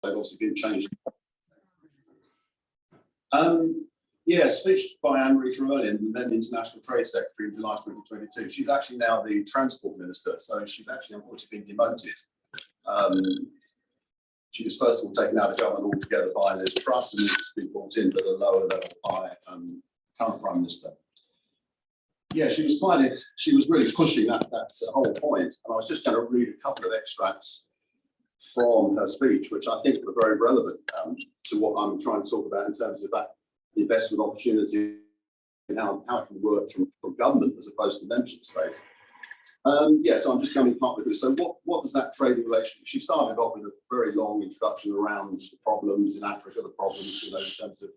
they've obviously been changed. Yeah, speech by Anne-Marie Trevelyan, the then International Trade Secretary in July 2022. She's actually now the Transport Minister, so she's actually unfortunately been demoted. She was first of all taken out of government altogether by Liz Truss and has been brought in at a lower level by current Prime Minister. Yeah, she was really pushing that whole point. And I was just going to read a couple of extracts from her speech, which I think are very relevant to what I'm trying to talk about in terms of that investment opportunity and how it can work from government as opposed to membership space. Yeah, so I'm just coming up with this. So what was that trading relationship? She started off with a very long introduction around the problems in Africa, the problems, you know, in terms of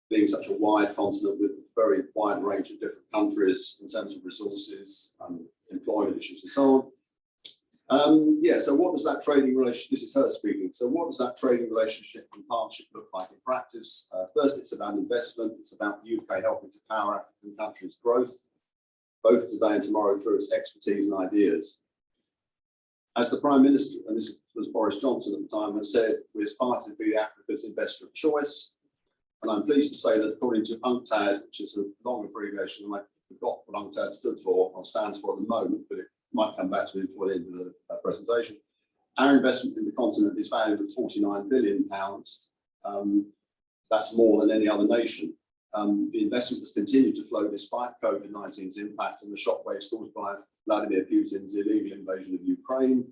being such a wide continent with a very wide range of different countries in terms of resources, employment issues and so on. Yeah, so what does that trading relationship, this is her speaking, so what does that trading relationship and partnership look like in practice? First, it's about investment. It's about the UK helping to power African countries' growth, both today and tomorrow, through its expertise and ideas. As the Prime Minister, and this was Boris Johnson at the time, has said, we aspire to be Africa's investor of choice. And I'm pleased to say that according to UNCTAD, which is a long abbreviation, and I forgot what UNCTAD stood for or stands for at the moment, but it might come back to me before the end of the presentation. Our investment in the continent is valued at £49 billion. That's more than any other nation. The investment has continued to flow despite COVID-19's impact and the shockwaves caused by Vladimir Putin's illegal invasion of Ukraine.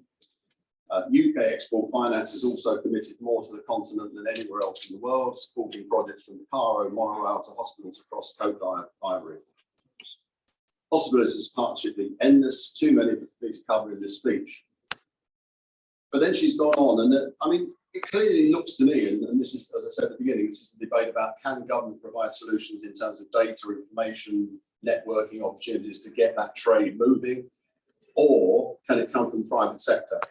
UK Export Finance has also committed more to the continent than anywhere else in the world, supporting projects from the Cairo monorail to hospitals across Côte d'Ivory. Possibilities of this partnership being endless, too many for me to cover in this speech. But then she's gone on, and I mean, it clearly looks to me, and this is, as I said at the beginning, this is a debate about can government provide solutions in terms of data, information, networking opportunities to get that trade moving, or can it come from the private sector?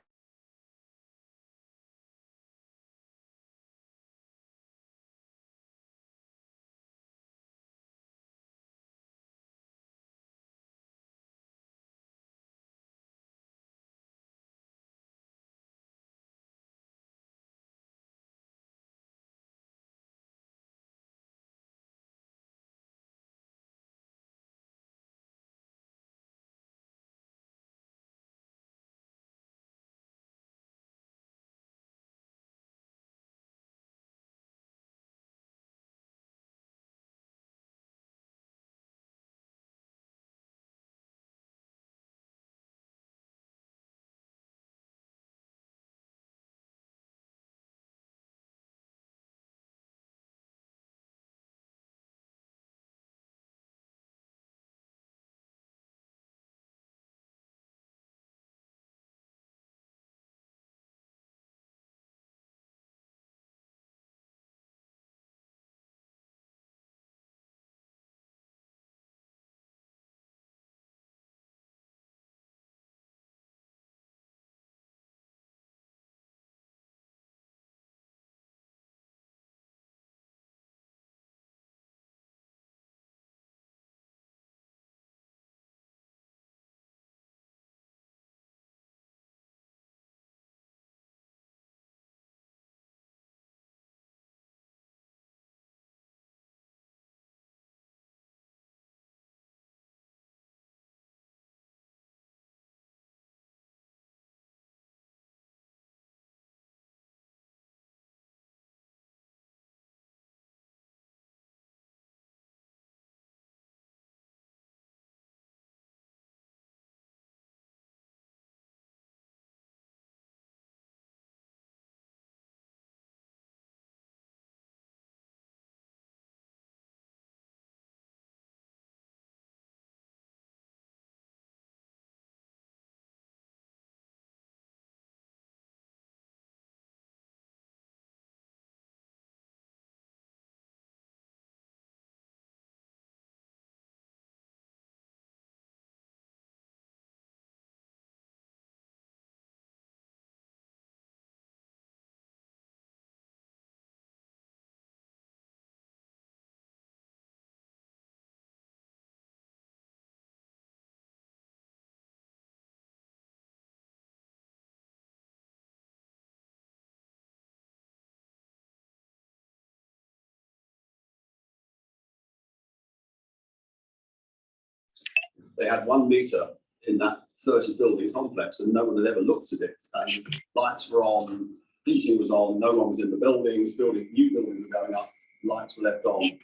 They had 1 meter in that 30 building complex, and no one had ever looked at it. And lights were on, heating was on, no one was in the buildings, new buildings were going up, lights were left on.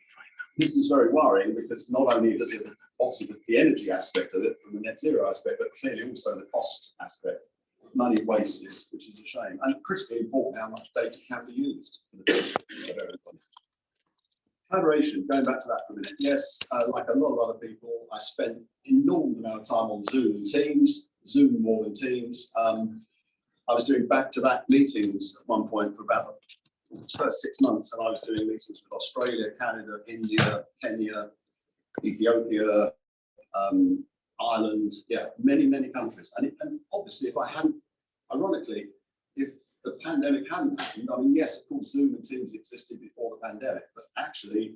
This is very worrying because not only does it obviously the energy aspect of it from the net zero aspect, but clearly also the cost aspect. Money wasted, which is a shame, and critically important how much data can be used. Collaboration, going back to that for a minute. Yes, like a lot of other people, I spent an enormous amount of time on Zoom and Teams, Zoom more than Teams. I was doing back-to-back meetings at one point for about the first 6 months, and I was doing meetings with Australia, Canada, India, Kenya, Ethiopia, Ireland, yeah, many countries. And obviously, if I hadn't, ironically, if the pandemic hadn't happened, I mean, yes, of course, Zoom and Teams existed before the pandemic, but actually,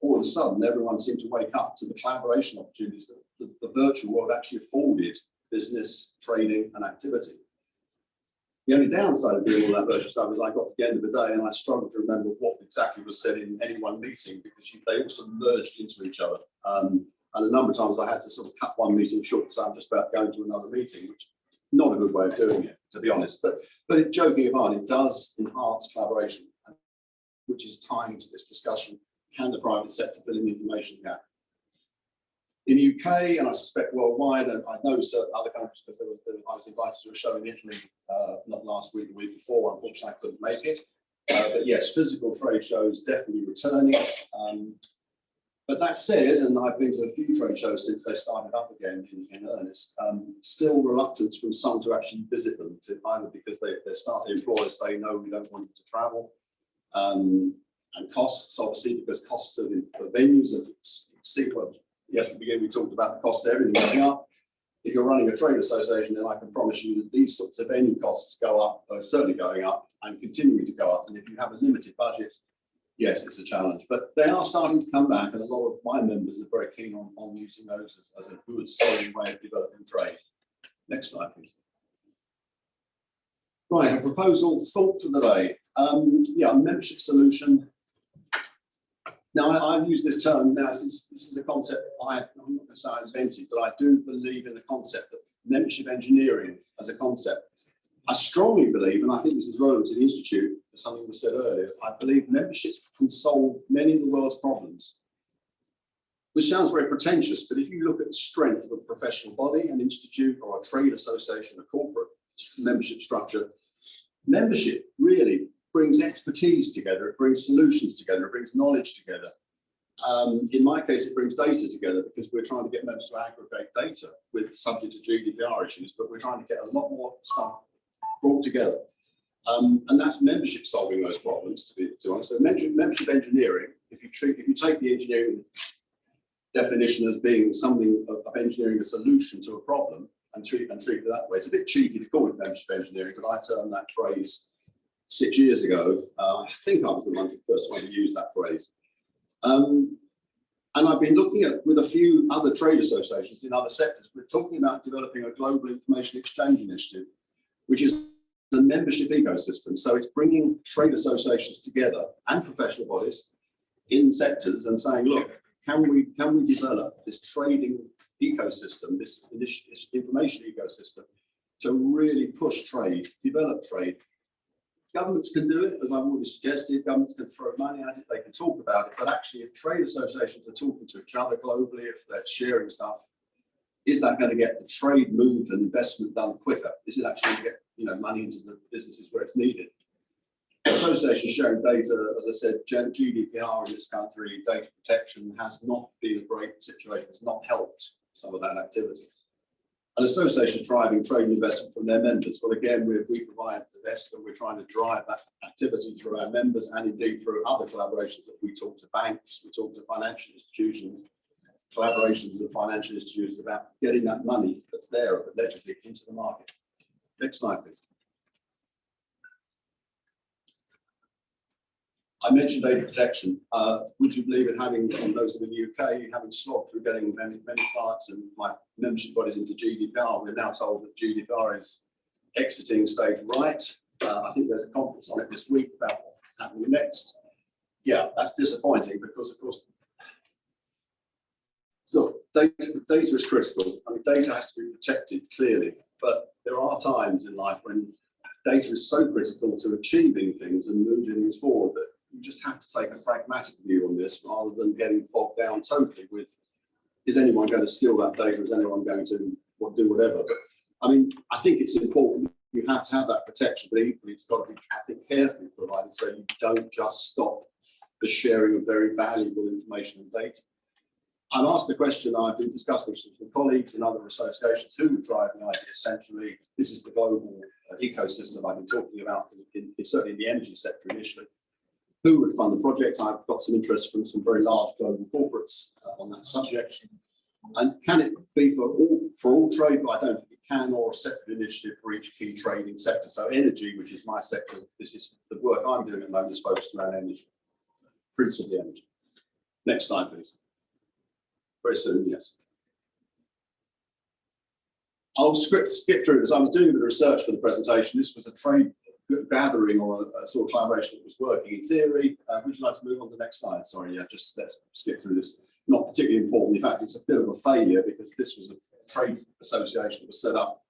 all of a sudden, everyone seemed to wake up to the collaboration opportunities that the virtual world actually afforded business, training, and activity. The only downside of doing all that virtual stuff is I got to the end of the day and I struggled to remember what exactly was said in any one meeting because they also merged into each other. And a number of times I had to sort of cut one meeting short because I'm just about going to another meeting, which is not a good way of doing it, to be honest. But joking apart, it does enhance collaboration, which is tying to this discussion. Can the private sector fill in the information gap? In the UK, and I suspect worldwide, and I know certain other countries because I was invited to a show in Italy not last week, the week before. Unfortunately, I couldn't make it. But yes, physical trade shows definitely returning. But that said, and I've been to a few trade shows since they started up again in earnest, still reluctance from some to actually visit them, either because their starting employers say, no, we don't want you to travel. And costs, obviously, because costs of the venues are well, yes, at the beginning we talked about the cost of everything going up. If you're running a trade association, then I can promise you that these sorts of venue costs go up, are certainly going up and continuing to go up. And if you have a limited budget, yes, it's a challenge. But they are starting to come back, and a lot of my members are very keen on using those as a good, solid way of developing trade. Next slide, please. Right, a proposal thought for the day. Yeah, membership solution. Now, I've used this term now. This is a concept I'm not going to say I invented, but I do believe in the concept of membership engineering as a concept. I strongly believe, and I think this is relevant to the Institute, for something was said earlier, I believe membership can solve many of the world's problems, which sounds very pretentious, but if you look at the strength of a professional body, an institute, or a trade association, a corporate membership structure, membership really brings expertise together, it brings solutions together, it brings knowledge together. In my case, it brings data together because we're trying to get members to aggregate data with subject to GDPR issues, but we're trying to get a lot more stuff brought together. And that's membership solving those problems, to be honest. So membership engineering, if you take the engineering definition as being something of engineering a solution to a problem and treat it that way, it's a bit cheeky to call it membership engineering, but I termed that phrase 6 years ago. I think I was the first one to use that phrase. And I've been looking at, with a few other trade associations in other sectors, we're talking about developing a global information exchange initiative, which is the membership ecosystem. So it's bringing trade associations together and professional bodies in sectors and saying, look, can we develop this trading ecosystem, this information ecosystem to really push trade, develop trade. Governments can do it, as I've already suggested. Governments can throw money at it, they can talk about it, but actually if trade associations are talking to each other globally, if they're sharing stuff, is that going to get the trade moved and investment done quicker? Is it actually going to get money into the businesses where it's needed? Associations sharing data, as I said, GDPR in this country, data protection has not been a great situation, has not helped some of that activity. And associations driving trade and investment from their members. Well, again, we provide the best, and we're trying to drive that activity through our members and indeed through other collaborations that we talk to banks, we talk to financial institutions, collaborations with financial institutions about getting that money that's there allegedly into the market. Next slide, please. I mentioned data protection. Would you believe in having, on those in the UK, having slogged through getting many clients and my membership bodies into GDPR? We're now told that GDPR is exiting stage right. I think there's a conference on it this week about what's happening next. Yeah, that's disappointing because, of course, So data is critical. I mean, data has to be protected clearly, but there are times in life when data is so critical to achieving things and moving things forward that you just have to take a pragmatic view on this rather than getting bogged down totally with, is anyone going to steal that data? Is anyone going to do whatever? But I mean, I think it's important. You have to have that protection, but equally it's got to be, I think, carefully provided so you don't just stop the sharing of very valuable information and data. I'm asked the question, I've been discussing this with colleagues and other associations who would drive the idea. Essentially, this is the global ecosystem I've been talking about, certainly in the energy sector initially. Who would fund the project? I've got some interest from some very large global corporates on that subject. And can it be for all trade? But I don't think it can, or a separate initiative for each key trading sector. So energy, which is my sector, this is the work I'm doing at the moment, is focused around energy, principally energy. Next slide, please. Very soon, yes. I'll skip through this. I was doing a bit of research for the presentation. This was a trade gathering or a sort of collaboration that was working in theory. Would you like to move on to the next slide? Sorry, yeah, just let's skip through this. Not particularly important. In fact, it's a bit of a failure because this was a trade association that was set up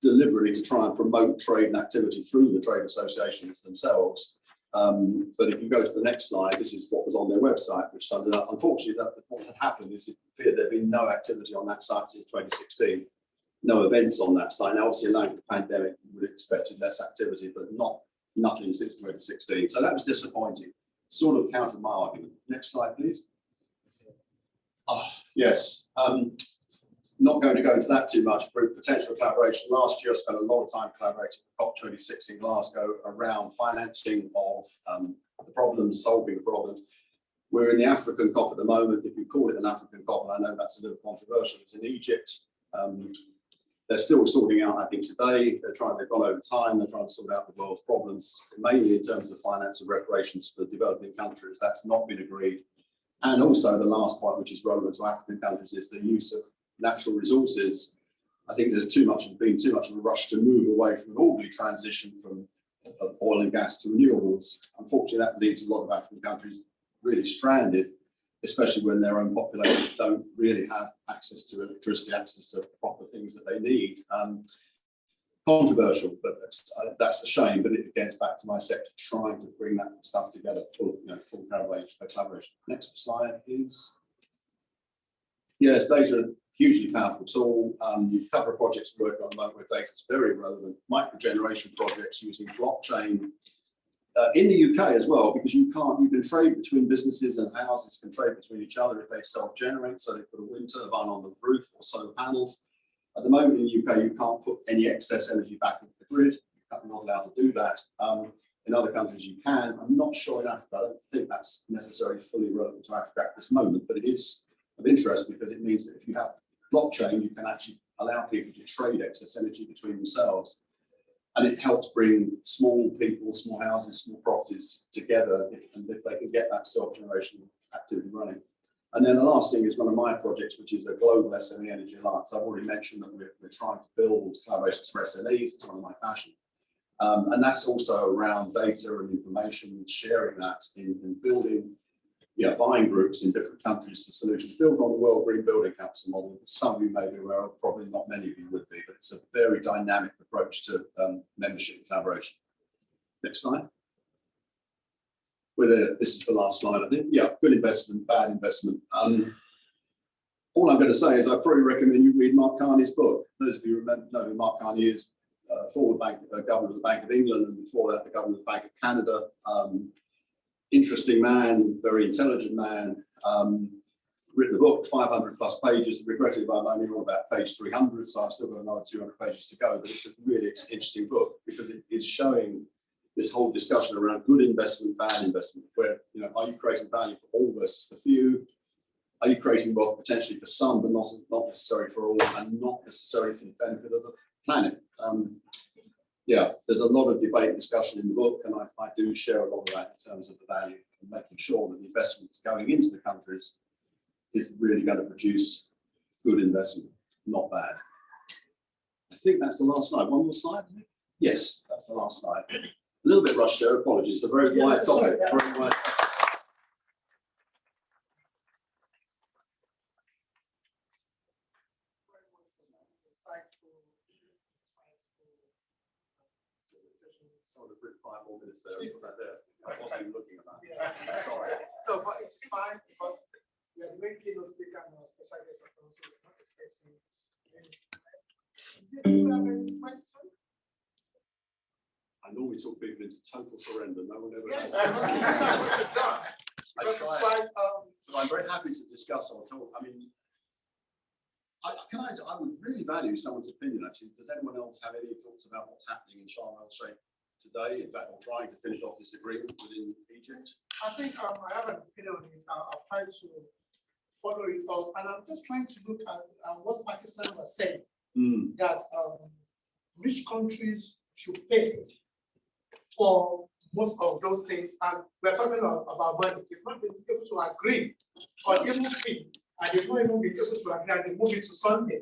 deliberately to try and promote trade and activity through the trade associations themselves. But if you go to the next slide, this is what was on their website, which summed it up. Unfortunately, what had happened is it appeared there had been no activity on that site since 2016. No events on that site. Now, obviously, allowing the pandemic, we would have expected less activity, but nothing since 2016. So that was disappointing. Sort of countered my argument. Next slide, please. Yes. Not going to go into that too much, but potential collaboration. Last year, I spent a lot of time collaborating with COP26 in Glasgow around financing of the problems, solving the problems. We're in the African COP at the moment. If you call it an African COP, and I know that's a little controversial, it's in Egypt. They're still sorting out, I think, today. They've gone over time. They're trying to sort out the world's problems, mainly in terms of finance and reparations for developing countries. That's not been agreed. And also the last point, which is relevant to African countries, is the use of natural resources. I think there's been too much of a rush to move away from an orderly transition from oil and gas to renewables. Unfortunately, that leaves a lot of African countries really stranded, especially when their own populations don't really have access to electricity, access to proper things that they need. Controversial, but that's a shame. But it gets back to my sector trying to bring that stuff together for full collaboration. Next slide, please. Yes, data are a hugely powerful tool. A couple of projects we're working on at the moment where data is very relevant. Microgeneration projects using blockchain. In the UK as well, because you can trade between businesses and houses can trade between each other if they self-generate. So they put a wind turbine on the roof or solar panels. At the moment in the UK, you can't put any excess energy back into the grid. You're not allowed to do that. In other countries, you can. I'm not sure in Africa. I don't think that's necessarily fully relevant to Africa at this moment, but it is of interest because it means that if you have blockchain, you can actually allow people to trade excess energy between themselves. And it helps bring small people, small houses, small properties together if they can get that self-generation activity running. And then the last thing is one of my projects, which is a global SME energy alliance. I've already mentioned that we're trying to build collaborations for SMEs. It's one of my passions. And that's also around data and information, sharing that in building, buying groups in different countries for solutions built on the World Green Building Council model. Some of you may be aware of, probably not many of you would be, but it's a very dynamic approach to membership and collaboration. Next slide. This is the last slide, I think. Yeah, good investment, bad investment. All I'm going to say is I probably recommend you read Mark Carney's book. Those of you who know who Mark Carney is, former governor of the Bank of England, and before that, the governor of the Bank of Canada. Interesting man, very intelligent man. Written a book, 500 plus pages. Regrettably, I'm only on about page 300, so I've still got another 200 pages to go. But it's a really interesting book because it is showing this whole discussion around good investment, bad investment, where, are you creating value for all versus the few? Are you creating wealth potentially for some, but not necessarily for all, and not necessarily for the benefit of the planet? There's a lot of debate and discussion in the book, and I do share a lot of that in terms of the value and making sure that the investment going into the countries is really going to produce good investment, not bad. I think that's the last slide. One more slide, I think? Yes, that's the last slide. A little bit rushed there, apologies. It's a very wide topic. Very wide. Some of the 5 more minutes there. I wasn't even looking at that. Yeah. Sorry. So, but it's fine because we are the main keynote speaker and our special guest, so we're not expecting. Do you have any question? I normally talk people into total surrender. No one ever Yes, has. I try. But I'm very happy to discuss or talk. I mean, I would really value someone's opinion, actually. Does anyone else have any thoughts about what's happening in Sharm el-Sheikh today? In fact, we're trying to finish off this agreement within Egypt. I think I have an opinion on it. I've tried to follow it up, and I'm just trying to look at what Pakistan was saying, that rich countries should pay for most of those things. And we're talking about money. If not been able to agree on even fee, and they've not even been able to agree, and they move it to Sunday.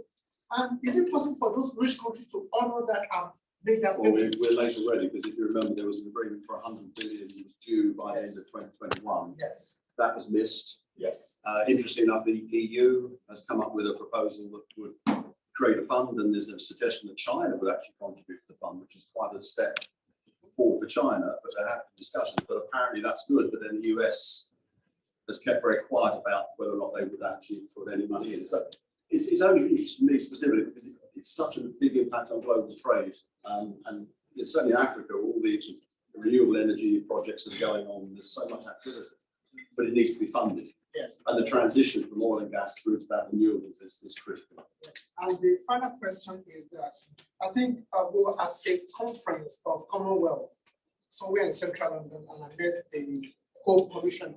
And is it possible for those rich countries to honor that and make that? Well, we're late already, because if you remember, there was an agreement for 100 billion was due by the end of 2021. Yes. That was missed. Yes. Interesting enough, the EU has come up with a proposal that would create a fund, and there's a suggestion that China would actually contribute to the fund, which is quite a step forward for China, but they're having discussions. But apparently that's good. But then the US has kept very quiet about whether or not they would actually put any money in. So it's only interesting to me specifically because it's such a big impact on global trade. And certainly in Africa, all the renewable energy projects that are going on, there's so much activity, but it needs to be funded. Yes. And the transition from oil and gas through to that renewables is critical. And the final question is that I think we were at a conference of Commonwealth somewhere in Central London, and I met the co-commissioner.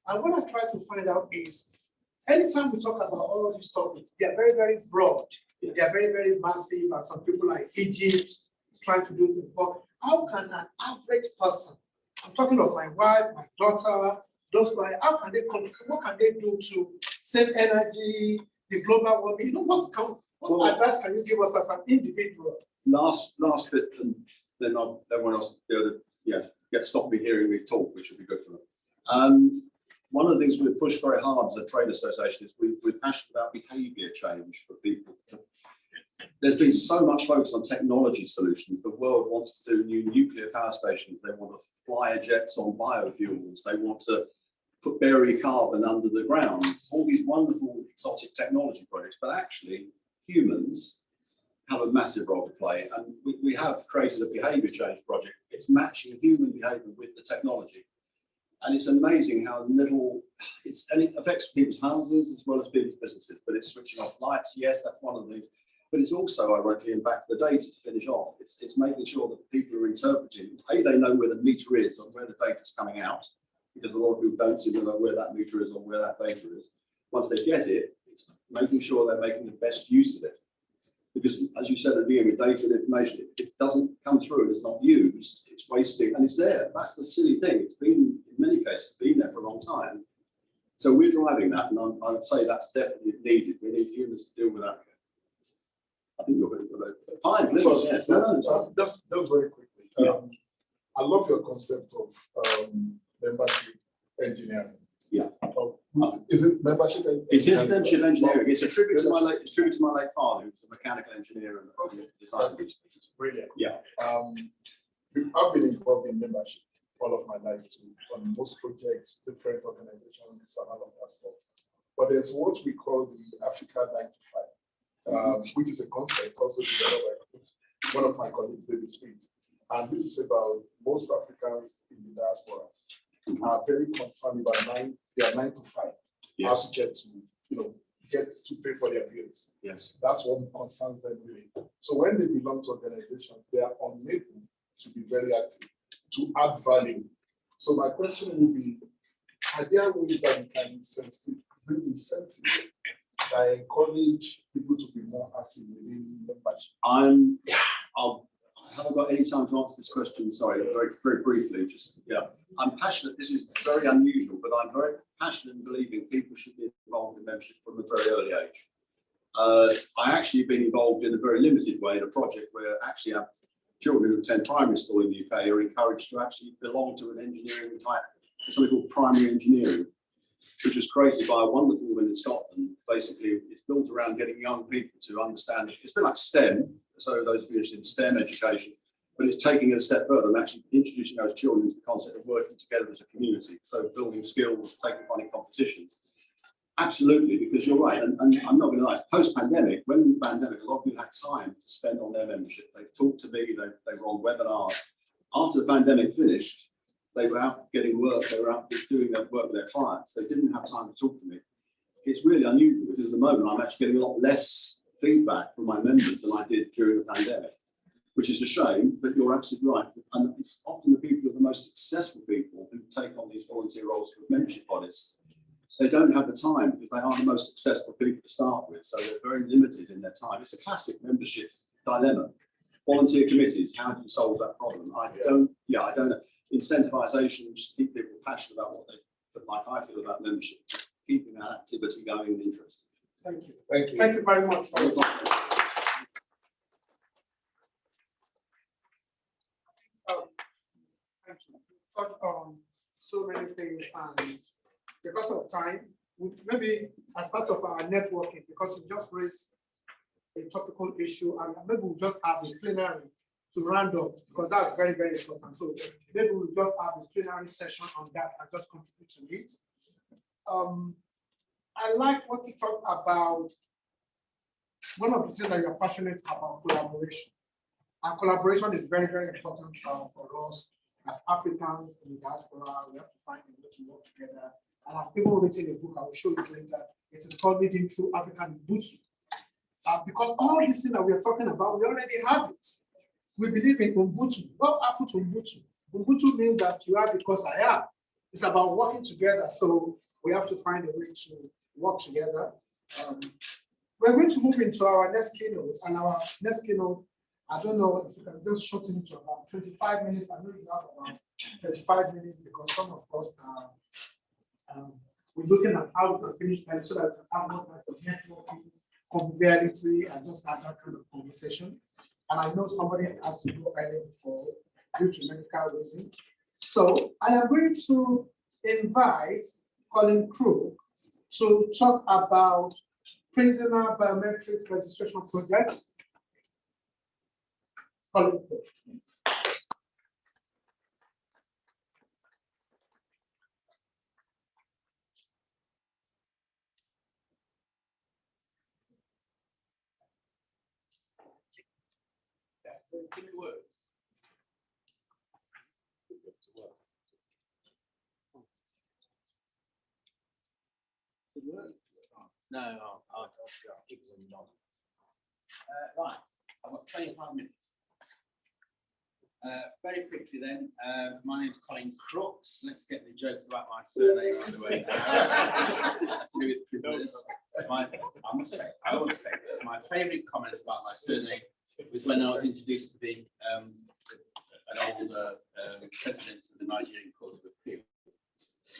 And what I try to find out is, anytime we talk about all these topics, they are very, very broad. Yes. They are very, very massive, and some people like Egypt trying to do things. But how can an average person, I'm talking of my wife, my daughter, those guys, how can they contribute? What can they do to save energy, the global warming? You know, what advice can you give us as an individual? Last bit, and then everyone else will be able to stop me hearing me talk, which would be good for them. One of the things we've pushed very hard as a trade association is we're passionate about behaviour change for people. There's been so much focus on technology solutions. The world wants to do new nuclear power stations. They want to fly jets on biofuels. They want to bury carbon under the ground. All these wonderful exotic technology projects, but actually humans have a massive role to play. And we have created a behaviour change project. It's matching human behaviour with the technology. And it's amazing how little and it affects people's houses as well as people's businesses. But it's switching off lights. Yes, that's one of the things. But it's also, ironically, and back to the data to finish off, it's making sure that people are interpreting. They know where the meter is or where the data is coming out, because a lot of people don't seem to know where that meter is or where that data is. Once they get it, it's making sure they're making the best use of it. Because, as you said at the beginning, with data and information, it doesn't come through and it's not used, it's wasting, and it's there. That's the silly thing. It's been, in many cases, been there for a long time. So we're driving that, and I would say that's definitely needed. We need humans to deal with that. I think you're going to fine. So, Yes. No. Just very quickly. I love your concept of membership engineering. Yeah. Is it membership engineering? It is membership engineering. It's a tribute to my late father, who was a mechanical engineer and designer. It's brilliant. Yeah. I've been involved in membership all of my life too, on most projects, different organizations, and all of that stuff. But there's what we call the Africa 9 to 5, which is a concept also developed by one of my colleagues, David Smith. And this is about most Africans in the diaspora are very concerned about their 9 to 5. Yes. How to get to pay for their bills. Yes. That's what concerns them really. So when they belong to organizations, they are unable to be very active, to add value. So my question would be, are there ways that we can bring incentives that encourage people to be more active within membership? I haven't got any time to answer this question. Sorry, very briefly. I'm passionate. This is very unusual, but I'm very passionate in believing people should be involved in membership from a very early age. I actually have been involved in a very limited way in a project where actually our children who attend primary school in the UK are encouraged to actually belong to an engineering type, something called primary engineering, which was created by a wonderful woman in Scotland. Basically, it's built around getting young people to understand. It's been like STEM. So those of you interested in STEM education, but it's taking it a step further and actually introducing those children into the concept of working together as a community. So building skills, taking part in competitions. Absolutely, because you're right, and I'm not going to lie, post-pandemic, when the pandemic, a lot of people had time to spend on their membership. They've talked to me, they were on webinars. After the pandemic finished, they were out getting work, they were out doing their work with their clients. They didn't have time to talk to me. It's really unusual because at the moment I'm actually getting a lot less feedback from my members than I did during the pandemic, which is a shame, but you're absolutely right. And it's often the people who are the most successful people who take on these volunteer roles for membership bodies. They don't have the time because they are the most successful people to start with, so they're very limited in their time. It's a classic membership dilemma. Volunteer committees, how do you solve that problem? I don't know. Incentivization, just keep people passionate about what they, like I feel about membership, keeping that activity going and interesting. Thank you. Thank you. Thank you very much for your time. Thank you. Touched on so many things, and because of time, maybe as part of our networking, because you just raised a topical issue, and maybe we'll just have a plenary to round up, because that's very, very important. So maybe we'll just have a plenary session on that and just contribute to it. I like what you talked about. One of the things that you're passionate about, collaboration. And collaboration is very, very important for us as Africans in the diaspora. We have to find a way to work together. And I've even written a book, I will show you later. It is called Leading Through African Ubuntu. Because all these things that we are talking about, we already have it. We believe in Ubuntu. What happened to Ubuntu? Ubuntu means that you are because I am. It's about working together. So we have to find a way to work together. We're going to move into our next keynote. And our next keynote, I don't know if you can just shorten it to about 25 minutes. I know you have about 35 minutes because some of us we're looking at how we can finish time so that we can have more time for networking, conviviality, and just have that kind of conversation. And I know somebody has to go early before due to medical reasons. So I am going to invite Colin Crook to talk about prisoner biometric registration projects. Colin Crook. Can it work? No, I'll keep them on. Right, I've got 25 minutes. Very quickly then, my name's Colin Crooks. Let's get the jokes about my surname out of the way now. To do with prisoners. I will say this, my favourite comment about my surname was when I was introduced to be an older president of the Nigerian Court of Appeal,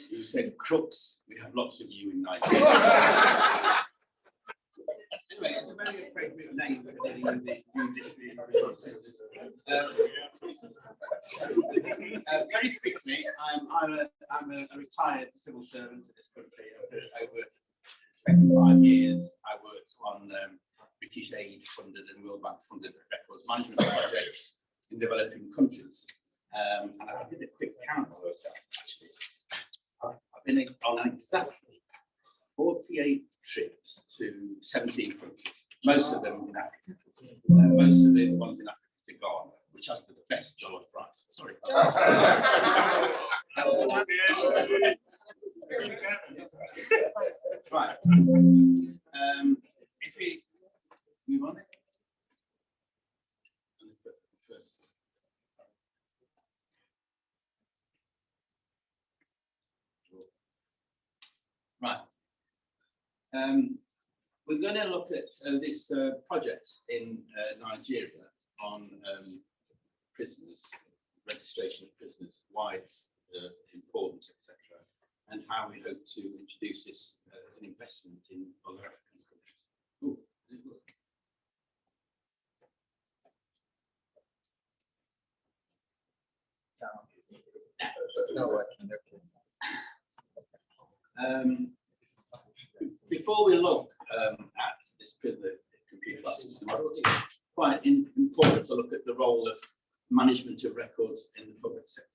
who said, "Crooks, we have lots of you in Nigeria." Anyway, it's a very appropriate name for dealing with the judiciary and prisons. Very quickly, I'm a retired civil servant in this country. For over 25 years, I worked on British aid-funded and World Bank-funded records management projects in developing countries. And I did a quick count of those, actually. I've been on exactly 48 trips to 17 countries, most of them in Africa. Most of the ones in Africa to Ghana, which has the best jollof rice. Sorry. Right. If we move on. First. Right. We're going to look at this project in Nigeria on prisoners, registration of prisoners, why it's important, etc., and how we hope to introduce this as an investment in other African countries. Ooh, did it work? Before we look at this prisoner computer system, I thought it's quite important to look at the role of management of records in the public sector.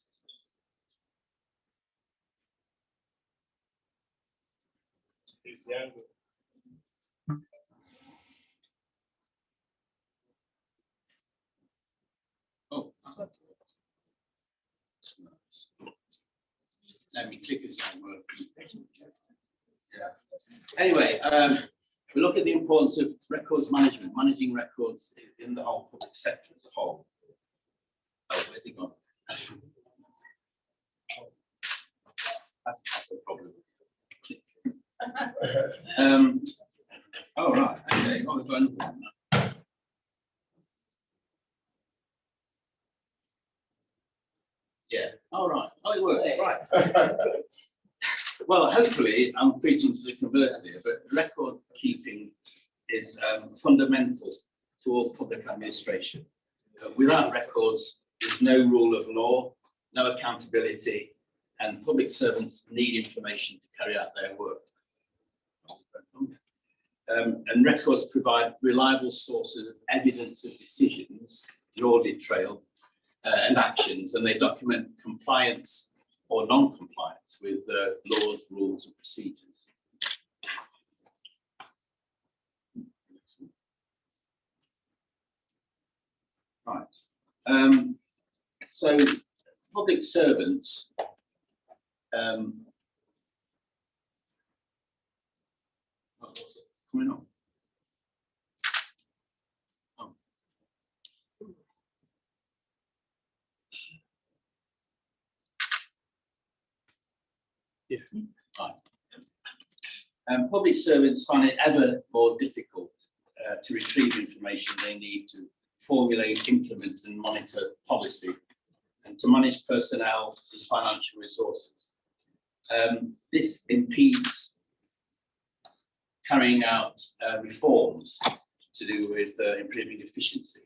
Oh, let me click this on work. Yeah. Anyway, we look at the importance of records management, managing records in the whole public sector as a whole. Oh, where's it gone? That's the problem. All right. Okay. Oh, we've got another one now. Yeah. All right. Oh, it works. Right. Well, hopefully, I'm preaching to the converted here, but record keeping is fundamental to all public administration. Without records, there's no rule of law, no accountability, and public servants need information to carry out their work. And records provide reliable sources of evidence of decisions, the audit trail, and actions, and they document compliance or non-compliance with laws, rules, and procedures. Right. So public servants what's it coming on? Oh. Yeah. Right. Public servants find it ever more difficult to retrieve information they need to formulate, implement, and monitor policy, and to manage personnel and financial resources. This impedes carrying out reforms to do with improving efficiency,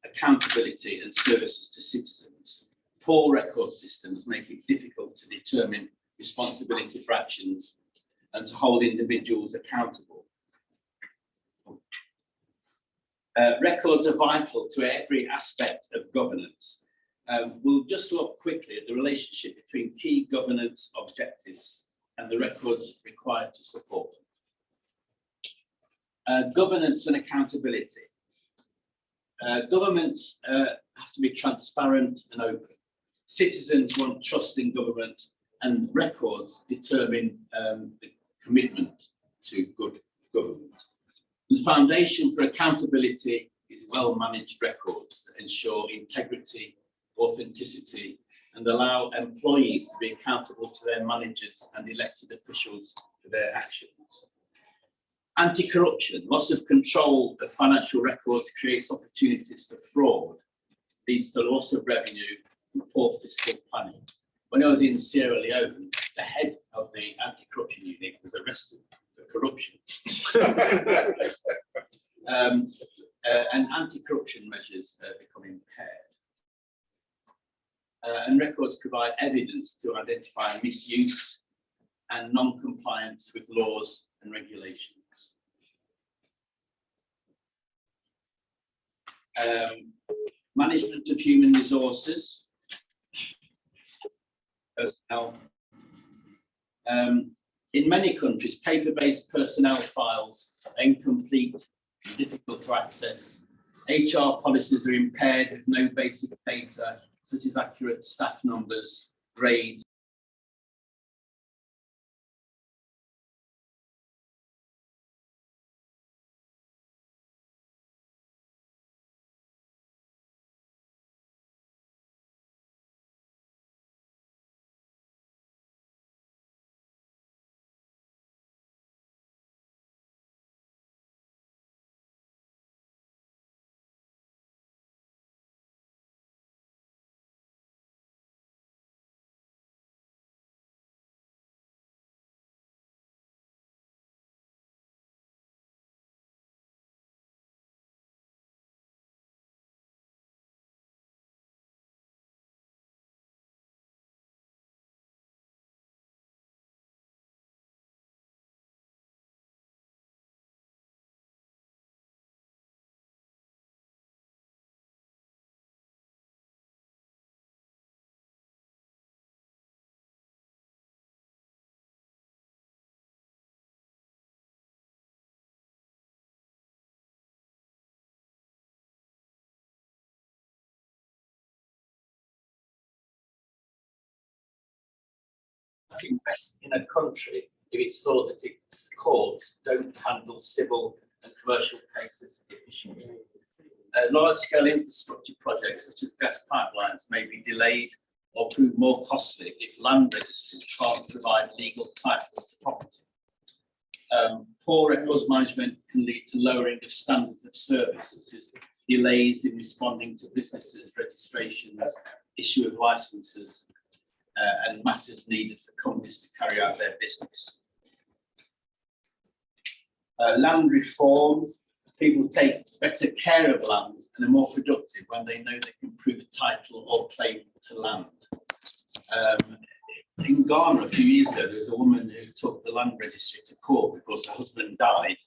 accountability, and services to citizens. Poor record systems make it difficult to determine responsibility for actions and to hold individuals accountable. Records are vital to every aspect of governance. We'll just look quickly at the relationship between key governance objectives and the records required to support them. Governance and accountability. Governments have to be transparent and open. Citizens want trust in government, and records determine the commitment to good government. The foundation for accountability is well-managed records that ensure integrity, authenticity, and allow employees to be accountable to their managers and elected officials for their actions. Anti-corruption, loss of control of financial records creates opportunities for fraud, leads to loss of revenue and poor fiscal planning. When I was in Sierra Leone, the head of the anti-corruption unit was arrested for corruption. And anti-corruption measures become impaired. And records provide evidence to identify misuse and non-compliance with laws and regulations. Management of human resources, personnel. In many countries, paper-based personnel files are incomplete and difficult to access. HR policies are impaired with no basic data, such as accurate staff numbers, grades, to invest in a country if it saw that its courts don't handle civil and commercial cases efficiently. Large-scale infrastructure projects such as gas pipelines may be delayed or prove more costly if land registries can't provide legal titles to property. Poor records management can lead to lowering of standards of service, such as delays in responding to businesses' registrations, issue of licenses, and matters needed for companies to carry out their business. Land reform, people take better care of land and are more productive when they know they can prove title or claim to land. In Ghana a few years ago, there was a woman who took the land registry to court because her husband died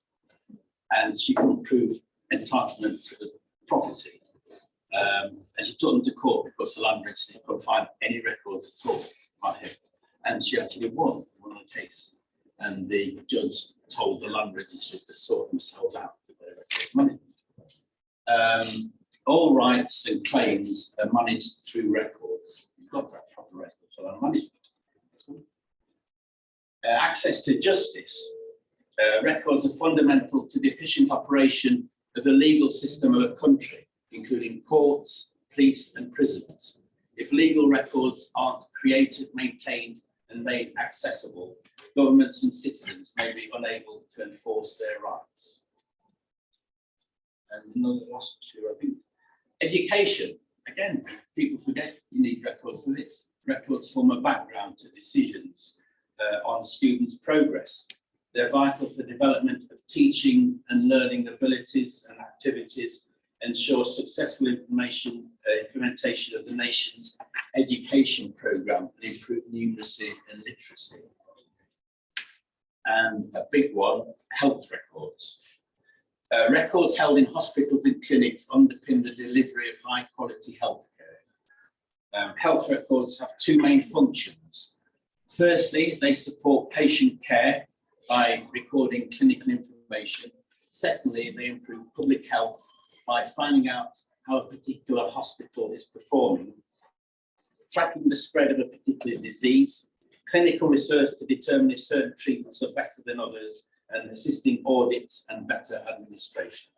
and she couldn't prove entitlement to the property. And she took them to court because the land registry couldn't find any records at all about him. And she actually won the case. And the judge told the land registries to sort themselves out with their records money. All rights and claims are managed through records. You've got that proper records for land management. Access to justice. Records are fundamental to the efficient operation of the legal system of a country, including courts, police, and prisons. If legal records aren't created, maintained, and made accessible, governments and citizens may be unable to enforce their rights. And another last two, I think. Education. Again, people forget you need records for this. Records form a background to decisions on students' progress. They're vital for development of teaching and learning abilities and activities, ensure successful implementation of the nation's education programme, and improve numeracy and literacy. And a big one, health records. Records held in hospitals and clinics underpin the delivery of high quality health care. Health records have two main functions. Firstly, they support patient care by recording clinical information. Secondly, they improve public health by finding out how a particular hospital is performing, tracking the spread of a particular disease, clinical research to determine if certain treatments are better than others, and assisting audits and better administration.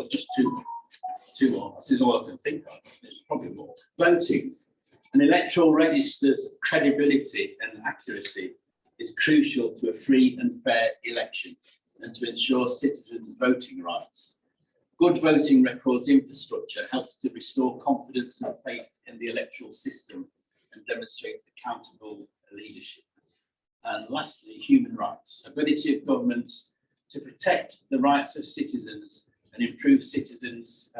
Just two more. This is all I can think of. There's probably more. Voting. An electoral register's credibility and accuracy is crucial to a free and fair election and to ensure citizens' voting rights. Good voting records infrastructure helps to restore confidence and faith in the electoral system and demonstrate accountable leadership. And lastly, human rights. Ability of governments to protect the rights of citizens and improve citizens'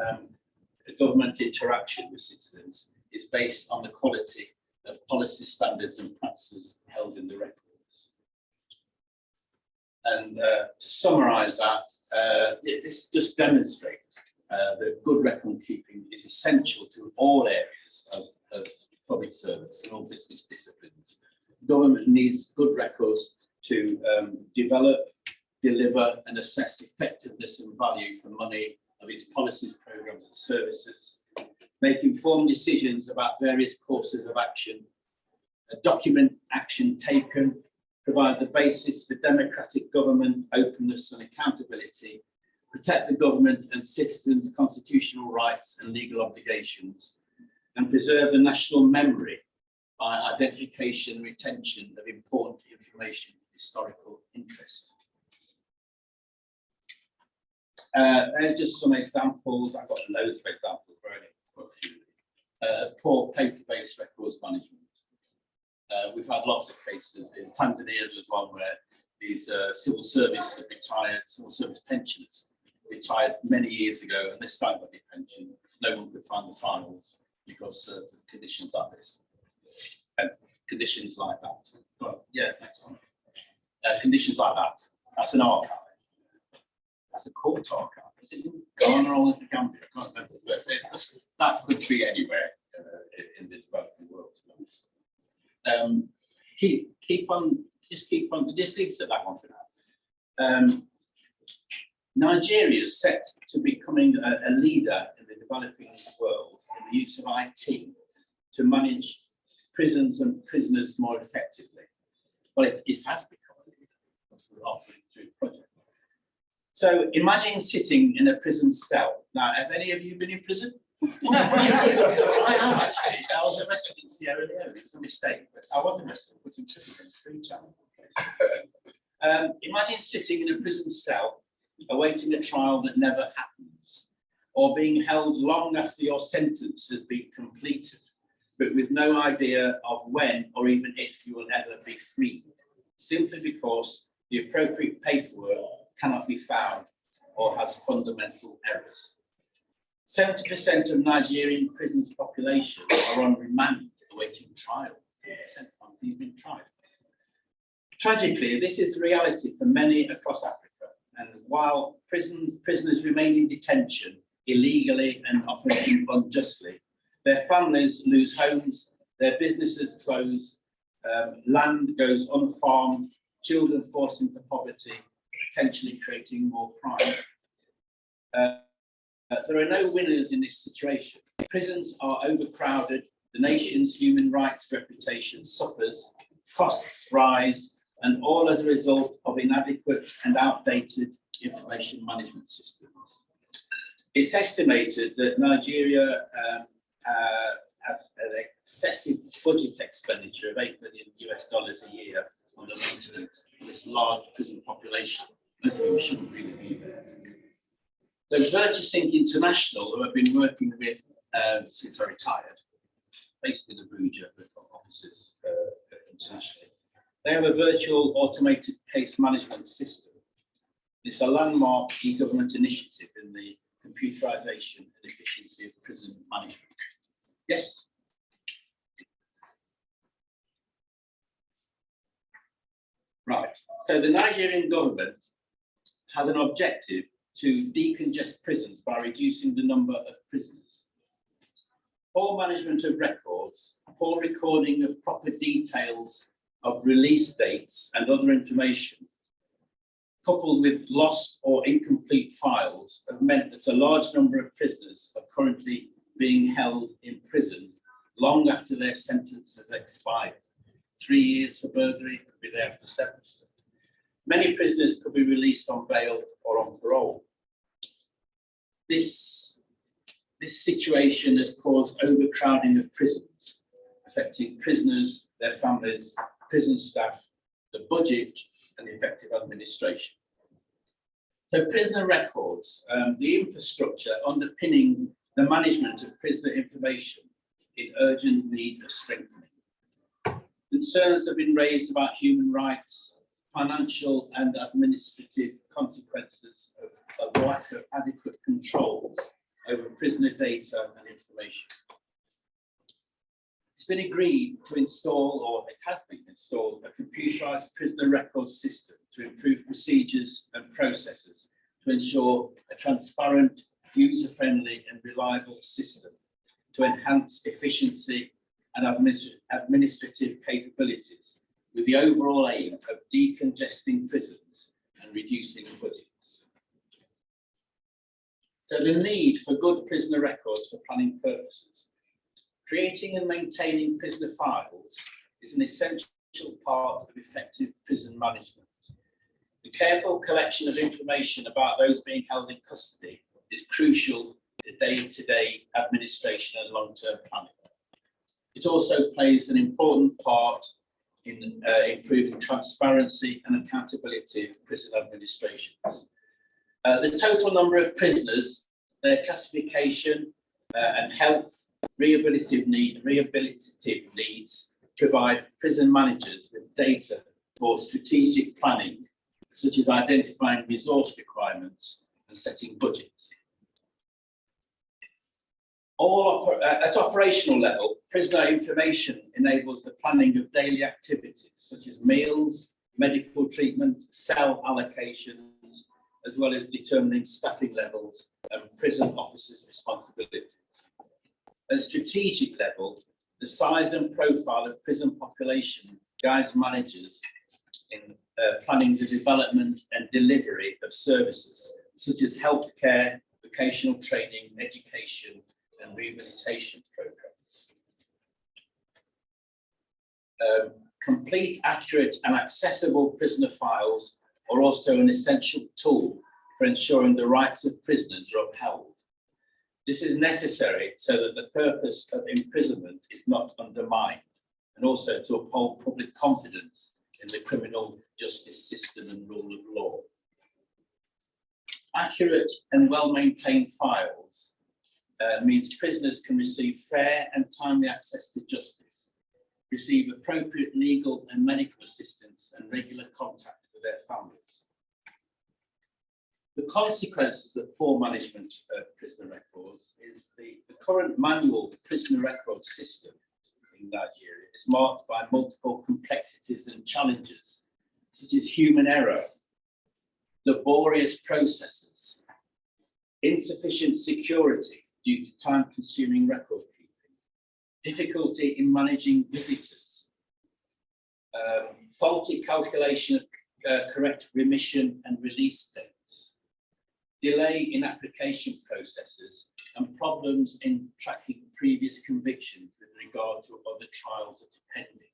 government interaction with citizens is based on the quality of policy standards and practices held in the records. And to summarise that, this just demonstrates that good record keeping is essential to all areas of public service and all business disciplines. Government needs good records to develop, deliver, and assess effectiveness and value for money of its policies, programmes, and services, make informed decisions about various courses of action, document action taken, provide the basis for democratic government, openness and accountability, protect the government and citizens' constitutional rights and legal obligations, and preserve the national memory by identification and retention of important information of historical interest. There's just some examples. I've got loads of examples, of poor paper-based records management. We've had lots of cases. In Tanzania, there was one where these civil service pensioners retired many years ago, and they started got their pension. No one could find the files because of conditions like this. And conditions like that. Well, yeah, next one. Conditions like that. That's an archive. That's a court archive. Is it in Ghana or in Gambia? I can't remember. But that could be anywhere in the developing world. Keep on. Just leave it at that one for now. Nigeria is set to becoming a leader in the developing world in the use of IT to manage prisons and prisoners more effectively? Well, it has become, because we're halfway through the project. So imagine sitting in a prison cell. Now, have any of you been in prison? I have actually. I was arrested in Sierra Leone. It was a mistake, but I was arrested, put in prison in Freetown. Imagine sitting in a prison cell, awaiting a trial that never happens, or being held long after your sentence has been completed, but with no idea of when or even if you will ever be freed, simply because the appropriate paperwork cannot be found or has fundamental errors. 70% of Nigerian prisons population are on remand awaiting trial. 40% aren't even tried. Tragically, this is the reality for many across Africa. And while prisoners remain in detention illegally and often unjustly, their families lose homes, their businesses close, land goes unfarmed, children forced into poverty, potentially creating more crime. There are no winners in this situation. Prisons are overcrowded, the nation's human rights reputation suffers, costs rise, and all as a result of inadequate and outdated information management systems. It's estimated that Nigeria has an excessive budget expenditure of $8 million a year on the maintenance of this large prison population. Most of them shouldn't really be there. So Virtue Sync International, who I've been working with since I retired, based in Abuja, but got offices internationally. They have a virtual automated case management system. It's a landmark e-government initiative in the computerization and efficiency of prison management. Yes? Right. So the Nigerian government has an objective to decongest prisons by reducing the number of prisoners. Poor management of records, poor recording of proper details of release dates and other information, coupled with lost or incomplete files, have meant that a large number of prisoners are currently being held in prison long after their sentence has expired. 3 years for burglary, could be there after 7. Many prisoners could be released on bail or on parole. This situation has caused overcrowding of prisons, affecting prisoners, their families, prison staff, the budget, and effective administration. So prisoner records, the infrastructure underpinning the management of prisoner information in urgent need of strengthening. Concerns have been raised about human rights, financial and administrative consequences of lack of adequate controls over prisoner data and information. It's been agreed to install, or it has been installed, a computerized prisoner record system to improve procedures and processes to ensure a transparent, user-friendly and reliable system to enhance efficiency and administrative capabilities with the overall aim of decongesting prisons and reducing budgets. So the need for good prisoner records for planning purposes. Creating and maintaining prisoner files is an essential part of effective prison management. The careful collection of information about those being held in custody is crucial to day-to-day administration and long-term planning. It also plays an important part in improving transparency and accountability of prison administrations. The total number of prisoners, their classification and health, rehabilitative needs provide prison managers with data for strategic planning, such as identifying resource requirements and setting budgets. At operational level, prisoner information enables the planning of daily activities such as meals, medical treatment, cell allocations, as well as determining staffing levels and prison officers' responsibilities. At strategic level, the size and profile of prison population guides managers in planning the development and delivery of services such as healthcare, vocational training, education, and rehabilitation programs. Complete, accurate and accessible prisoner files are also an essential tool for ensuring the rights of prisoners are upheld. This is necessary so that the purpose of imprisonment is not undermined, and also to uphold public confidence in the criminal justice system and rule of law. Accurate and well-maintained files means prisoners can receive fair and timely access to justice, receive appropriate legal and medical assistance, and regular contact with their families. The consequences of poor management of prisoner records is the current manual prisoner record system in Nigeria is marked by multiple complexities and challenges, such as human error, laborious processes, insufficient security due to time-consuming record keeping, difficulty in managing visitors, faulty calculation of correct remission and release dates, delay in application processes, and problems in tracking previous convictions with regard to other trials that are pending.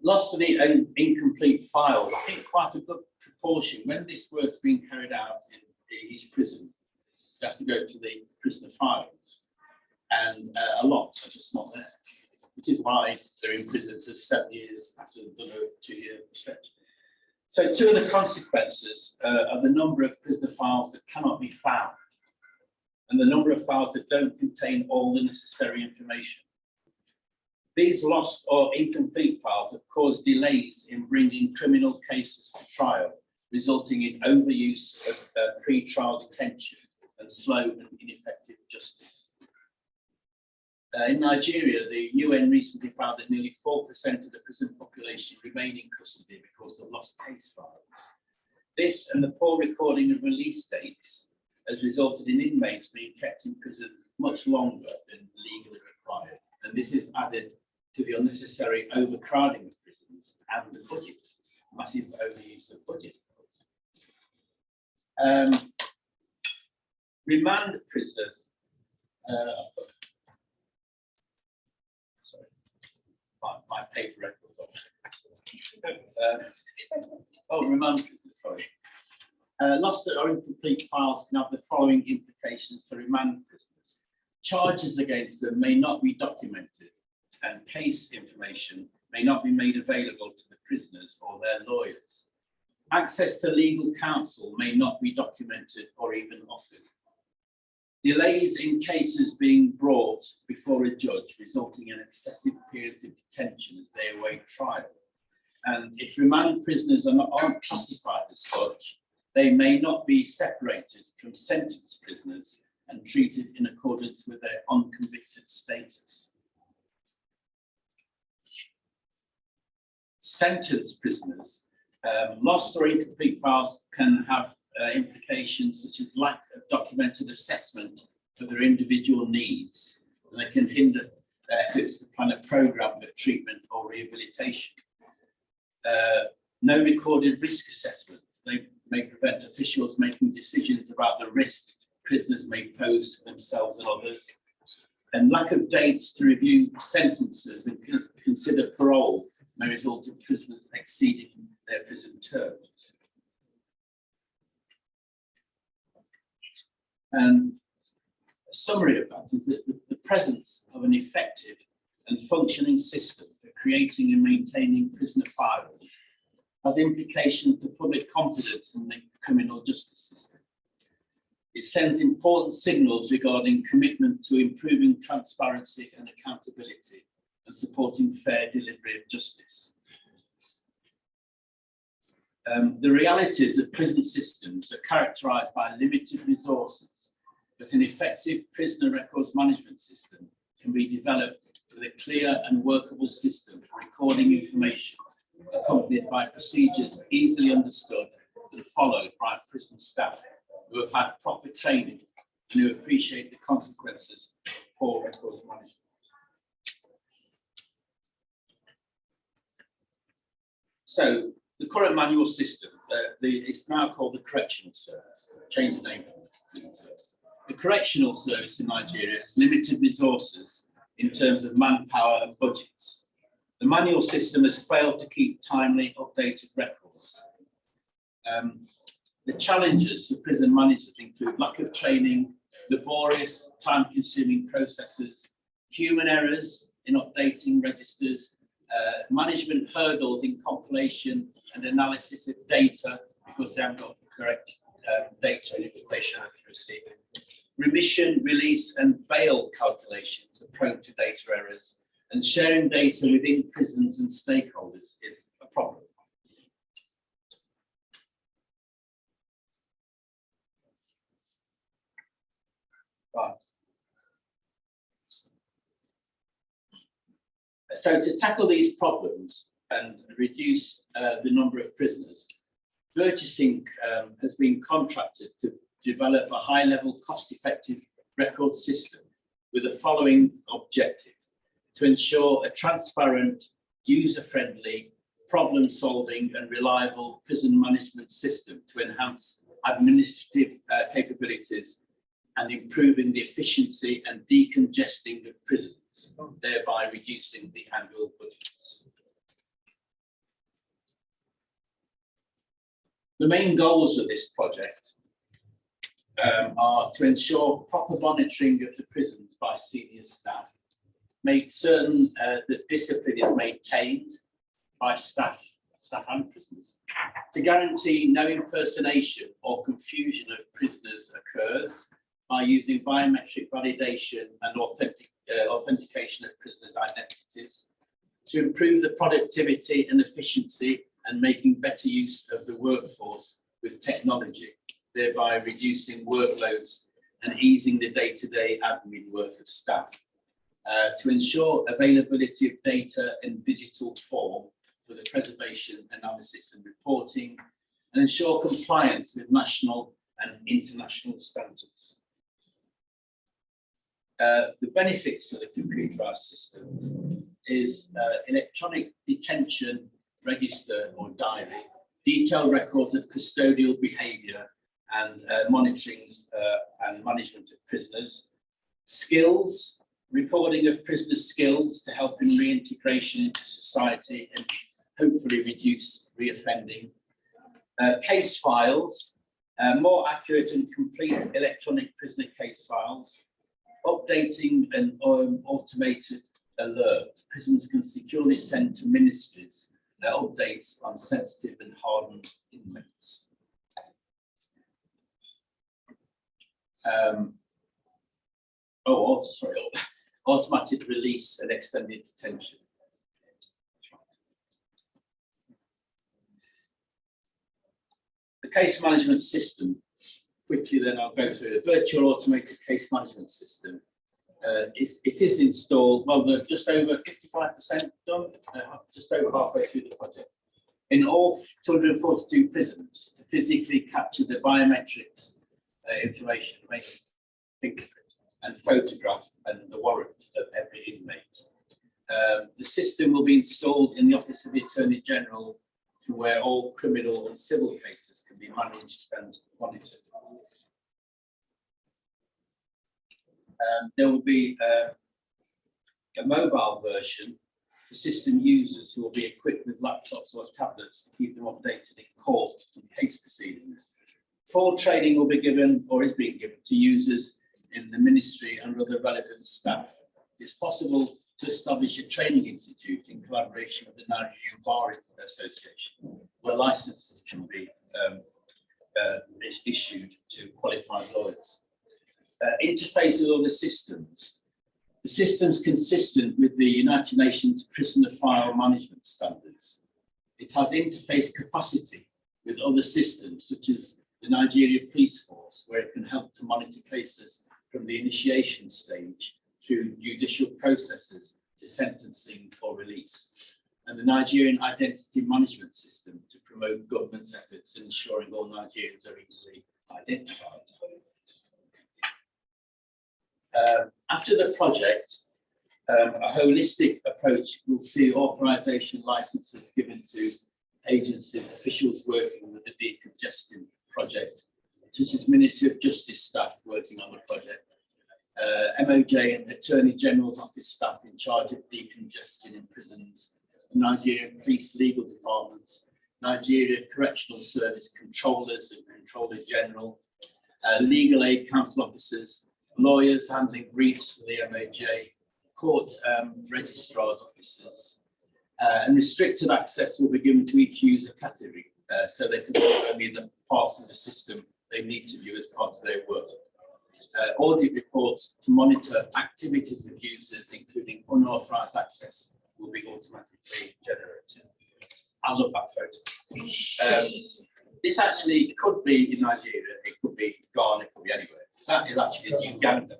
Lost and incomplete files. I think quite a good proportion, when this work's being carried out in each prison, you have to go to the prisoner files, and a lot are just not there, which is why they're in prison for 7 years after they've done a 2-year stretch. So two of the consequences are the number of prisoner files that cannot be found, and the number of files that don't contain all the necessary information. These lost or incomplete files have caused delays in bringing criminal cases to trial, resulting in overuse of pre-trial detention and slow and ineffective justice. In Nigeria, the UN recently found that nearly 4% of the prison population remain in custody because of lost case files. This and the poor recording of release dates has resulted in inmates being kept in prison much longer than legally required. And this is added to the unnecessary overcrowding of prisons and the budget, massive overuse of budget. Remand prisoners, sorry, my paper record. Remand prisoners, sorry. Lost or incomplete files can have the following implications for remand prisoners. Charges against them may not be documented, and case information may not be made available to the prisoners or their lawyers. Access to legal counsel may not be documented or even offered. Delays in cases being brought before a judge, resulting in excessive periods of detention as they await trial. And if remand prisoners aren't classified as such, they may not be separated from sentenced prisoners and treated in accordance with their unconvicted status. Sentenced prisoners, lost or incomplete files can have implications such as lack of documented assessment of their individual needs, and they can hinder their efforts to plan a program of treatment or rehabilitation. No recorded risk assessment. They may prevent officials making decisions about the risk prisoners may pose to themselves and others. And lack of dates to review sentences and consider parole may result in prisoners exceeding their prison terms. And a summary of that is that the presence of an effective and functioning system for creating and maintaining prisoner files has implications to public confidence in the criminal justice system. It sends important signals regarding commitment to improving transparency and accountability and supporting fair delivery of justice. The realities of prison systems are characterised by limited resources, but an effective prisoner records management system can be developed with a clear and workable system for recording information, accompanied by procedures easily understood and followed by prison staff who have had proper training and who appreciate the consequences of poor records management. So the current manual system, it's now called the Correctional Service, changed the name from the Prison Service. The Correctional Service in Nigeria has limited resources in terms of manpower and budgets. The manual system has failed to keep timely, updated records. The challenges for prison managers include lack of training, laborious, time-consuming processes, human errors in updating registers, management hurdles in compilation and analysis of data because they haven't got the correct data and information accuracy. Remission, release and bail calculations are prone to data errors, and sharing data within prisons and stakeholders is a problem. Right. So to tackle these problems and reduce the number of prisoners, VirtuSync has been contracted to develop a high-level, cost-effective record system with the following objective: to ensure a transparent, user-friendly, problem-solving and reliable prison management system to enhance administrative capabilities and improving the efficiency and decongesting of prisons, thereby reducing the annual budgets. The main goals of this project are to ensure proper monitoring of the prisons by senior staff, make certain that discipline is maintained by staff and prisoners, to guarantee no impersonation or confusion of prisoners occurs by using biometric validation and authentication of prisoners' identities, to improve the productivity and efficiency and making better use of the workforce with technology, thereby reducing workloads and easing the day-to-day admin work of staff, to ensure availability of data in digital form for the preservation, analysis and reporting, and ensure compliance with national and international standards. The benefits of the computerized system is electronic detention register or diary, detailed records of custodial behaviour and monitoring and management of prisoners, skills, recording of prisoners' skills to help in reintegration into society and hopefully reduce reoffending, case files, more accurate and complete electronic prisoner case files, updating an automated alert. Prisons can securely send to ministries updates on sensitive and hardened inmates. Automatic release and extended detention. The case management system, quickly then I'll go through the virtual automated case management system. It is installed, well, they're just over 55% done, just over halfway through the project. In all 242 prisons to physically capture the biometrics information, make fingerprint and photograph and the warrant of every inmate. The system will be installed in the Office of the Attorney General, to where all criminal and civil cases can be managed and monitored. There will be a mobile version for system users who will be equipped with laptops or tablets to keep them updated in court and case proceedings. Full training will be given or is being given to users in the ministry and other relevant staff. It's possible to establish a training institute in collaboration with the Nigerian Bar Association, where licenses can be issued to qualified lawyers. Interface with other systems. The system's consistent with the United Nations Prisoner File Management Standards. It has interface capacity with other systems, such as the Nigeria Police Force, where it can help to monitor cases from the initiation stage through judicial processes to sentencing or release, and the Nigerian Identity Management System to promote government's efforts in ensuring all Nigerians are easily identified. After the project, a holistic approach will see authorization licenses given to agencies, officials working with the decongestion project, such as Ministry of Justice staff working on the project, MOJ and Attorney General's office staff in charge of decongestion in prisons, Nigerian police legal departments, Nigeria Correctional Service controllers and controller general, legal aid council officers, lawyers handling briefs for the MOJ, court registrars officers, and restricted access will be given to each user category, so they can view only the parts of the system they need to view as part of their work. Audit reports to monitor activities of users, including unauthorized access, will be automatically generated. I love that photo. This actually could be in Nigeria, it could be Ghana, it could be anywhere. That is actually in Uganda.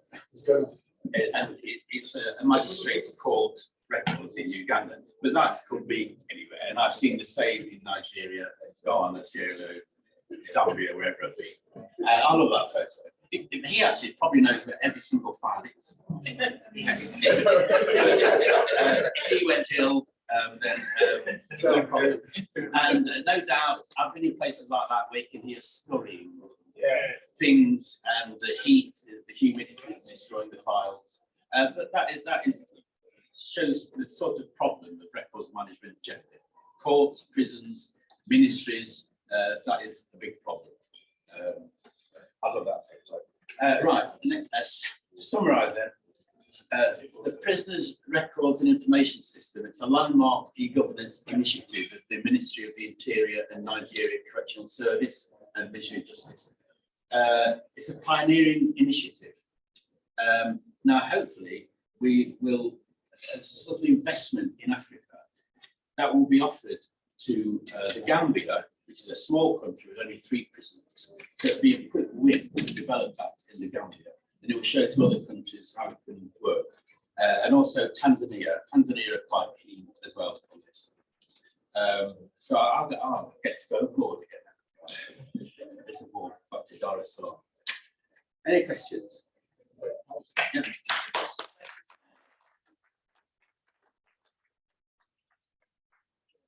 And it's a magistrate's court records in Uganda, but that could be anywhere. And I've seen the same in Nigeria, Ghana, Sierra Leone, Zambia, wherever it be. I love that photo. He actually probably knows where every single file is. He went ill, and no doubt I've been in places like that where you can hear scurrying things, and the heat, the humidity is destroying the files. But that shows the sort of problem of records management generally. Courts, prisons, ministries, that is a big problem. I love that photo. Right, to summarise then, the Prisoners' Records and Information System, it's a landmark e-governance initiative of the Ministry of the Interior and Nigeria Correctional Service and Ministry of Justice. It's a pioneering initiative. Now, hopefully, we will, as a sort of investment in Africa, that will be offered to the Gambia, which is a small country with only 3 prisons. So it'll be a quick win to develop that in the Gambia. And it will show to other countries how it can work. And also Tanzania. Tanzania are quite keen as well on this. So I'll get to go abroad again. A bit more back to Dar es Salaam. Any questions? Yeah.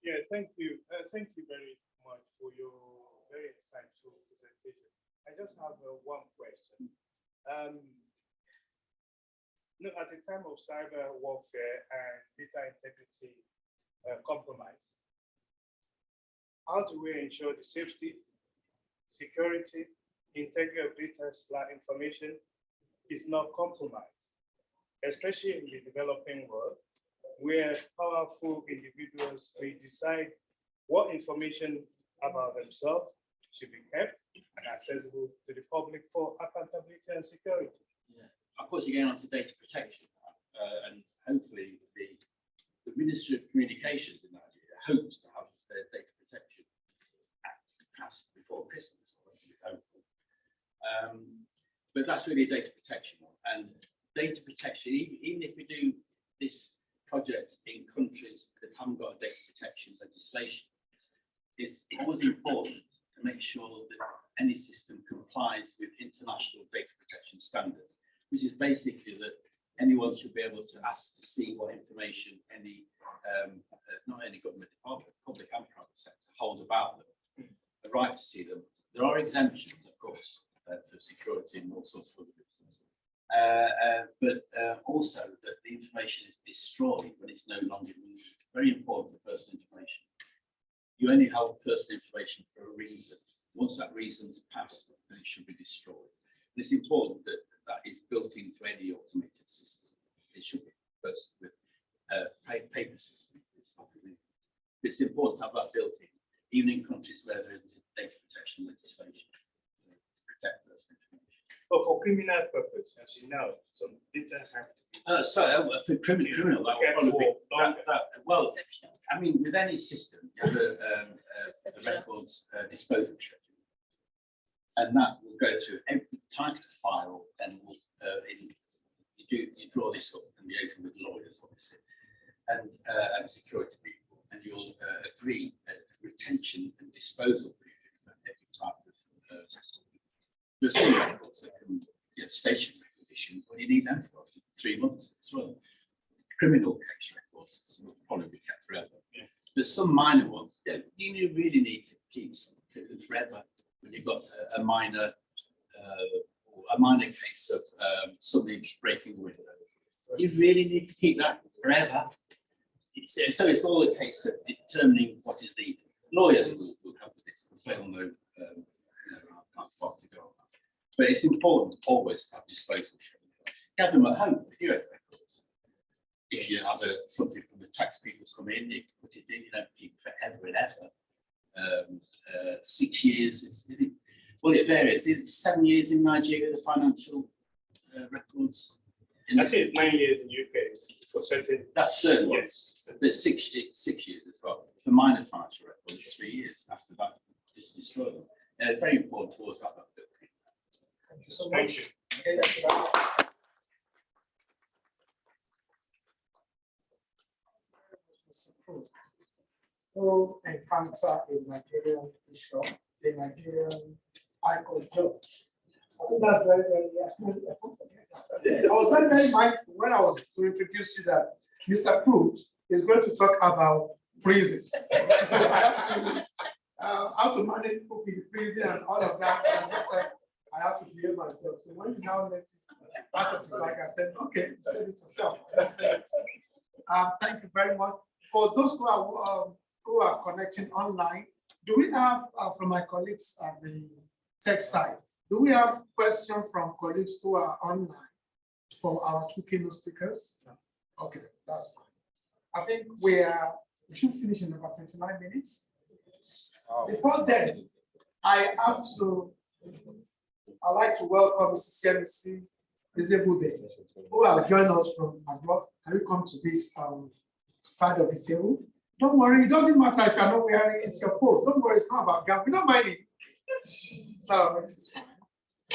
Yeah, thank you. Thank you very much for your very insightful presentation. I just have one question. At the time of cyber warfare and data integrity compromise, how do we ensure the safety, security, integrity of data / information is not compromised, especially in the developing world, where powerful individuals may decide what information about themselves should be kept and accessible to the public for accountability and security? Yeah. Of course, you're going on to data protection, and hopefully the Ministry of Communications in Nigeria hopes to have their Data Protection Act passed before Christmas. Hopeful. But that's really a data protection one. And data protection, even if we do this project in countries that haven't got a data protection legislation, it's always important to make sure that any system complies with international data protection standards, which is basically that anyone should be able to ask to see what information any, not any government department, public and private sector hold about them, the right to see them. There are exemptions, of course, for security and all sorts of other reasons. But also that the information is destroyed when it's no longer needed. Very important for personal information. You only have personal information for a reason. Once that reason's passed, then it should be destroyed. And it's important that that is built into any automated system. It should be first with paper system. It's important to have that built in, even in countries where there is data protection legislation to protect personal information. But for criminal purpose, as you know, some data have to be. For criminal, that would probably be, well, I mean, with any system, you have a records disposal schedule, and that will go through every type of file, and will, you draw this up and liaison with lawyers, obviously, and security people, and you'll agree a retention and disposal period for every type of system. There's some records that can get stationary requisitions when you need them for 3 months as well. Criminal case records will probably be kept forever. Yeah. But some minor ones, you really need to keep them forever when you've got a minor a minor case of somebody just breaking a window. You really need to keep that forever. So it's all a case of determining what is needed. Lawyers will help with this because they all know, how far to go on that. But it's important always to have disposal. You have them at home with your records. If you have something from the tax people come in, you put it in, you don't keep it forever and ever. 6 years, well, it varies. Is it 7 years in Nigeria, the financial records? I think it's 9 years in UK for certain. That's certain ones. Yes. But 6 years as well. For minor financial records, it's 3 years. After that, just destroy them. They're very important to us. Thank you so Thank much. you. Okay, that's about- Who encounter a Nigerian bishop, a Nigerian high court judge. I think that's very, I was very, very mindful when I was to introduce you that Mr. Cruz is going to talk about prison. How to manage people in prison and all of that. And I just said, I have to behave myself. So when you now let it out of the bag, I said, okay, you said it yourself. Let's say it. Thank you very much. For those who are connecting online, do we have, from my colleagues at the tech side, do we have questions from colleagues who are online for our two keynote speakers? No. Okay, that's fine. I think we should finish in about 29 minutes. Oh. Before then, I'd like to welcome Mrs. CMC Ezebube, who has joined us from abroad. Can you come to this side of the table? Don't worry, it doesn't matter if you're not wearing it, it's your pose. Don't worry, it's not about gap. We don't mind it. So it's fine.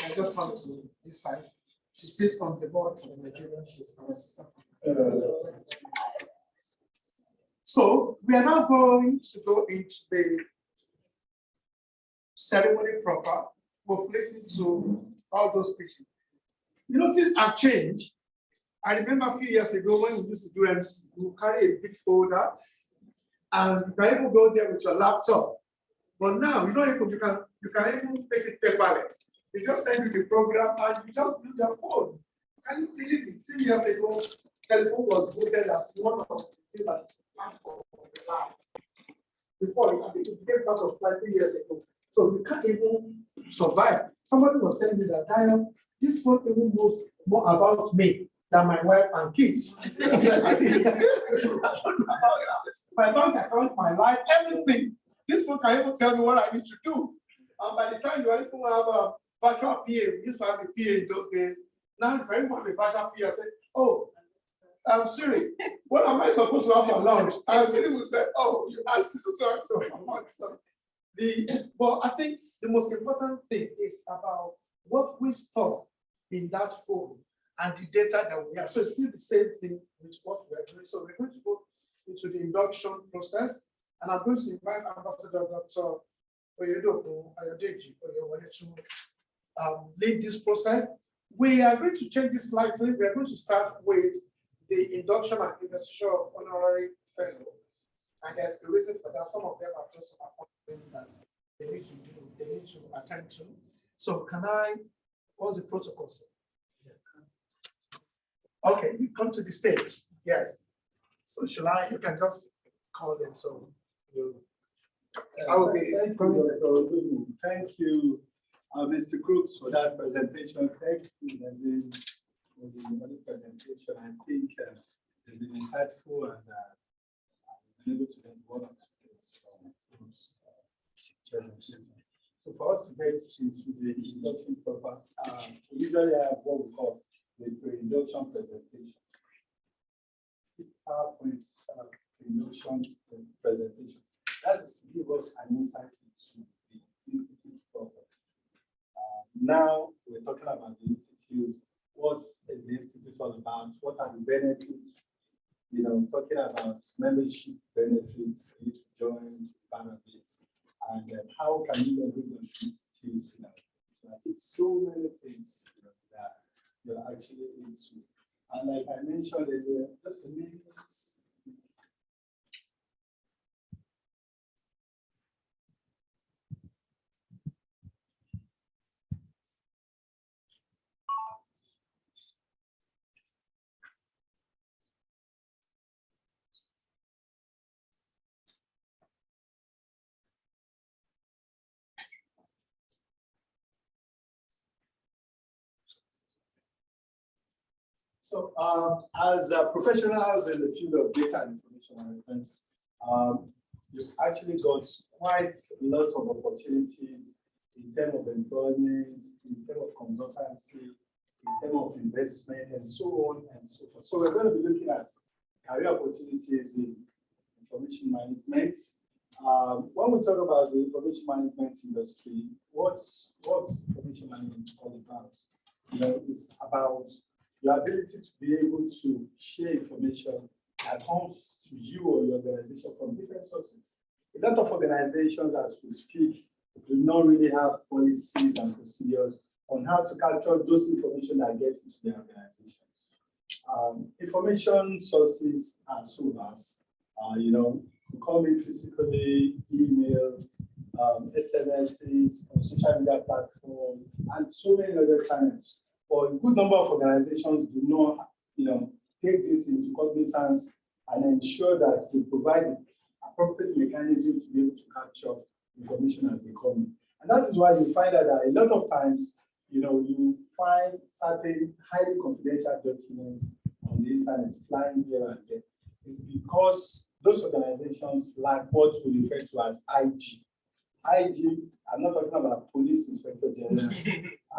I just come to this side. She sits on the board for the Nigerian. She's our assistant. So we are now going to go into the ceremony proper. We've listened to all those speeches. You notice I've changed. I remember a few years ago when we used to do MC, we carry a big folder and you can even go there with your laptop. But now you can even make it paperless. They just send you the program and you just use your phone. Can you believe it? A few years ago, telephone was voted as one of the things that's part of the lab. Before, I think it became part of 5 years ago. So you can't even survive. Somebody was telling me that, Diane, this phone even knows more about me than my wife and kids. I said, I don't know about that. My bank account, my life, everything. This phone can even tell me what I need to do. And by the time you even have a virtual PA, we used to have a PA in those days. Now you can even have a virtual PA and say, oh, I'm Siri, what am I supposed to have for lunch? And Siri will say, oh, you asked so. But I think the most important thing is about what we store in that phone and the data that we have. So it's still the same thing with what we're doing. So we're going to go into the induction process, and I'm going to invite Ambassador Dr. Oyedepo Ayodeji to lead this process. We are going to change this slightly. We are going to start with the induction and investiture of honorary fellow. And there's a reason for that. Some of them are just appointments that they need to do, they need to attend to. So what's the protocol? Okay, you come to the stage. Yes. So you can just call them. So I will be. Thank you, Mr. Crooks, for that presentation. Thank you, Nadine, for the other presentation. I think it's been insightful and been able to learn one of the So for us to get into the induction process, we usually have what we call the pre-induction presentation. This PowerPoint pre-induction presentation. That's to give us an insight into the institute proper. Now we're talking about the institute. What is the institute all about? What are the benefits? Talking about membership benefits for you to join benefits, and how can you leverage those institutes? So I think so many things that you're actually into. And like I mentioned earlier, just a minute. So as professionals in the field of data and information management, you've actually got quite a lot of opportunities in terms of employment, in terms of consultancy, in terms of investment, and so on and so forth. So we're going to be looking at career opportunities in information management. When we talk about the information management industry, what's information management all about? You know, it's about your ability to be able to share information that comes to you or your organization from different sources. A lot of organizations, as we speak, do not really have policies and procedures on how to capture those information that gets into their organizations. Information sources are so vast. You know, we call it physically, email, SMSs, on social media platforms, and so many other channels. But a good number of organizations do not, you know, take this into cognizance and ensure that they provide appropriate mechanism to be able to capture information as they come in. And that is why you find that a lot of times, you know, you find certain highly confidential documents on the internet flying here and there. It's because those organizations lack what we refer to as IG. IG, I'm not talking about police inspector general.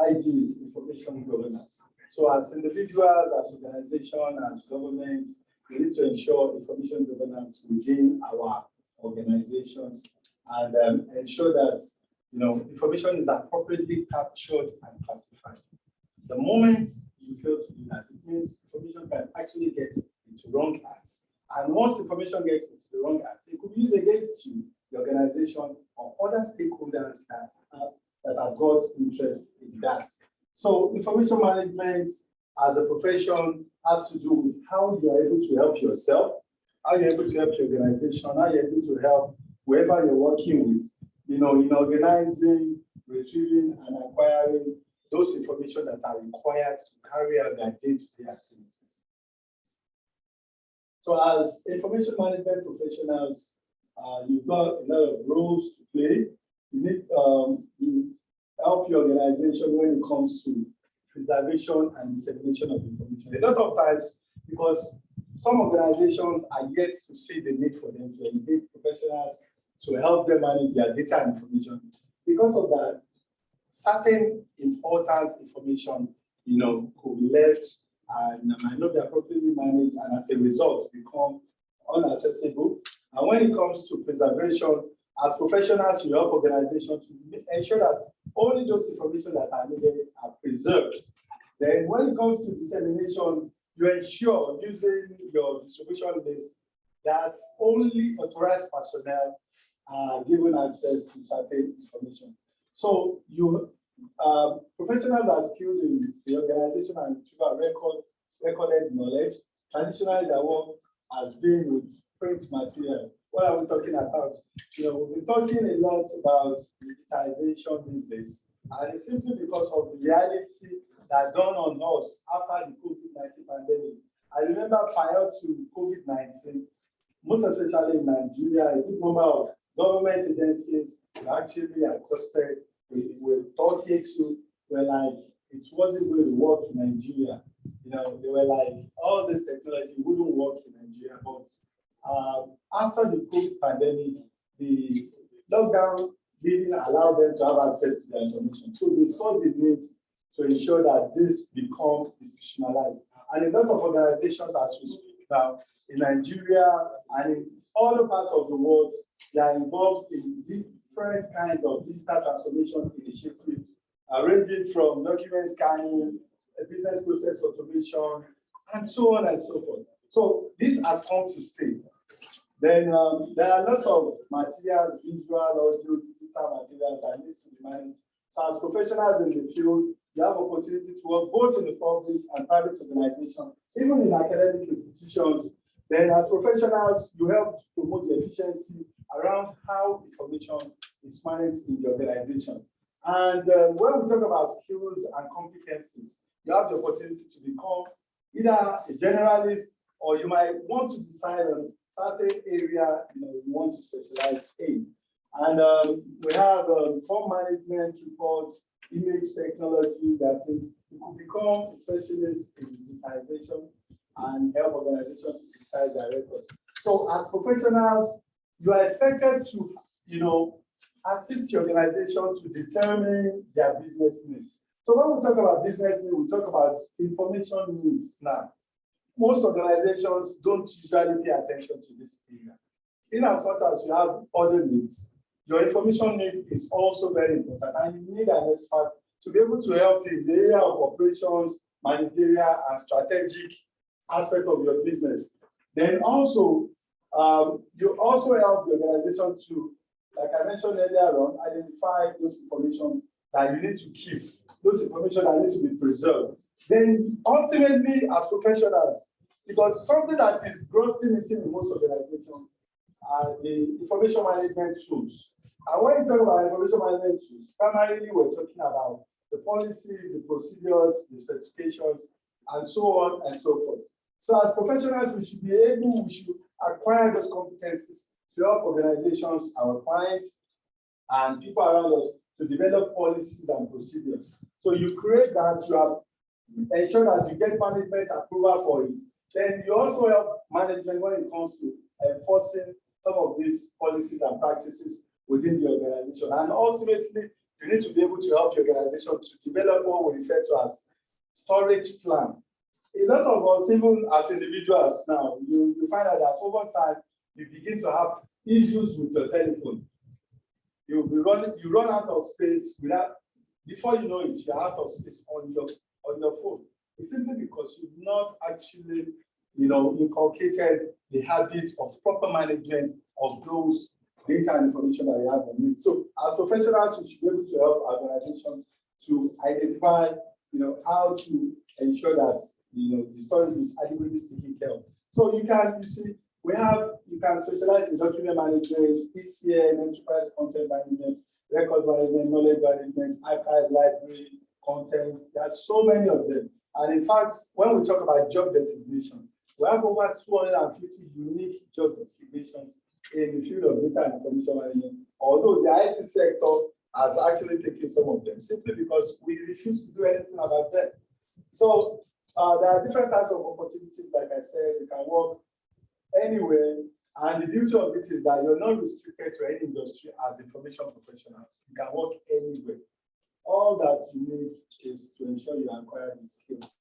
IG is information governance. So as individuals, as organizations, as governments, we need to ensure information governance within our organizations and ensure that, you know, information is appropriately captured and classified. The moment you fail to do that, it means information can actually get into wrong hands. And once information gets into the wrong hands, it could be used against you, the organization, or other stakeholders that have got interest in that. So information management as a profession has to do with how you are able to help yourself, how you're able to help your organization, how you're able to help whoever you're working with, you know, in organizing, retrieving, and acquiring those information that are required to carry out their day-to-day activities. So as information management professionals, you've got a lot of roles to play. You need you help your organization when it comes to preservation and dissemination of information. A lot of times, because some organizations are yet to see the need for them to engage professionals to help them manage their data and information. Because of that, certain important information, you know, could be left and might not be appropriately managed, and as a result, become unaccessible. And when it comes to preservation, as professionals, you help organizations to ensure that only those information that are needed are preserved. Then when it comes to dissemination, you ensure using your distribution list that only authorized personnel are given access to certain information. So you professionals are skilled in the organization and recorded knowledge. Traditionally, their work has been with print material. What are we talking about? You know, we've been talking a lot about digitization these days, and it's simply because of the reality that dawned on us after the COVID-19 pandemic. I remember prior to COVID-19, most especially in Nigeria, a good number of government agencies were actually accosted. We were talking to, were like, it wasn't going to work in Nigeria. You know, they were like, all this technology wouldn't work in Nigeria. But after the COVID pandemic, the lockdown didn't allow them to have access to their information. So they saw the need to ensure that this become institutionalized. And a lot of organizations, as we speak now, in Nigeria and in other parts of the world, they are involved in different kinds of digital transformation initiatives, ranging from document scanning, business process automation, and so on and so forth. So this has come to stay. Then there are lots of materials, visual, audio, digital materials that need to be managed. So as professionals in the field, you have opportunity to work both in the public and private organizations, even in academic institutions. Then as professionals, you help to promote the efficiency around how information is managed in the organization. And when we talk about skills and competencies, you have the opportunity to become either a generalist, or you might want to decide on certain area you want to specialize in. And we have form management reports, image technology, that is, you could become a specialist in digitization and help organizations to digitize their records. So as professionals, you are expected to, assist the organization to determine their business needs. So when we talk about business needs, we talk about information needs now. Most organizations don't usually pay attention to this area. In as much as you have other needs, your information need is also very important, and you need an expert to be able to help you in the area of operations, managerial, and strategic aspect of your business. Then also, you also help the organization to, like I mentioned earlier on, identify those information that you need to keep, those information that need to be preserved. Then ultimately, as professionals, because something that is grossly missing in most organizations are the information management tools. And when you talk about information management tools, primarily we're talking about the policies, the procedures, the specifications, and so on and so forth. So as professionals, we should acquire those competencies to help organizations, our clients, and people around us to develop policies and procedures. So you create that, you have ensure that you get management approval for it. Then you also help management when it comes to enforcing some of these policies and practices within the organization. And ultimately, you need to be able to help your organization to develop what we refer to as storage plan. A lot of us, even as individuals now, you find out that over time, you begin to have issues with your telephone. You run out of space before you know it, you're out of space on your phone. It's simply because you've not actually, inculcated the habits of proper management of those data and information that you have on it. So as professionals, we should be able to help our organization to identify, how to ensure that, the storage is adequately taken care of. So you can specialize in document management, ECM, enterprise content management, records management, knowledge management, archive, library, content. There are so many of them. And in fact, when we talk about job designation, we have over 250 unique job designations in the field of data and information management, although the IT sector has actually taken some of them simply because we refuse to do anything about them. So there are different types of opportunities, like I said, you can work anywhere. And the beauty of it is that you're not restricted to any industry as information professionals. You can work anywhere. All that you need is to ensure you acquire these skills.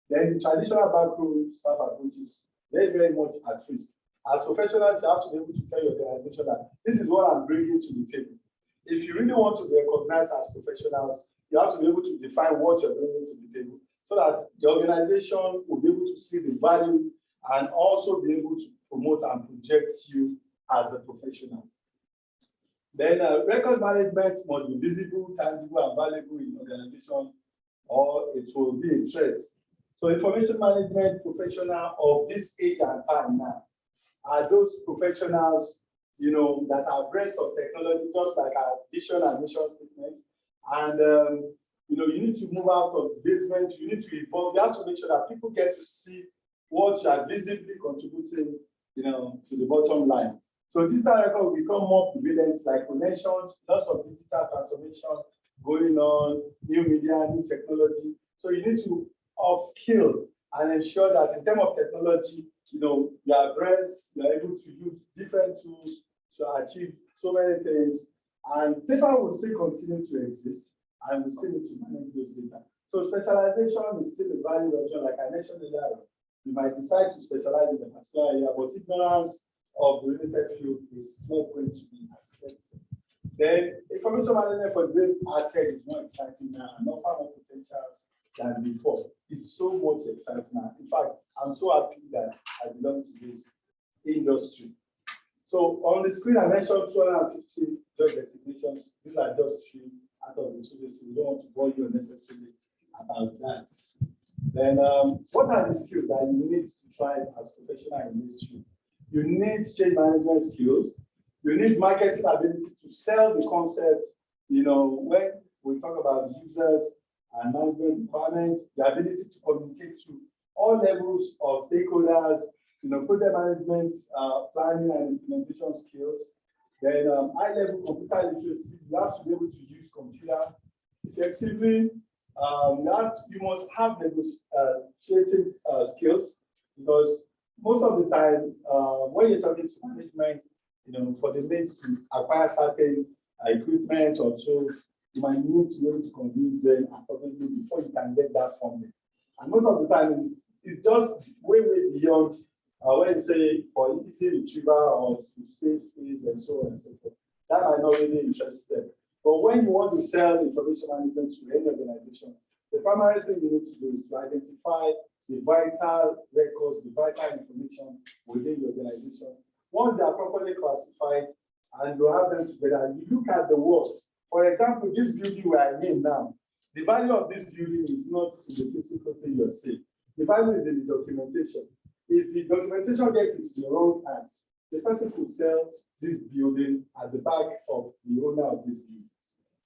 Then the traditional backroom staff approach is very, very much at risk. As professionals, you have to be able to tell your organization that this is what I'm bringing to the table. If you really want to be recognized as professionals, you have to be able to define what you're bringing to the table so that the organization will be able to see the value and also be able to promote and project you as a professional. Then record management must be visible, tangible, and valuable in organization, or it will be a threat. So information management professional of this age and time now are those professionals, that are abreast of technology, just like our vision and mission statements. And you need to move out of the basement. You need to evolve. You have to make sure that people get to see what you are visibly contributing, to the bottom line. So digital record will become more prevalent, like we mentioned, lots of digital transformation going on, new media, new technology. So you need to upskill and ensure that in terms of technology, you are abreast, you are able to use different tools to achieve so many things. And paper will still continue to exist, and we still need to manage those data. So specialization is still a value option, like I mentioned earlier. You might decide to specialize in a particular area, but ignorance of the related field is not going to be accepted. Then information management for the brain outside is more exciting now and offer more potentials than before. It's so much exciting now. In fact, I'm so happy that I belong to this industry. So on the screen, I mentioned 250 job designations. These are just few out of the 250. We don't want to bore you unnecessarily about that. Then what are the skills that you need to thrive as a professional in this field? You need change management skills. You need marketing ability to sell the concept. When we talk about users and management requirements, the ability to communicate to all levels of stakeholders, project management, planning and implementation skills. Then high-level computer literacy, you have to be able to use computer effectively, you must have negotiating skills, because most of the time, when you're talking to management, for the mates to acquire certain equipment or tools, you might need to be able to convince them appropriately before you can get that funding. And most of the time, it's just way beyond when you say for easy retrieval or to save space and so on and so forth. That might not really interest them. But when you want to sell information management to any organization, the primary thing you need to do is to identify the vital records, the vital information within the organization. Once they are properly classified and you have them together, you look at the words. For example, this building we are in now, the value of this building is not in the physical thing you're saying. The value is in the documentation. If the documentation gets into the wrong hands, the person could sell this building at the back of the owner of this building.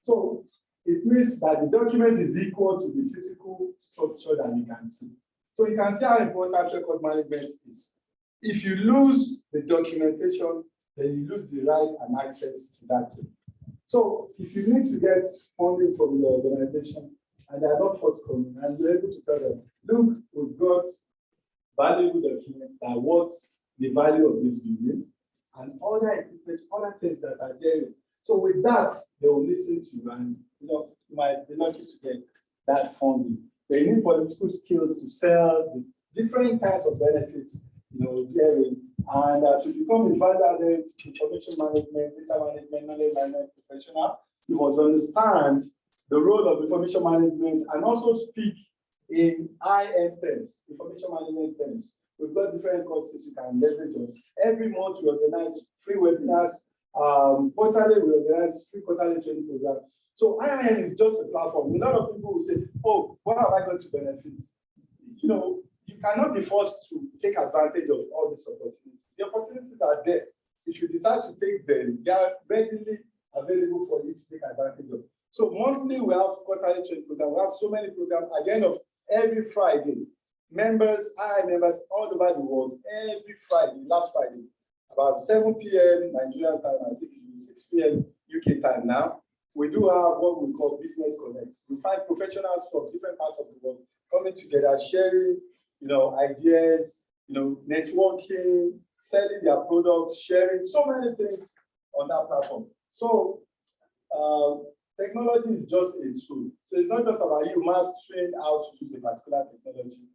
So it means that the document is equal to the physical structure that you can see. So you can see how important record management is. If you lose the documentation, then you lose the right and access to that thing. So if you need to get funding from your organization and they are not forthcoming, and you're able to tell them, look, we've got valuable documents that are worth the value of this building and other equipment, other things that are there. So with that, they will listen to you, and you might be lucky to get that funding. They need political skills to sell the different kinds of benefits, therein, and to become a value-added information management, data management, knowledge management professional, you must understand the role of information management and also speak in IIM terms, information management terms. We've got different courses you can leverage on. Every month we organize free webinars. Quarterly we organize free quarterly training program. So IIM is just a platform. A lot of people will say, oh, what am I going to benefit? You cannot be forced to take advantage of all these opportunities. The opportunities are there. If you decide to take them, they are readily available for you to take advantage of. So monthly, we have quarterly training program. We have so many programs at the end of every Friday. Members, members all over the world, every Friday, last Friday, about 7 p.m. Nigerian time, I think it will be 6 p.m. UK time now. We do have what we call Business Connect. We find professionals from different parts of the world coming together, sharing, ideas, networking, selling their products, sharing so many things on that platform. So technology is just a tool. So it's not just about you mastering how to use a particular technology.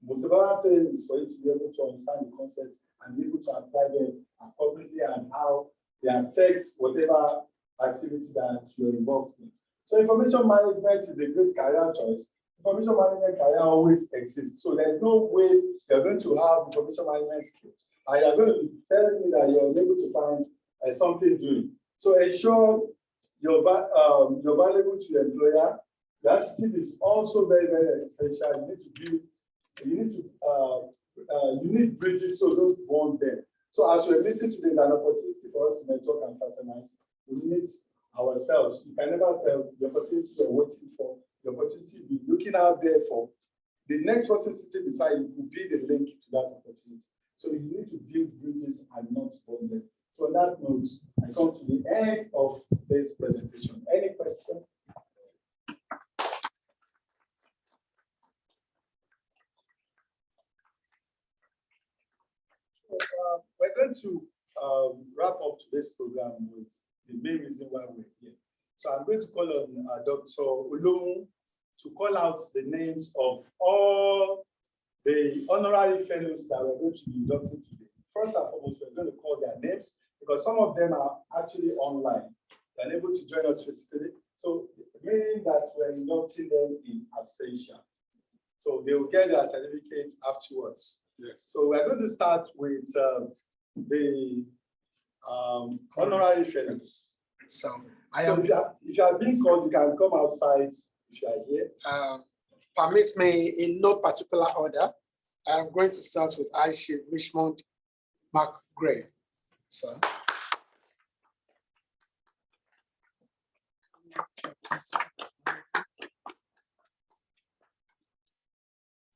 Most of our thing is for you to be able to understand the concept and be able to apply them appropriately and how they affect whatever activity that you're involved in. So information management is a great career choice. Information management career always exists. So there's no way you're going to have information management skills and you're going to be telling me that you're unable to find something doing. So ensure you're valuable to your employer. The attitude is also very, very essential. You need bridges, so don't burn them. So as we're meeting today, there's an opportunity for us to network and fraternize. We meet ourselves. You can never tell the opportunity you're waiting for, the opportunity you're looking out there for. The next person sitting beside you will be the link to that opportunity. So you need to build bridges and not burn them. So on that note, I come to the end of this presentation. Any question? We're going to wrap up today's program with the main reason why we're here. So I'm going to call on Dr. Olomu to call out the names of all the honorary fellows that we're going to be inducting today. First and foremost, we're going to call their names because some of them are actually online. They're able to join us physically. So meaning that we're inducting them in absentia. So they will get their certificates afterwards. Yes. So we're going to start with the honorary fellows. So if you are being called, you can come outside if you are here. Permit me in no particular order. I'm going to start with I Chief Richmond McGray. So.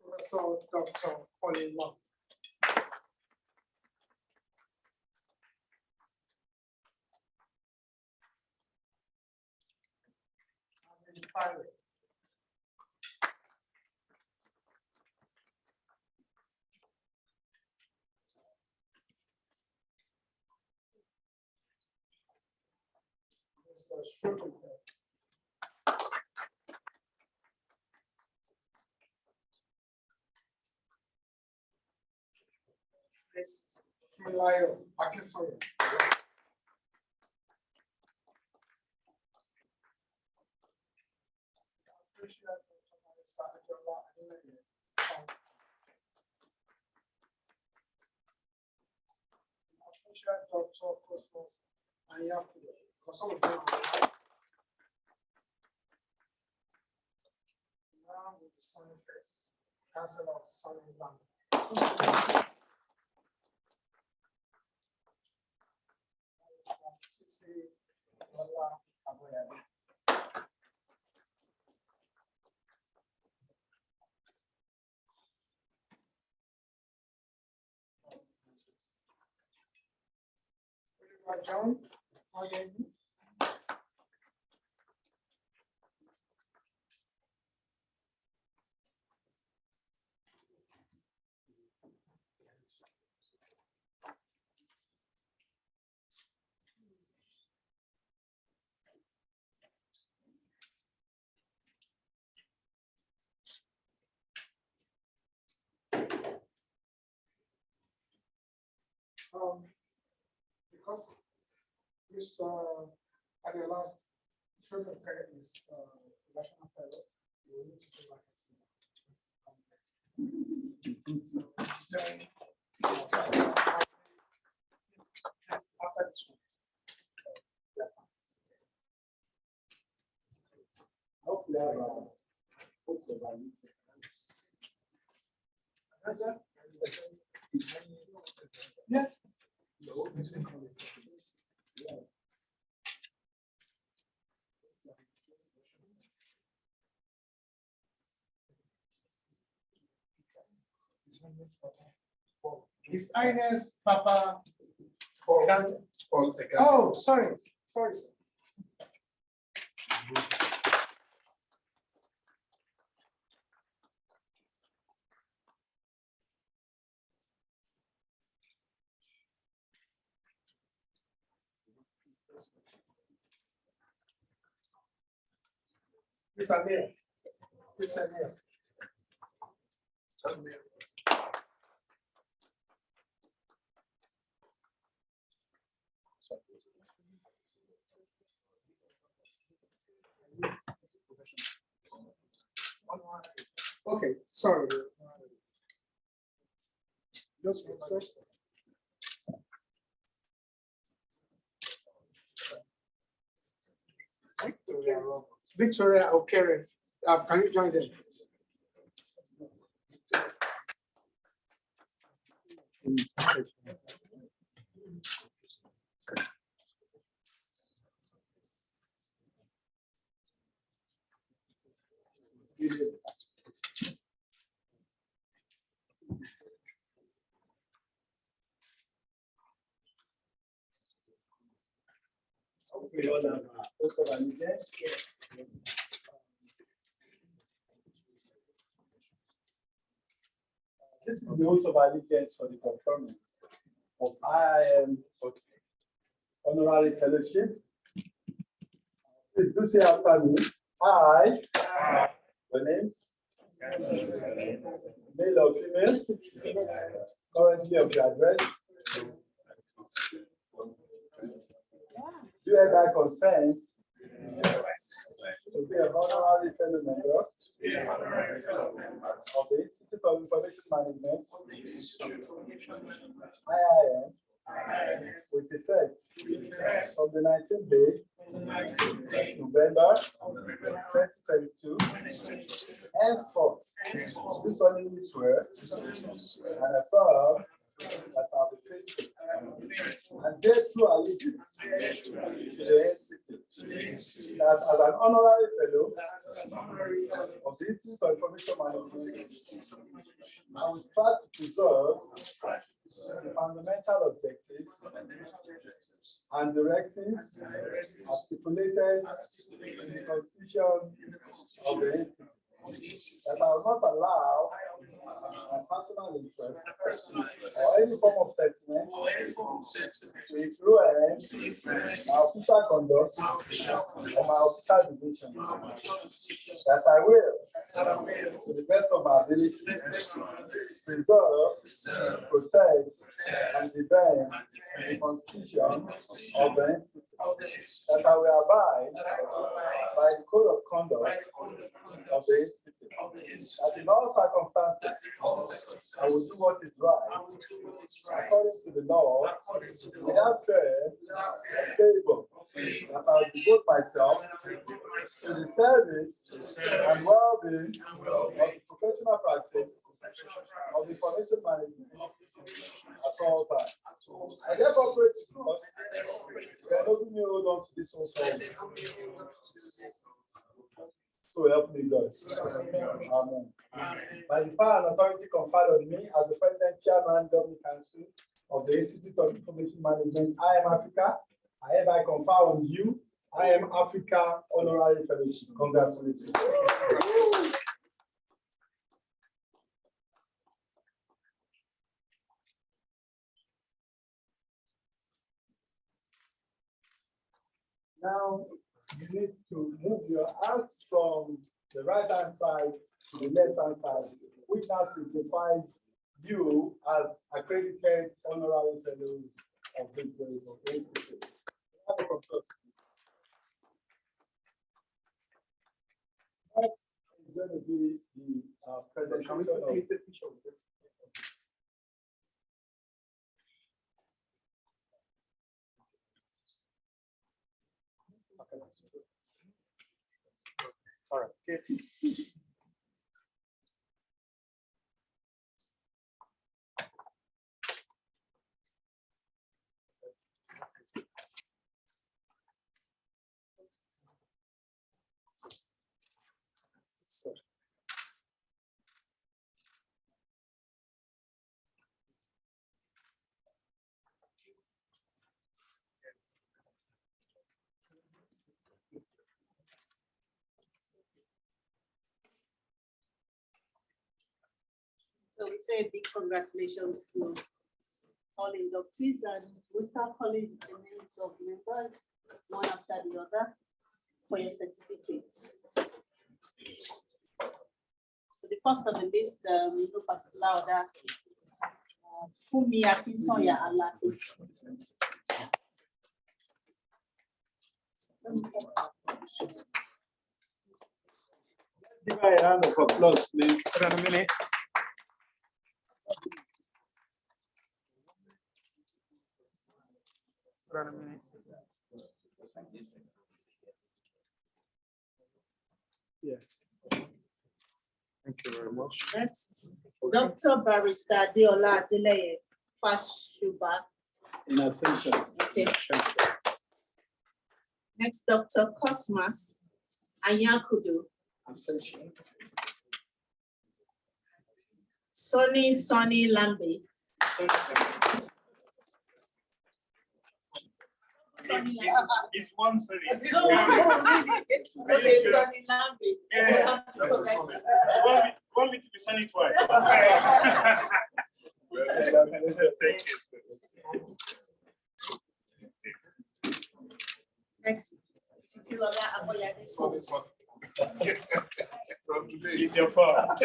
Professor Dr. Olima. Fire. Mr. Schroeder. Ms. Fumilayo Akinsoye. Dr. Cosmos Anyakudo, because some of them are alive. Now with the sun face, Council of Sun in London. John, again. Because Mr. Adela Children Care is national fellow, you need to go back and see. So, then, after this one. Hopefully, I have hopefully, Yeah. His Highness Papa. Oh, sorry, sorry, sir. It's a mail. It's a mail. It's a mail. Okay, sorry. Just one first. Victoria O'Karen, can you join them, please? we all have oath of allegiance. This is the oath of allegiance for the conferment of IIM honorary fellowship. Please do say after me. I, your name, male or female, currently of your address, do hereby consent to be an honorary fellow member of the Institute of Information Management, IIM, with effect from the 19th day, November 2022, henceforth, do solemnly swear and affirm that I will be faithful and bear true allegiance to the institute, that as an honorary fellow of the Institute of Information Management, I will try to preserve, the fundamental objectives and directives as stipulated in the Constitution of the Institute, that I will not allow my personal interest or any form of sentiment to influence my official conduct or my official decision. That I will, to the best of my ability, preserve, protect, and defend the Constitution of the Institute. That I will abide by the code of conduct of the Institute. That in all circumstances, I will do what is right according to the law, without fear or favor. That I will devote myself to the service and well-being of the professional practice of information management at all times. I therefore pray to God that open me hold on to this whole thing. So help me God. Amen. By the power and authority conferred on me as the President, Chairman, Governing Council of the Institute of Information Management, IIM Africa, I hereby confer on you IIM Africa Honorary Fellowship. Congratulations. Now, you need to move your hands from the right-hand side to the left-hand side, which now signifies you as accredited honorary fellow of this very institute. Next is going to be the presentation of all right. So we say big congratulations to all inductees, and we start calling the names of members one after the other for your certificates. So the first on the list, no particular order, Fumi Akinsoya Alake. Give her a round of applause, please. Hold on a minute. Hold on a minute. Yeah. Thank you very much. Next, Dr. Barrister Deola Adeleye Fashuba. In absentia. Okay. Next, Dr. Cosmas Anyakudu. Absentia. Sonny Lambe. It's one sorry. Okay, Sonny Lambe. Yeah. Want me to be Sonny twice? Thank you. Next, Titilola Aboyade. From today. It's your fault.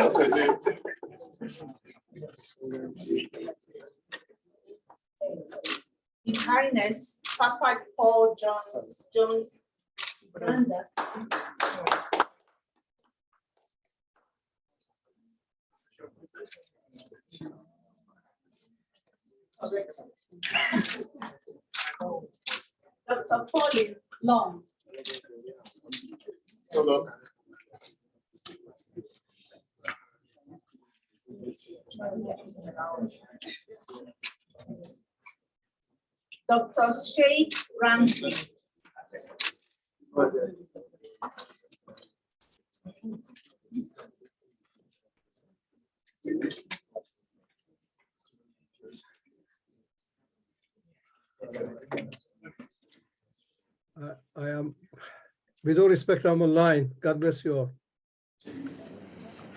His Highness Papa Paul Jones Branda. Dr. Pauline Long. Hold on. Dr. Sheikh Ramsey. I am, with all respect, I'm online. God bless you all.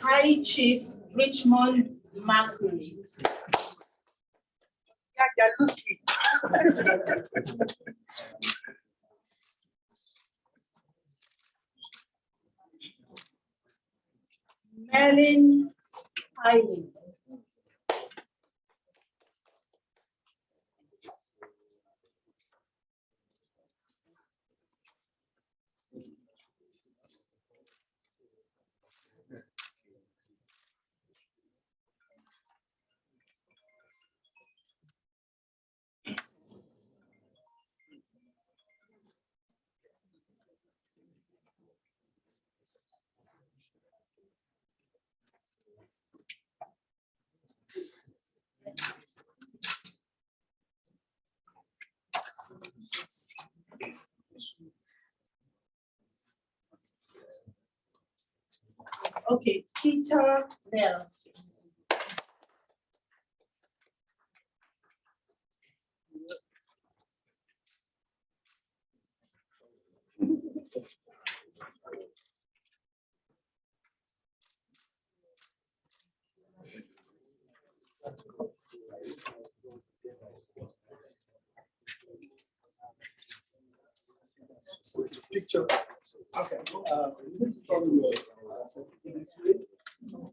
High Chief Richmond Macri. Merlin Hailey. Okay, Peter Bell. Picture. Okay. From your, this way. No.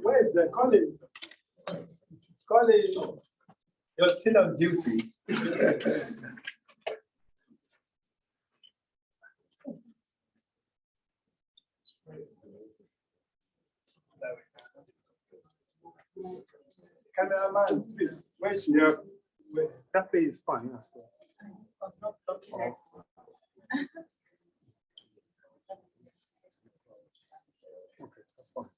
Where is the Colin? Colin, you're still on duty. Cameraman, please, where's your, that way is fine. Okay, that's fine.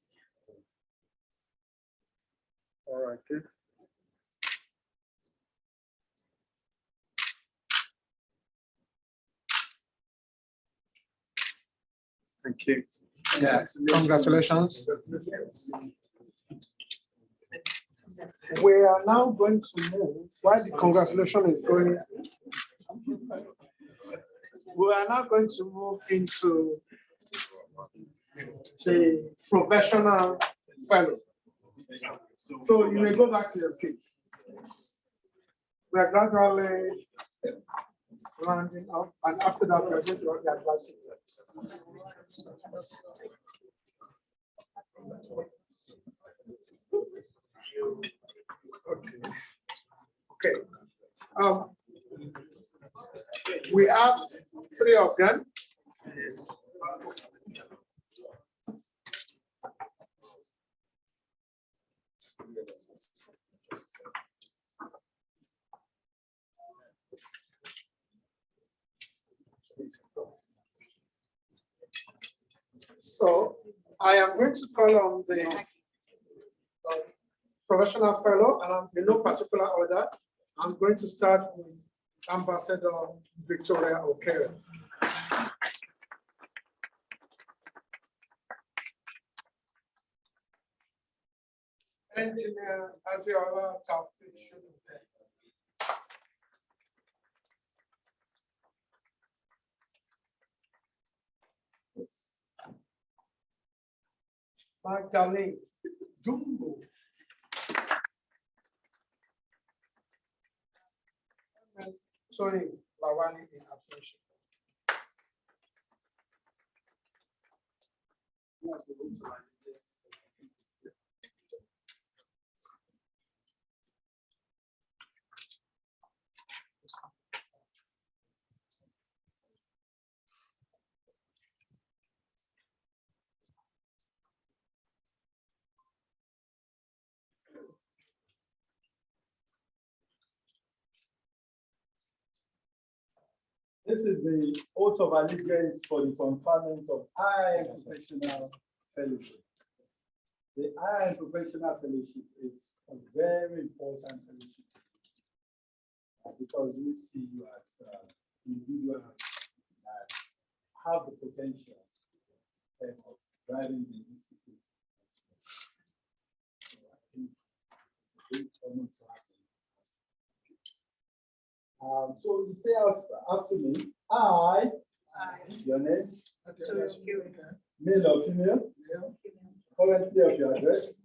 All right, good. Thank you. Yeah, congratulations. We are now going to move, while the congratulations is going, we are now going to move into the professional fellow. So you may go back to your seats. We are gradually rounding up, and after that, we are going to run the advice. Okay. We have 3 of them. So I am going to call on the professional fellow, and I'm in no particular order. I'm going to start with Ambassador Victoria O'Kara. Engineer Adiola Taufik Shudupe. Magdalene Dumbo. Sorry, Lawani in absentia. This is the oath of allegiance for the conferment of IIM Professional Fellowship. The IIM Professional Fellowship is a very important fellowship because we see you as individuals, as have the potential of driving the institute. So I think it's very common to happen. So you say after me, I, your name, male or female, currently of your address,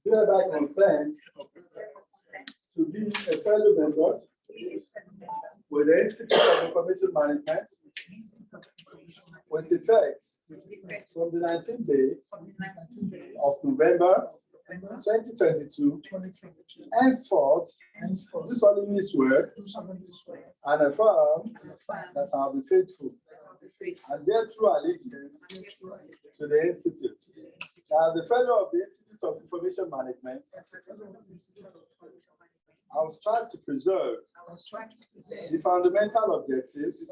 do hereby consent to be a fellow member with the Institute of Information Management with effect from the 19th day of November 2022, henceforth, do solemnly swear and affirm that I will be faithful and bear true allegiance to the Institute. As the fellow of the Institute of Information Management, I will strive to preserve the fundamental objectives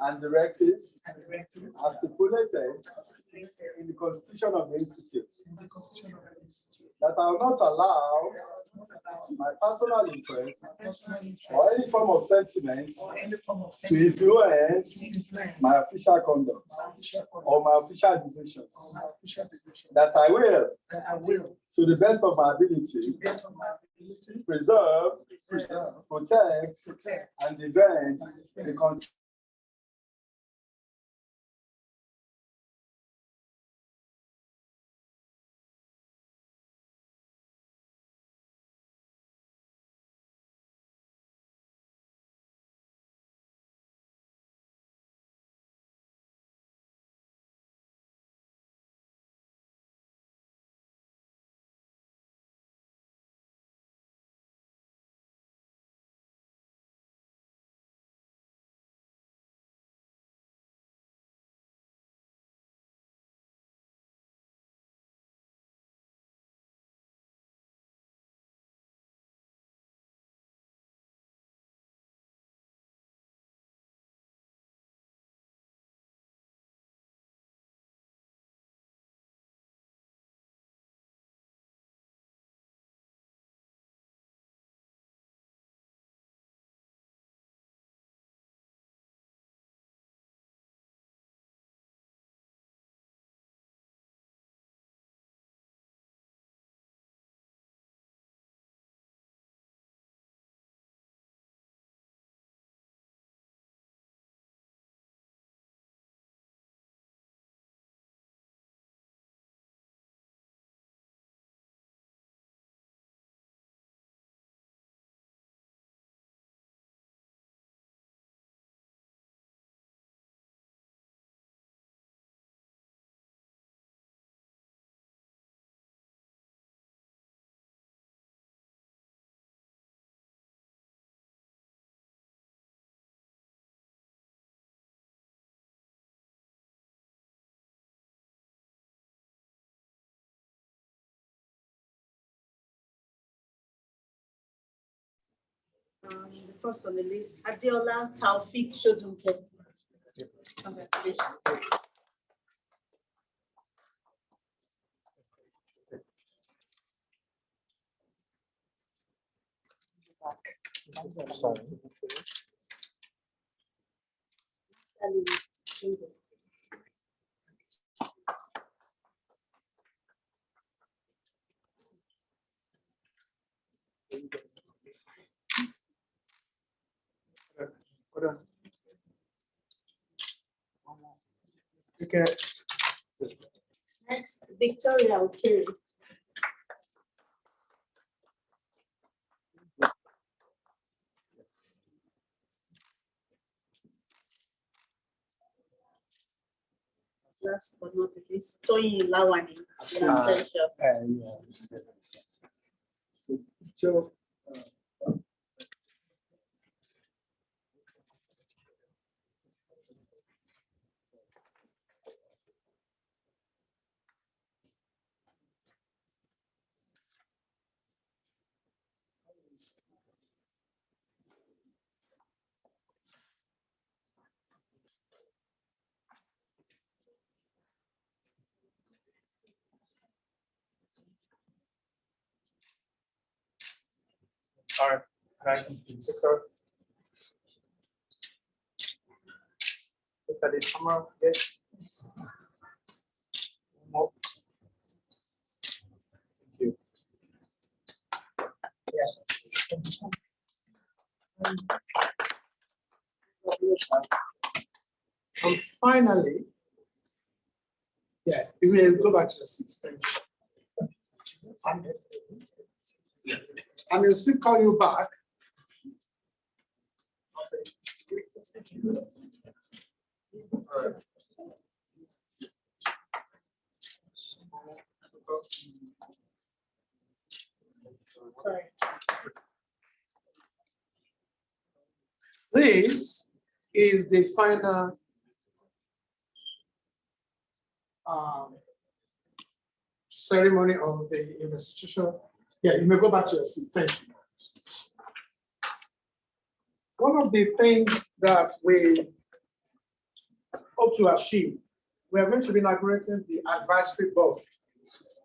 and directives as stipulated in the Constitution of the Institute. That I will not allow my personal interest or any form of sentiment to influence my official conduct or my official decisions. That I will, to the best of my ability, preserve, protect, and defend the Constitution. The first on the list, Adiola Taufik Shodunke. Congratulations. Okay. Next, Victoria Okiri. Last but not least, Toyin Lawani, the essential. So, All right, thanks, Victor. at the camera. Yes. More. Thank you. Yes. And finally, yeah, we will go back to the seats. Thank you. I will still call you back. Sorry. This is the final ceremony of the investiture. Yeah, you may go back to your seat. Thank you. One of the things that we hope to achieve, we are going to be inaugurating the advisory board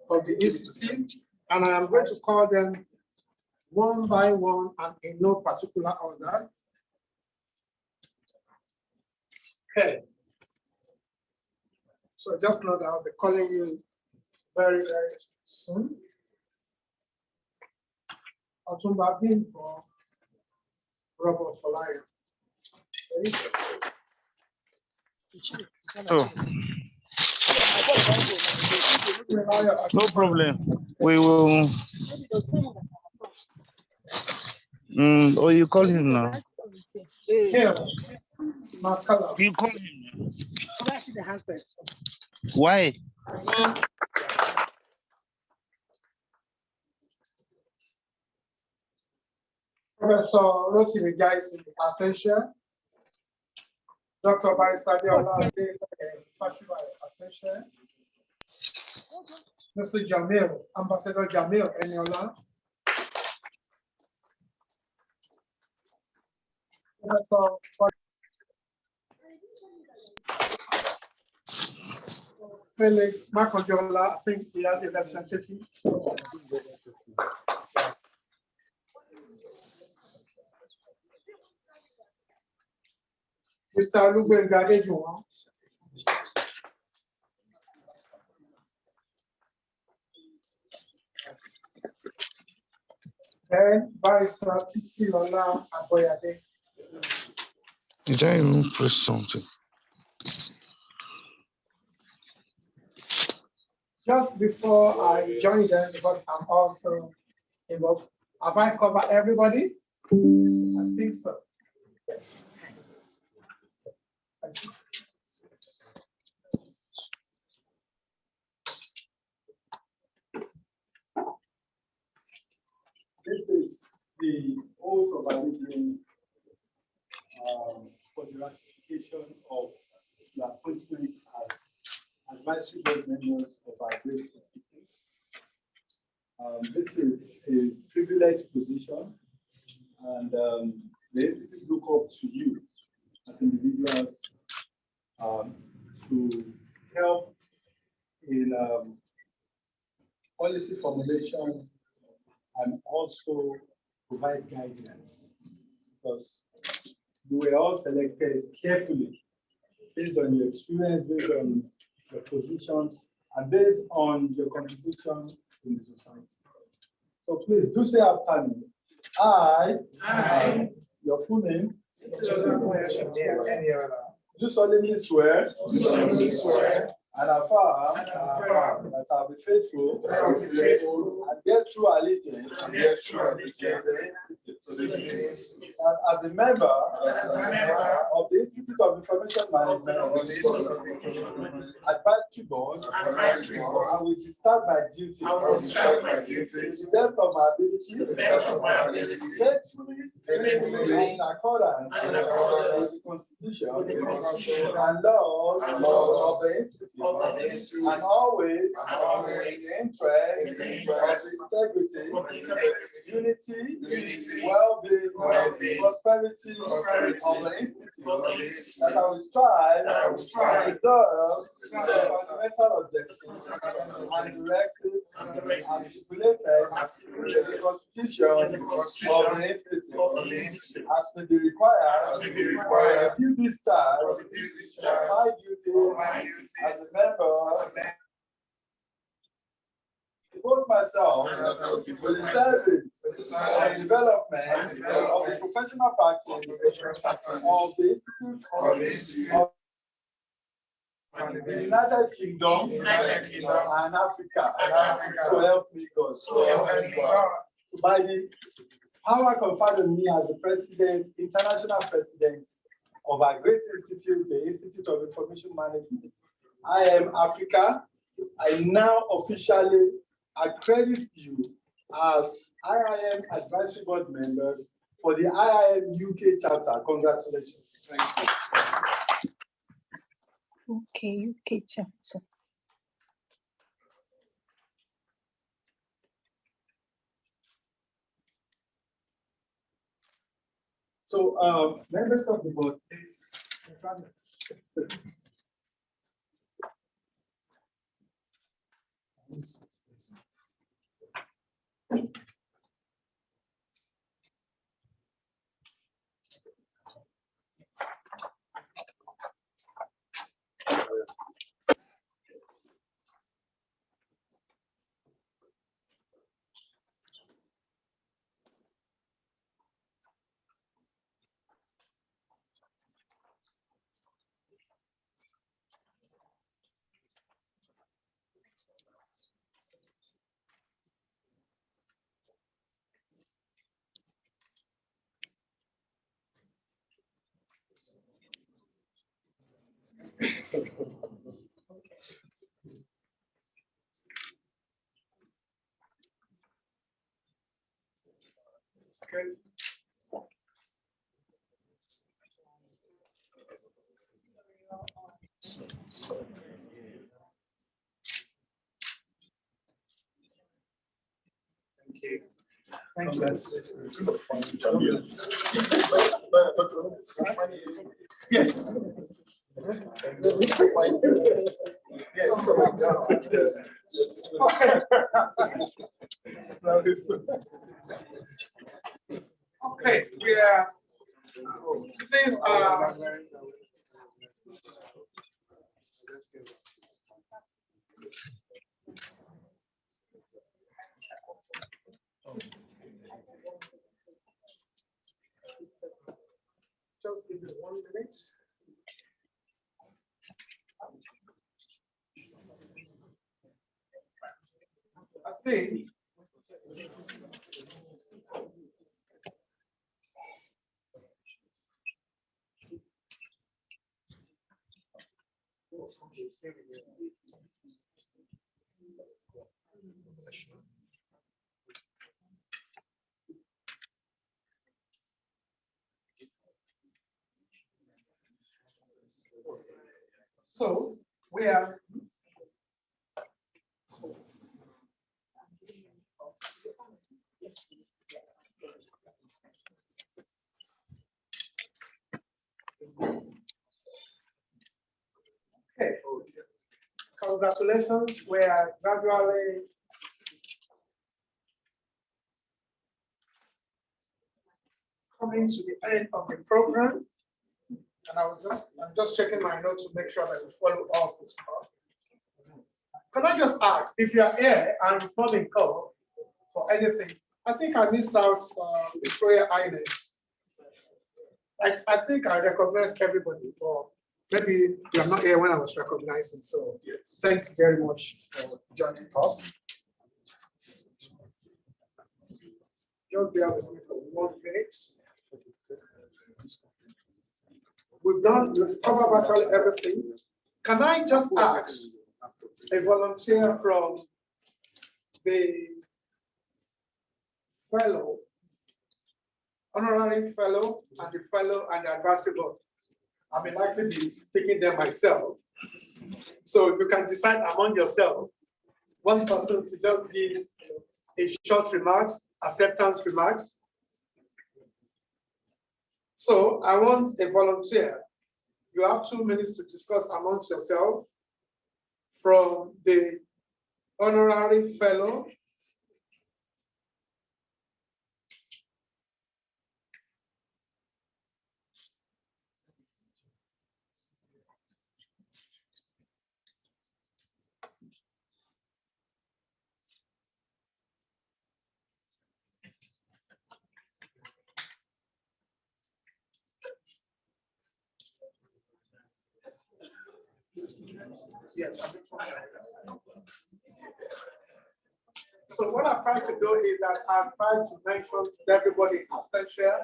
of the institute, and I am going to call them one by one and in no particular order. Okay. So just know that I'll be calling you very, very soon. Otumba Bimbo, Robert Folaya. Oh. No problem. We will. Oh, you call him now. Here, Makala. You call him. Why? Professor Rotimi Guys in attention. Dr. Barrister Deola Fashiba attention. Mr. Jamil, Ambassador Jamil Eniola. Professor Felix Makonjola, I think he has a representative. Mr. Lugbe Gadejuan. Then Barrister Titi Lola Aboyade. Did I even press something? Just before I join them, because I'm also involved, have I covered everybody? I think so. Yes. Thank you. This is the oath of allegiance for the ratification of the appointments as advisory board members of our great institute. This is a privileged position, and the institute look up to you as individuals to help in policy formulation and also provide guidance, because you were all selected carefully based on your experience, based on your positions, and based on your contribution in the society. So please do say after me. I, your full name, do solemnly swear and affirm that I will be faithful and bear true allegiance to the institute. And as a member of the Institute of Information Management Advisory Board, I will discharge my duty to the best of my ability, faithfully in accordance with the Constitution and laws of the Institute, and always in the interest of integrity, unity, well-being, prosperity of the institute, that I will strive to preserve the fundamental objectives and directives as stipulated in the Constitution of the institute, as may be required to discharge my duties as a member. Devote myself to the service and development of the professional practice of the Institute of the United Kingdom and Africa. So help me God. By the power conferred on me as the president, international president of our great institute, the Institute of Information Management, IIM Africa, I now officially accredit you as IIM Advisory Board members for the IIM UK chapter. Congratulations. Thank you. Okay, UK chapter. So, members of the board, please. Thank you. Yes. Okay, we are, these are. Just give me 1 minute. I think so we are okay. Congratulations, we are gradually coming to the end of the program. And I'm just checking my notes to make sure that we follow up with her. Can I just ask, if you are here and it's not been called for anything, I think I missed out the prayer items. I think I recognize everybody, but maybe you're not here when I was recognizing. So thank you very much for joining us. Just bear with me for 1 minute. We've covered virtually everything. Can I just ask a volunteer from the fellow, honorary fellow, and the fellow and the advisory board? I may likely be picking them myself. So you can decide among yourself. One person to just give a short remarks, acceptance remarks. So I want a volunteer. You have 2 minutes to discuss amongst yourself from the honorary fellow. Yes. So what I've tried to do is that I've tried to mention to everybody essential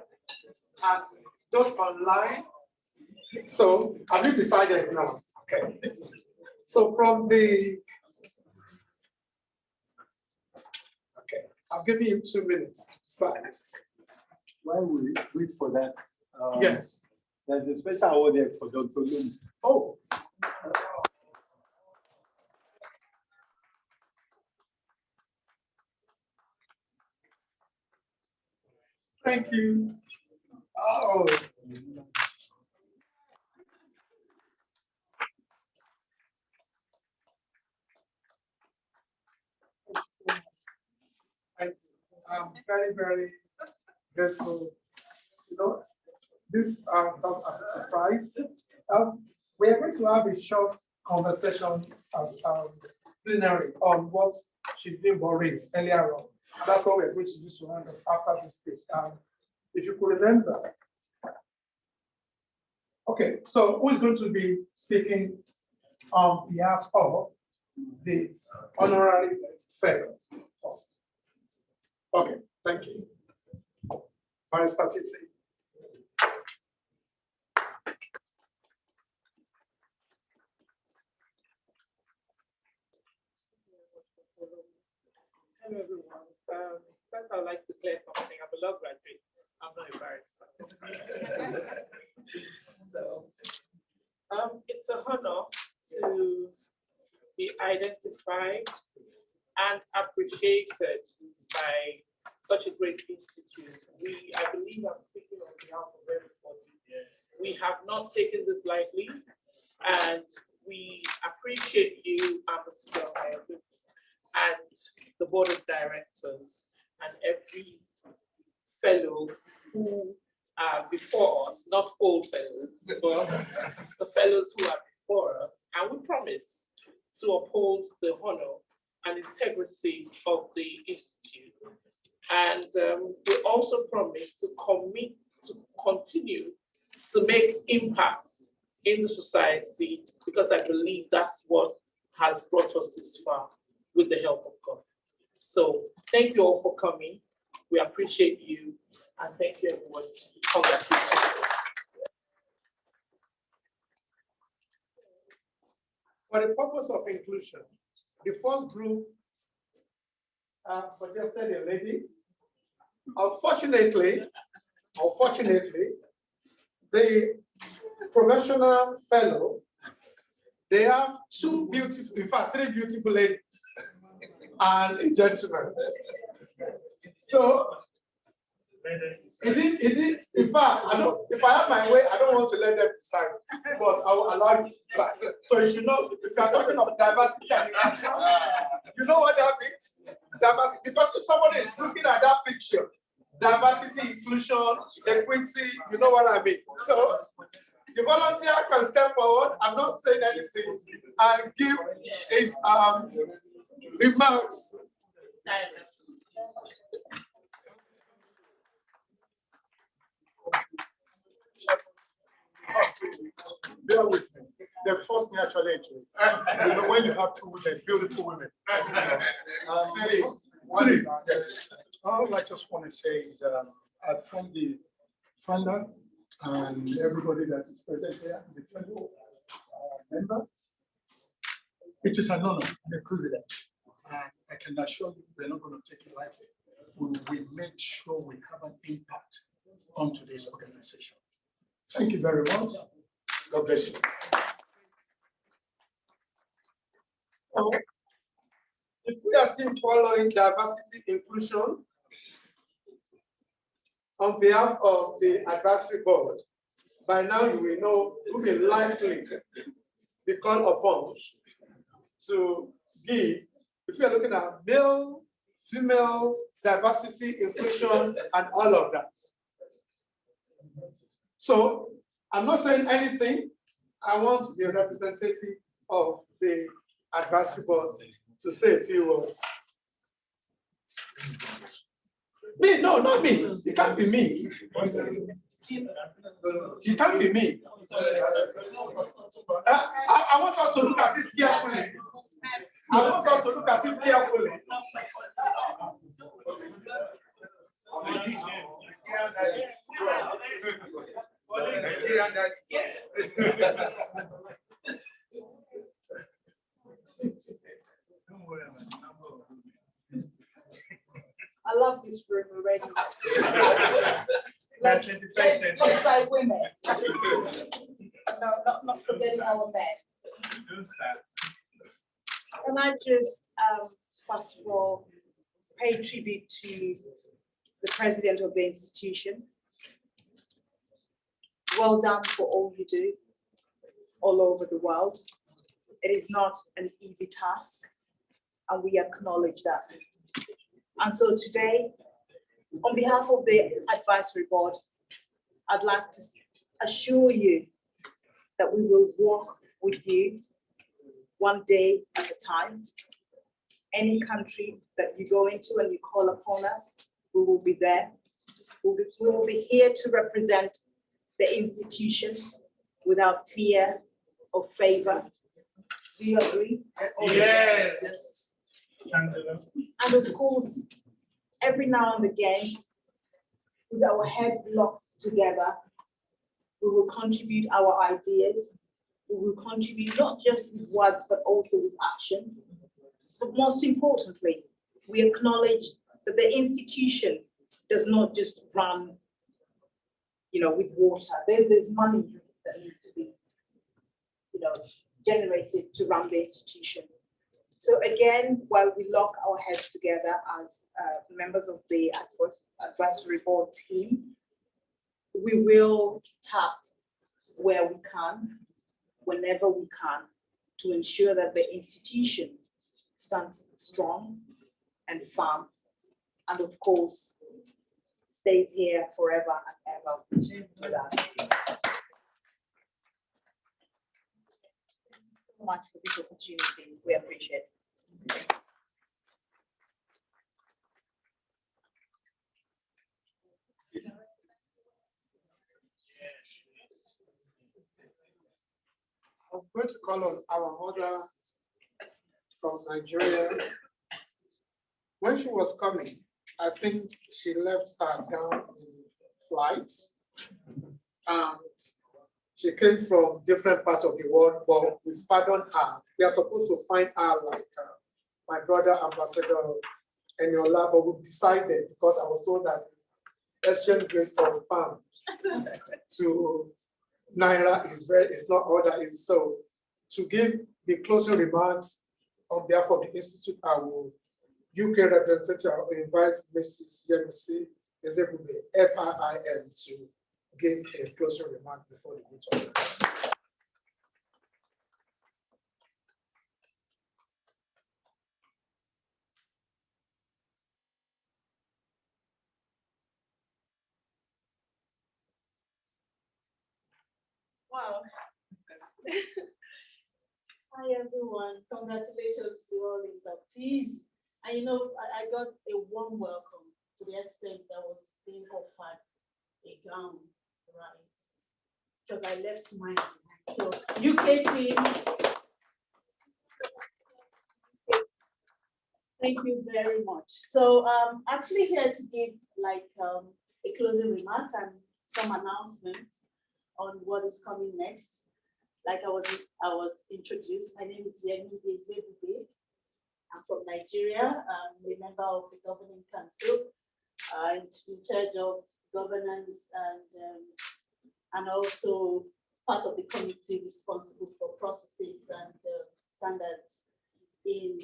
and those online. So have you decided now? Okay. So from the I'll give you 2 minutes to decide. While we wait for that, Yes. there's a special award there for Dr. Lum. Oh. Thank you. Oh. Thank you. I'm very, very grateful. You know, this comes as a surprise. We are going to have a short conversation as plenary on what she's been worried earlier on. That's what we're going to do to round up after this speech. If you could remember. Okay, so who is going to be speaking on behalf of the honorary fellow first? Okay, thank you. Barrister Titsi. Hello, everyone. First, I'd like to clear something. I'm a law graduate. I'm not embarrassed. So, it's an honor to be identified and appreciated by such a great institute. I believe I'm speaking on behalf of everybody. We have not taken this lightly, and we appreciate you, Mr. and the board of directors and every fellow who are before us, not old fellows, but the fellows who are before us. And we promise to uphold the honor and integrity of the institute. And we also promise to commit to continue to make impacts in the society, because I believe that's what has brought us this far, with the help of God. So thank you all for coming. We appreciate you, and thank you everyone. Congratulations. For the purpose of inclusion, the first group suggested a lady. Unfortunately, the professional fellow, they have 2 beautiful, in fact, 3 beautiful ladies and a gentleman. So, in fact, if I have my way, I don't want to let them decide, but I will allow you to decide. So you should know, if you are talking of diversity and inclusion, you know what that means? Diversity, because if somebody is looking at that picture, diversity, inclusion, equity, you know what I mean. So the volunteer can step forward. I'm not saying anything, and give his remarks. Bear with me. They forced me actually into it. You know, when you have 2 women, beautiful women. Yes. All I just want to say is I thank the founder and everybody that is present here, the fellow member. It is an honor and a privilege. I can assure you we're not going to take it lightly. We will make sure we have an impact on today's organization. Thank you very much. God bless you. So, if we are still following diversity inclusion, on behalf of the advisory board, by now you will know who will likely be called upon to give, if you are looking at male, female, diversity, inclusion, and all of that. So I'm not saying anything. I want the representative of the advisory board to say a few words. Me? No, not me. It can't be me. It can't be me. I want us to look at this carefully. I want us to look at it carefully. I love this room already. Let's by women. No, not forgetting our men. Can I just, first of all, pay tribute to the president of the institution. Well done for all you do all over the world. It is not an easy task, and we acknowledge that. And so today, on behalf of the advisory board, I'd like to assure you that we will work with you one day at a time. Any country that you go into and you call upon us, we will be there. We will be here to represent the institution without fear or favor. Do you agree? Yes. And of course, every now and again, with our heads locked together, we will contribute our ideas. We will contribute not just with words, but also with action. But most importantly, we acknowledge that the institution does not just run, with water. There's money that needs to be, generated to run the institution. So again, while we lock our heads together as members of the advisory board team, we will tap where we can, whenever we can, to ensure that the institution stands strong and firm, and of course, stays here forever and ever. Thank you so much for this opportunity. We appreciate it. I'm going to call on our mother from Nigeria. When she was coming, I think she left her gown in flights. And she came from different parts of the world, but we pardon her. We are supposed to find her like my brother, Ambassador Eniola, but we decided, because I was told that exchange rate of pound to Naira is not all that is. So to give the closing remarks on behalf of the Institute, I will UK representative, I will invite Mrs. Yemisi Ezebube, FIIM, to give a closing remark before the vote. Wow. Hi, everyone. Congratulations to all inductees. And I got a warm welcome to the extent that was being offered a gown, right? Because I left mine. So, UK team, thank you very much. So, actually here to give a closing remark and some announcements on what is coming next. Like I was introduced, my name is Yemisi Ezebube. I'm from Nigeria. I'm a member of the Governing Council, in charge of governance and also part of the committee responsible for processes and standards in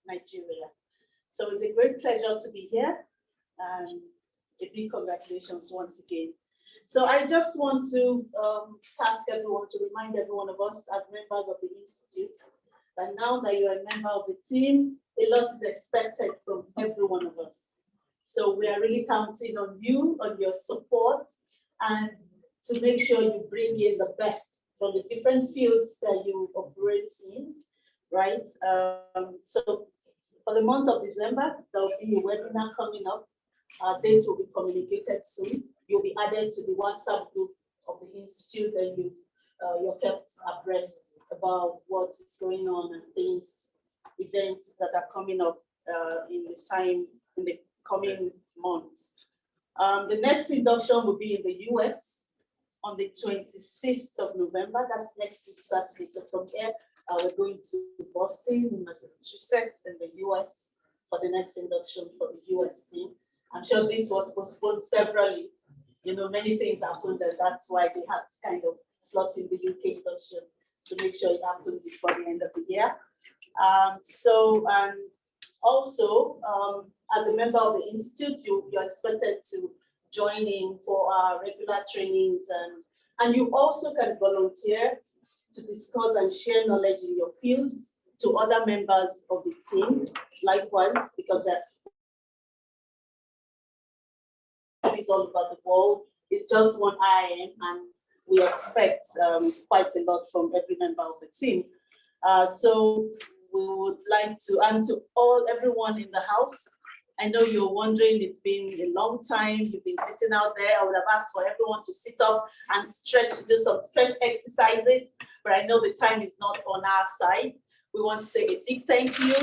Nigeria. So it's a great pleasure to be here, and a big congratulations once again. So I just want to task everyone to remind every one of us as members of the Institute that now that you are a member of the team, a lot is expected from every one of us. So we are really counting on you, on your support, and to make sure you bring in the best from the different fields that you operate in, right? So for the month of December, there will be a webinar coming up. Dates will be communicated soon. You'll be added to the WhatsApp group of the Institute, and you're kept abreast about what is going on and things, events that are coming up in the coming months. The next induction will be in the US on the 26th of November. That's next week, Saturday. So from here, we're going to Boston, Massachusetts, in the US for the next induction for the US team. I'm sure this was postponed severally. You know, many things happened, and that's why they had to kind of slot in the UK induction to make sure it happened before the end of the year. Also, as a member of the Institute, you're expected to join in for our regular trainings, and you also can volunteer to discuss and share knowledge in your field to other members of the team, likewise, because they're all over the world. It's just one IIM, and we expect quite a lot from every member of the team. So we would like to, and to everyone in the house, I know you're wondering, it's been a long time, you've been sitting out there. I would have asked for everyone to sit up and stretch, do some stretch exercises, but I know the time is not on our side. We want to say a big thank you,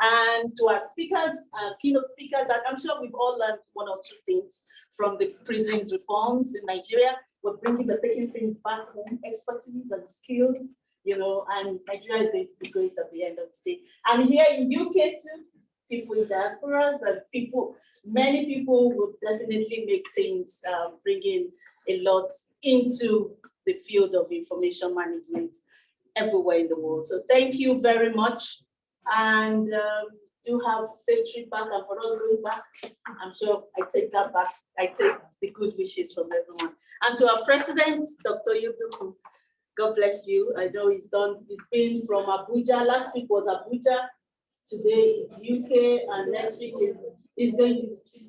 and to our speakers, keynote speakers, and I'm sure we've all learned one or two things from the prisons reforms in Nigeria. We're taking things back home, expertise and skills, you know, and Nigeria is going to be great at the end of the day. And here in UK too, people in diasporas and many people would definitely make things, bring in a lot into the field of information management everywhere in the world. So thank you very much, and do have safe trip back, and for us going back, I'm sure I take that back. I take the good wishes from everyone. And to our president, Dr. Yuduku, God bless you. I know he's been from Abuja. Last week was Abuja. Today it's UK, and next week he's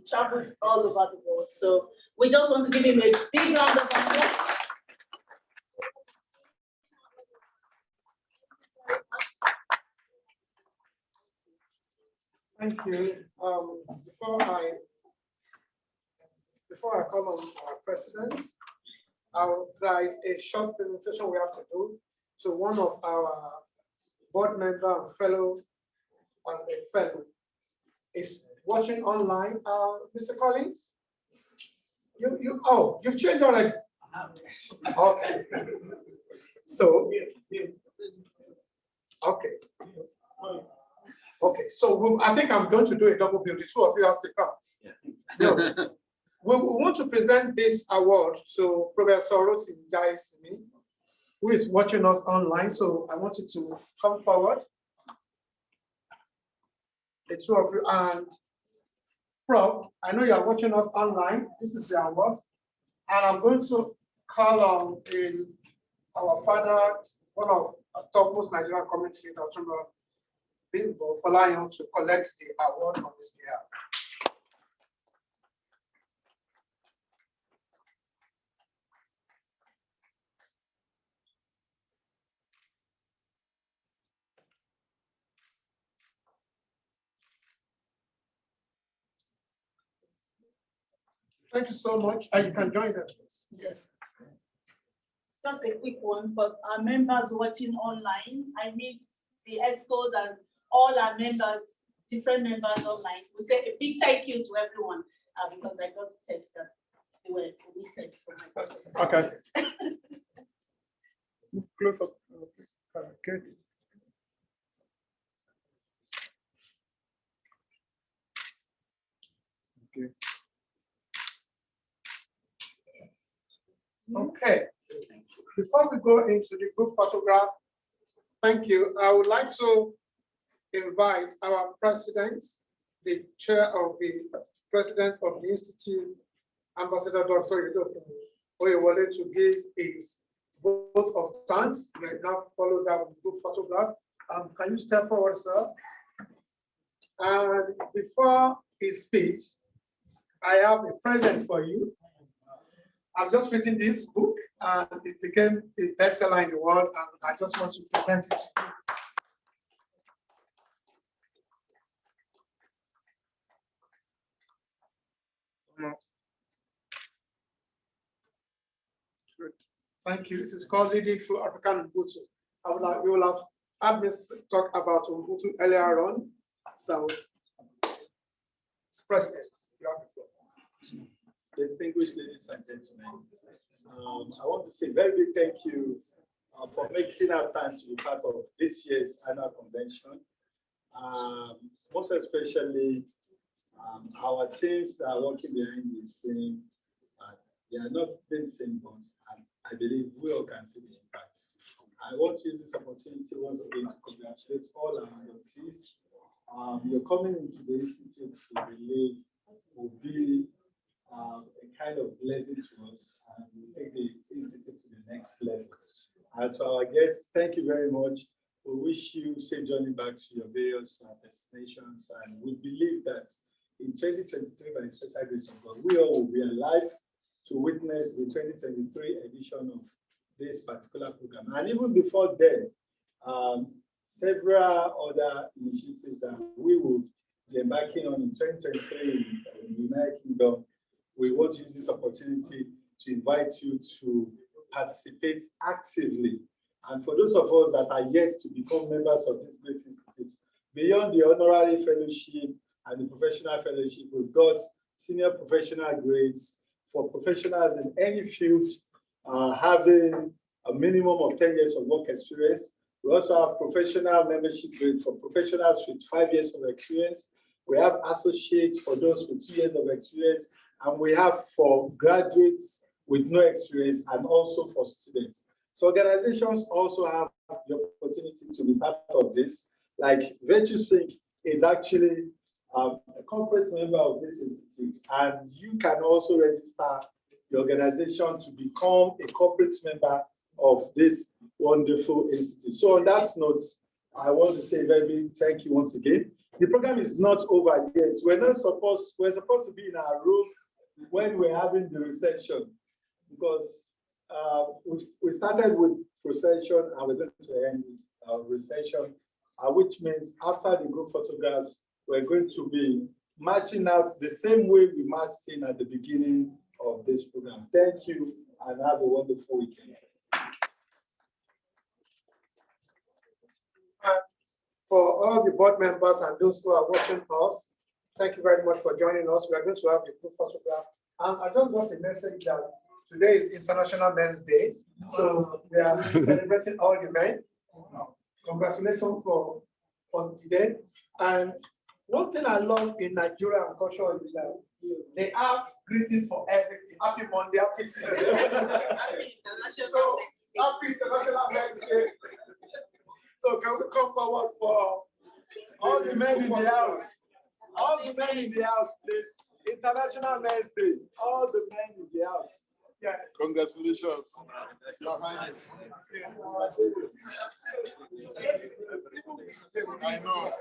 travels all over the world. So we just want to give him a big round of applause. Thank you. Before I call on our president, there is a short presentation we have to do. So one of our board member and fellow is watching online. Mr. Collins, you've changed already. Okay. So okay. Okay, so I think I'm going to do a double bill. The two of you have to come. Yeah. No. We want to present this award to Professor Rotimi Jaisimi, who is watching us online. So I want you to come forward. The two of you, and Prof, I know you are watching us online. This is your award. And I'm going to call on our father, one of our topmost Nigerian community leaders, Bimbo Folayan, to collect the award on his behalf. Thank you so much. And you can join us. Yes. Just a quick one for our members watching online. I missed the ESCOs and all our members, different members online. We say a big thank you to everyone because I got the text that they were omitted from my Okay. Close up. Okay. Okay. Before we go into the group photograph, thank you. I would like to invite our president, the chair of the president of the Institute, Ambassador Dr. Oyewole, to give his vote of thanks. We now follow that with group photograph. Can you step forward, sir? And before his speech, I have a present for you. I've just written this book and it became a bestseller in the world, and I just want to present it to you. Good. Thank you. It is called Leading Through African Ubuntu. We will have had me talk about Ubuntu earlier on. So, President, you have the floor. Distinguished ladies and gentlemen, I want to say a very big thank you for making our time to be part of this year's annual convention. Most especially our teams that are working behind the scene. They are not being seen, but I believe we all can see the impact. I want to use this opportunity once again to congratulate all our adoptees. You're coming into the institute to believe will be a kind of blessing to us, and we take the institute to the next level. And to our guests, thank you very much. We wish you safe journey back to your various destinations, and we believe that in 2023, by the special grace of God, we all will be alive to witness the 2023 edition of this particular program. And even before then, several other initiatives that we will be embarking on in 2023 in the United Kingdom. We want to use this opportunity to invite you to participate actively. And for those of us that are yet to become members of this great institute, beyond the honorary fellowship and the professional fellowship, we've got senior professional grades for professionals in any field having a minimum of 10 years of work experience. We also have professional membership grade for professionals with 5 years of experience. We have associate for those with 2 years of experience, and we have for graduates with no experience and also for students. So organizations also have the opportunity to be part of this. Like VirtueSync is actually a corporate member of this institute, and you can also register your organization to become a corporate member of this wonderful institute. So on that note, I want to say very big thank you once again. The program is not over yet. We're supposed to be in our room when we're having the reception, because we started with procession and we're going to end with reception, which means after the group photographs, we're going to be marching out the same way we marched in at the beginning of this program. Thank you and have a wonderful weekend. For all the board members and those who are watching us, thank you very much for joining us. We are going to have a group photograph. I just got a message that today is International Men's Day. So we are celebrating all the men. Congratulations for today. And one thing I love in Nigeria and culture is that they have greetings for everything. Happy Monday, happy Tuesday. Happy International Men's Day. So can we come forward for all the men in the house? All the men in the house, please. International Men's Day. All the men in the house. Yeah. Congratulations. I know.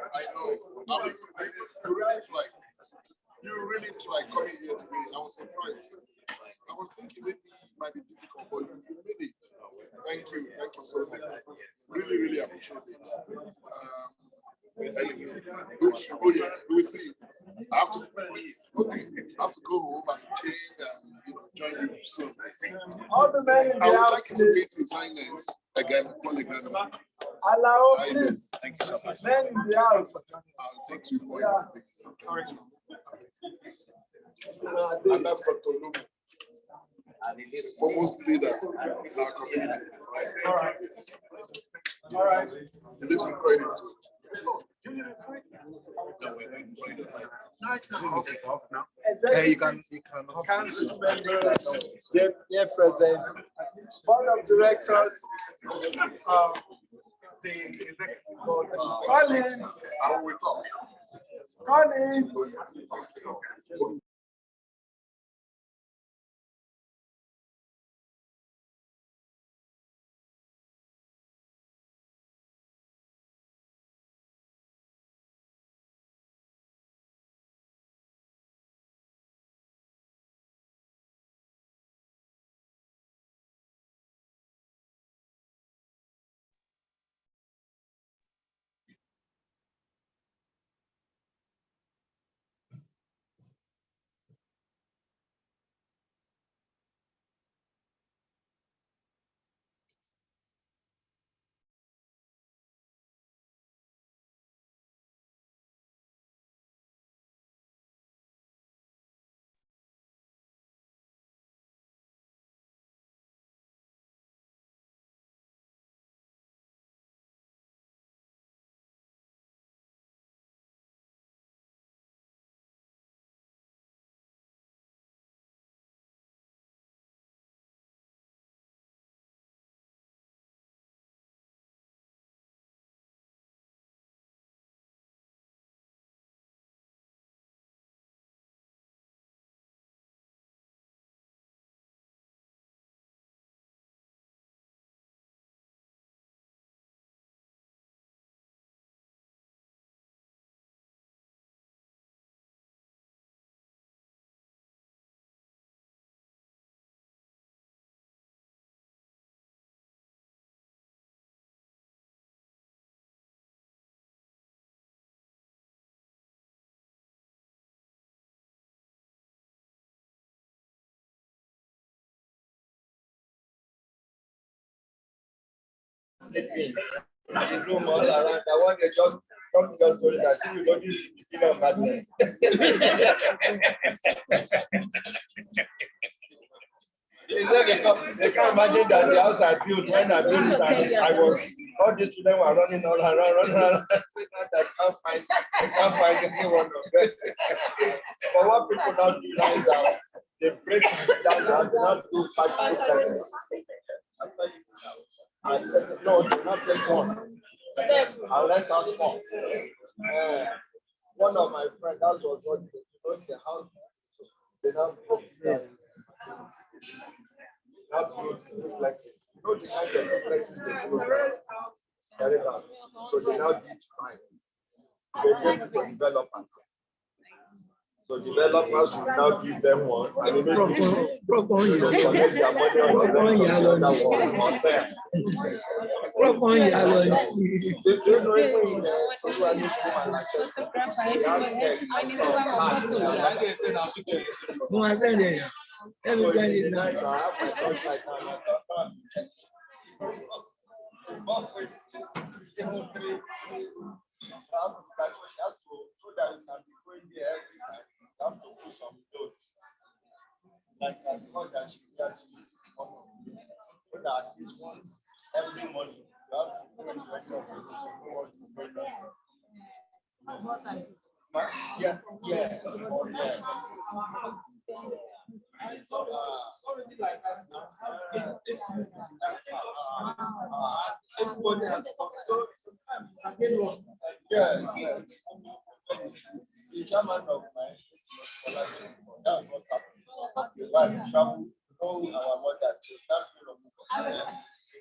You really tried coming here today. I was surprised. I was thinking maybe it might be difficult, but you made it. Thank you so much. Really appreciate it. Anyway, oh yeah, we will see you. I have to go home and change and join you soon. All the men in the I would house, like you to meet His Highness again, Polygon. Allow, please. Thank you so much. Men in the house. I'll take you for Yeah. And that's Dr. Lumu, foremost leader in our community. All right. Yes. All right. He lives in Croydon. Hey, you can council members, dear president, board of directors, the executive board. Collins. Collins. The room all around. I want to just come to told that she will not use the feeling of madness. They can't imagine that the house I built when I built it, I was all these children were running all around. They can't find anyone of them. But what people now do now is that they break it down and they not do practical classes. No, do not take one. Unless that's small. One of my friends, that was what they the house. They now duplexes. You know the kind of duplexes they do very bad. So they now teach fine. They take the developers. So developers will now give them one and they collect their money on the one or sell. You have to put some clothes. Like as much as she gets so that at least once every morning you have to go in the know what's going on. Yeah. Everybody has so yeah. The chairman of my scholarship, that's what happened. Like, travel, know our mother, to start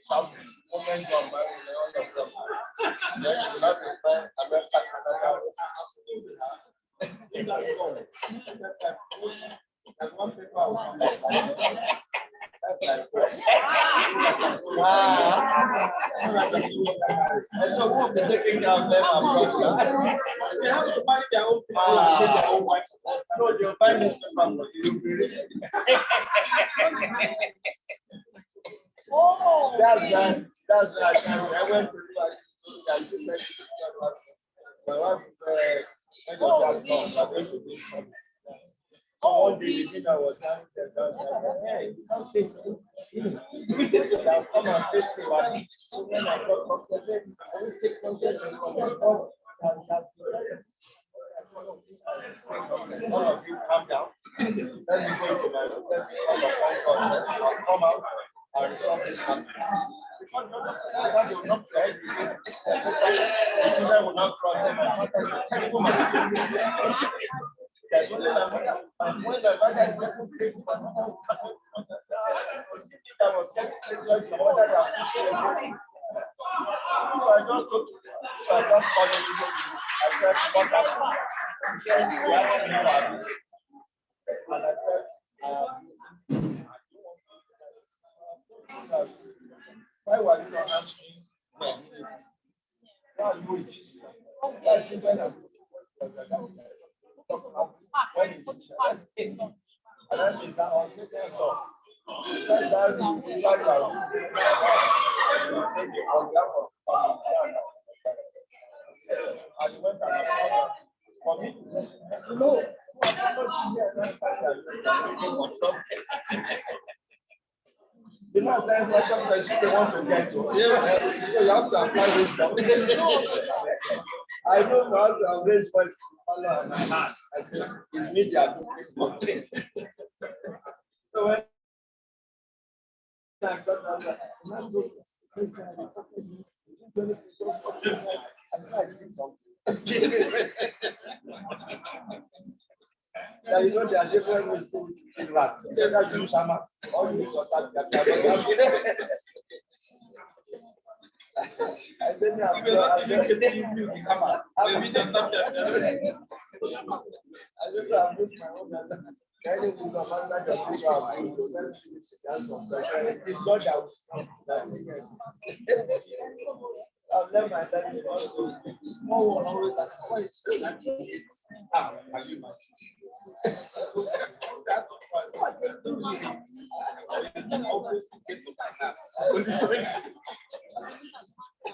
travel, moment on my all of them. Then she has to find America, and one paper. And so we'll be taking care of them abroad. They have to buy their own people. No, they'll buy this paper for you. Oh, that's I went to my wife so one day the dinner was having hey, come face it. I'll come and face it. So when I got up, I said, I will take consent from my God. All of you calm down. Let me go to my hotel. I'll come out. and resolve this matter. Because they will not play, the children will not cry. The matter is a terrible matter. There's only another, and when the mother is getting crazy, the mother will come out. That was getting crazy, the mother that pushing everything. So I just go to, so I just called him. I said, what happened? He said, he asked me what happened. And I said, why were you not asking when? Why you with this? That's it when I'm when it's and I said that on second so he said that you like that take it on behalf of and he went and for me no you know that sometimes people want to get to so you have to apply wisdom. I don't know how to embrace voice color on my hand. It's media. So when I got on that, I did something. Now you know there are different ways to do that. They can do some or you that. I said, I just have put my own kind of use of under the it's not that I've never had that small one always as are you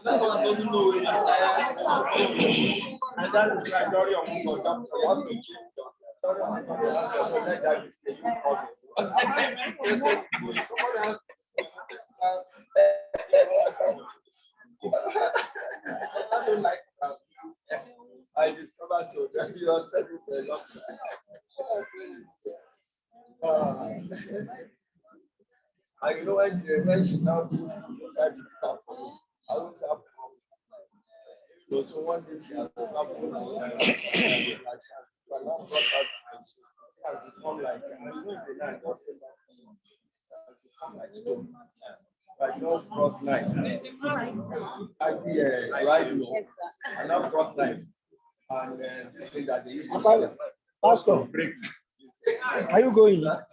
that's what I don't know. And that is like Dory on Google. I discovered so that you have said it a lot. And you know when she now decided to start I was up. So one day she has come from like no brought night. I right and now brought night. And this thing that they used to Pastor, break. Are you going? That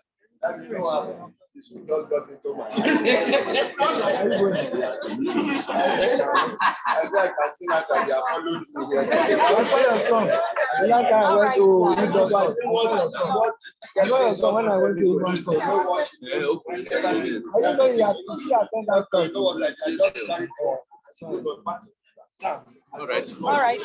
you know this just got into my I can see that they are following me here. I saw your son. The last time I went to Induction. I saw your son when I went to Induction. I didn't know you had to see attend that time. All right. All right,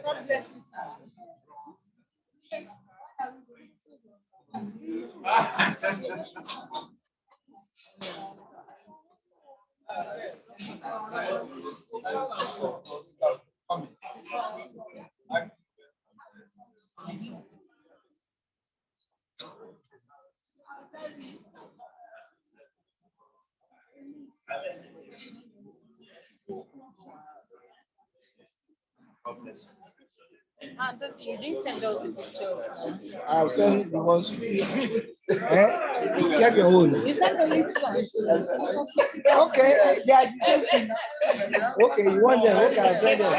God bless you, sir. You didn't send all the pictures. I'll send it once. Check your own. You sent only two. Okay, yeah, okay, you want them? Okay, I'll send them.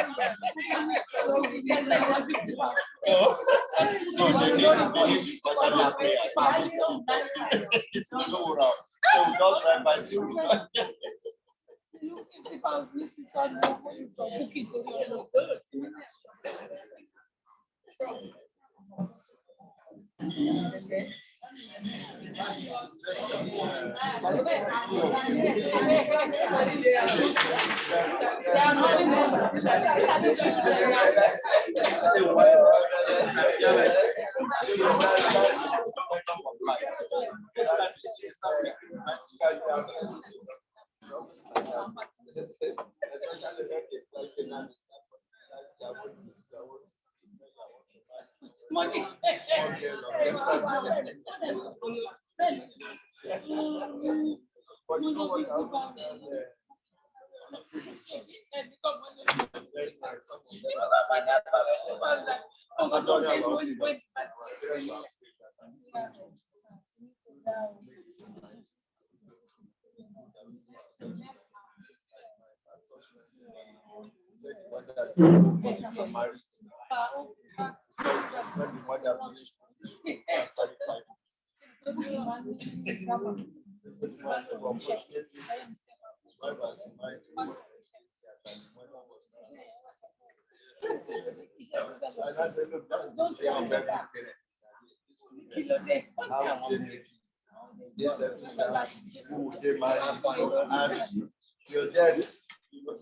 Your debt,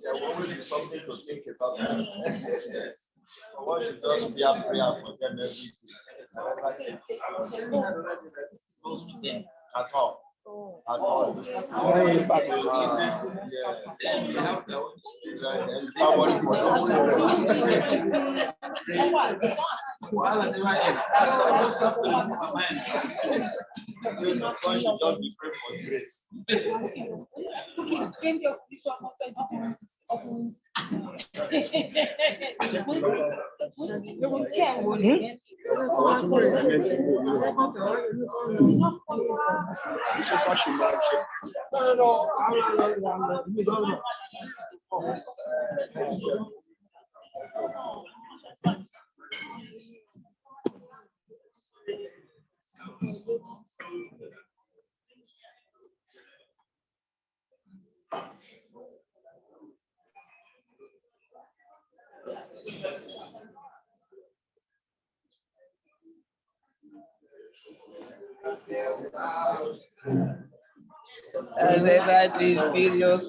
there will always be something to think about. One should just be a prayer for them everything. At all. At all. One should just be praying for grace. Everybody is serious.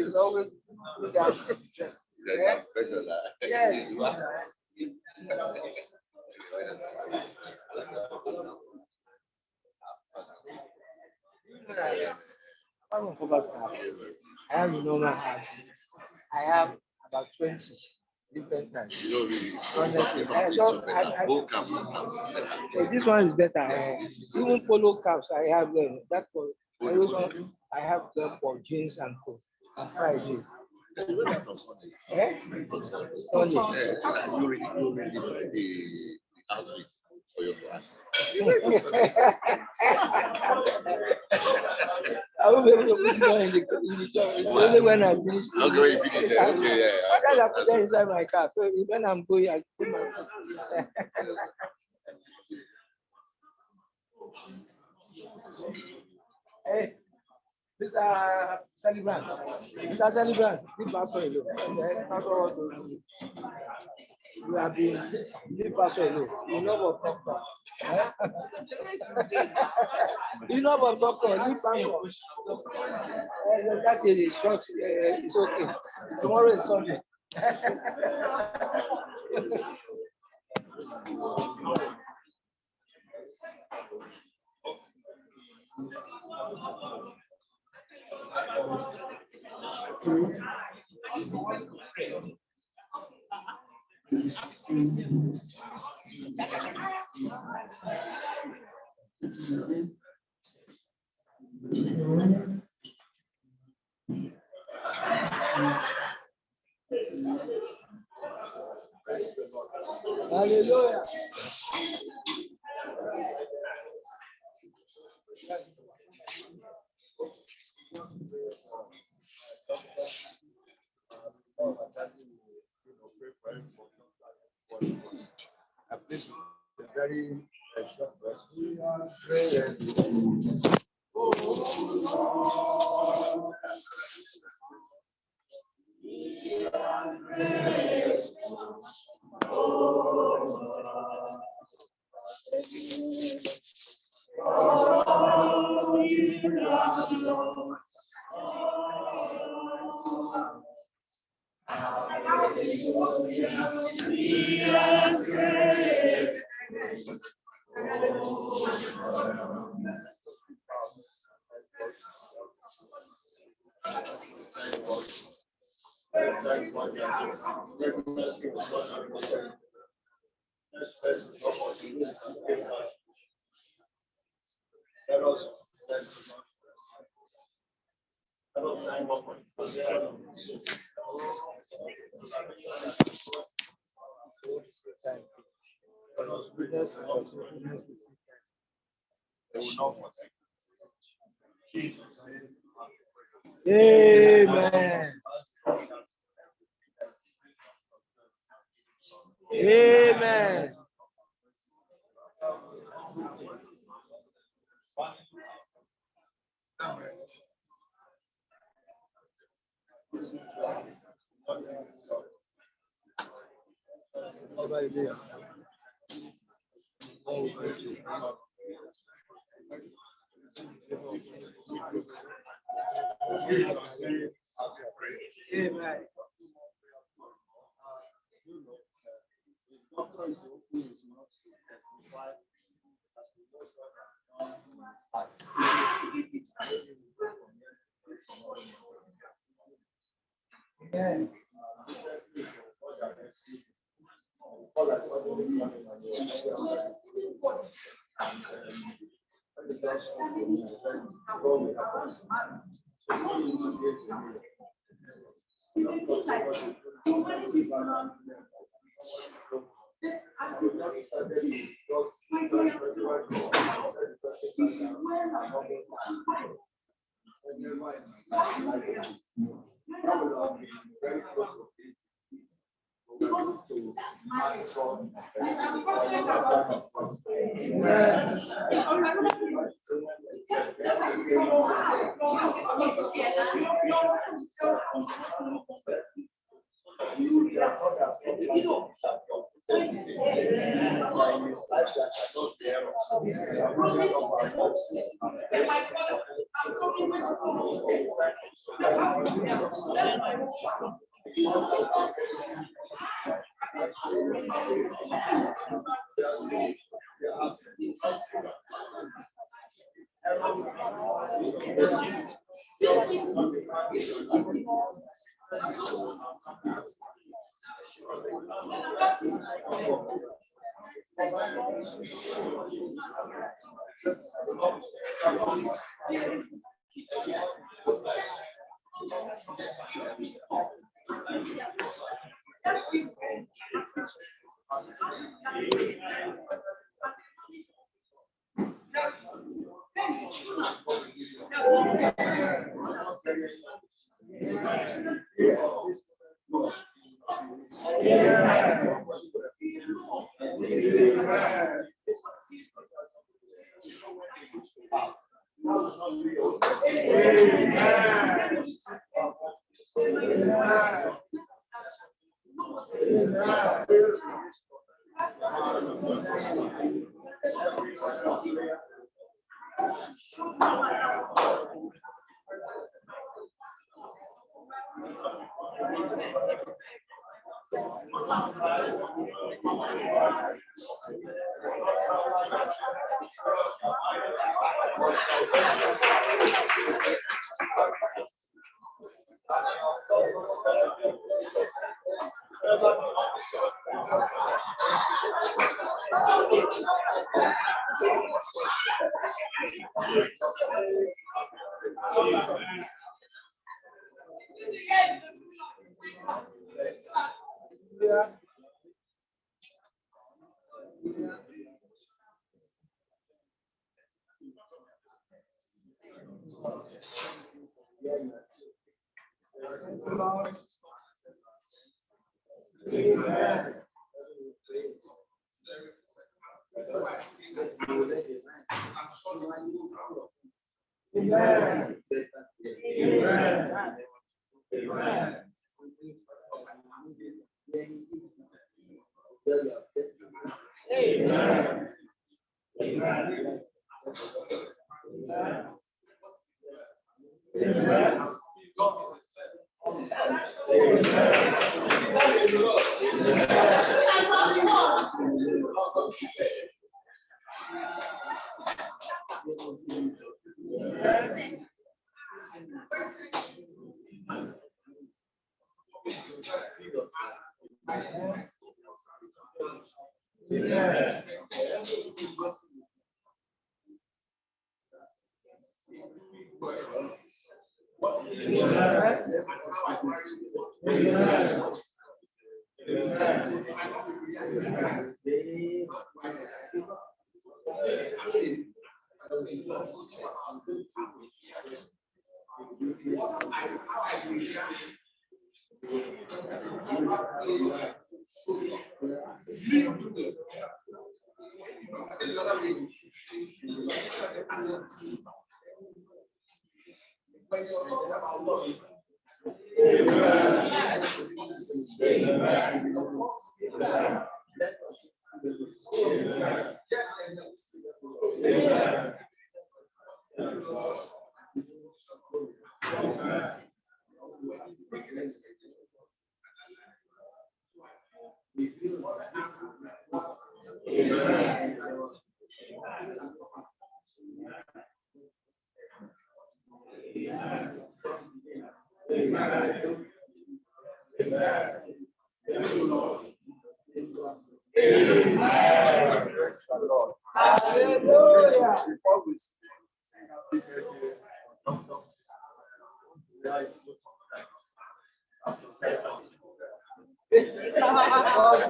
It's always I have a normal heart. I have about 20 different types. Honestly, this one is better. Even polo caps I have that for those one I have them for jeans and coat on Fridays. Eh? Sunday. You really the outfit for your class. I will be able to put it on in the job. Only when I finish. Okay, when you finish, okay, yeah. I put that inside my car. So when I'm going, I put my Hey, Mr. Celebrant. Mr. Celebrant, leave pastor alone. You have been leave pastor alone. You know what talk. You know what talk. Leave pastor. That's a short. It's okay. Tomorrow is Sunday. Hallelujah. Very Amen. Amen. Amen. Amen.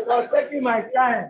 For taking my time.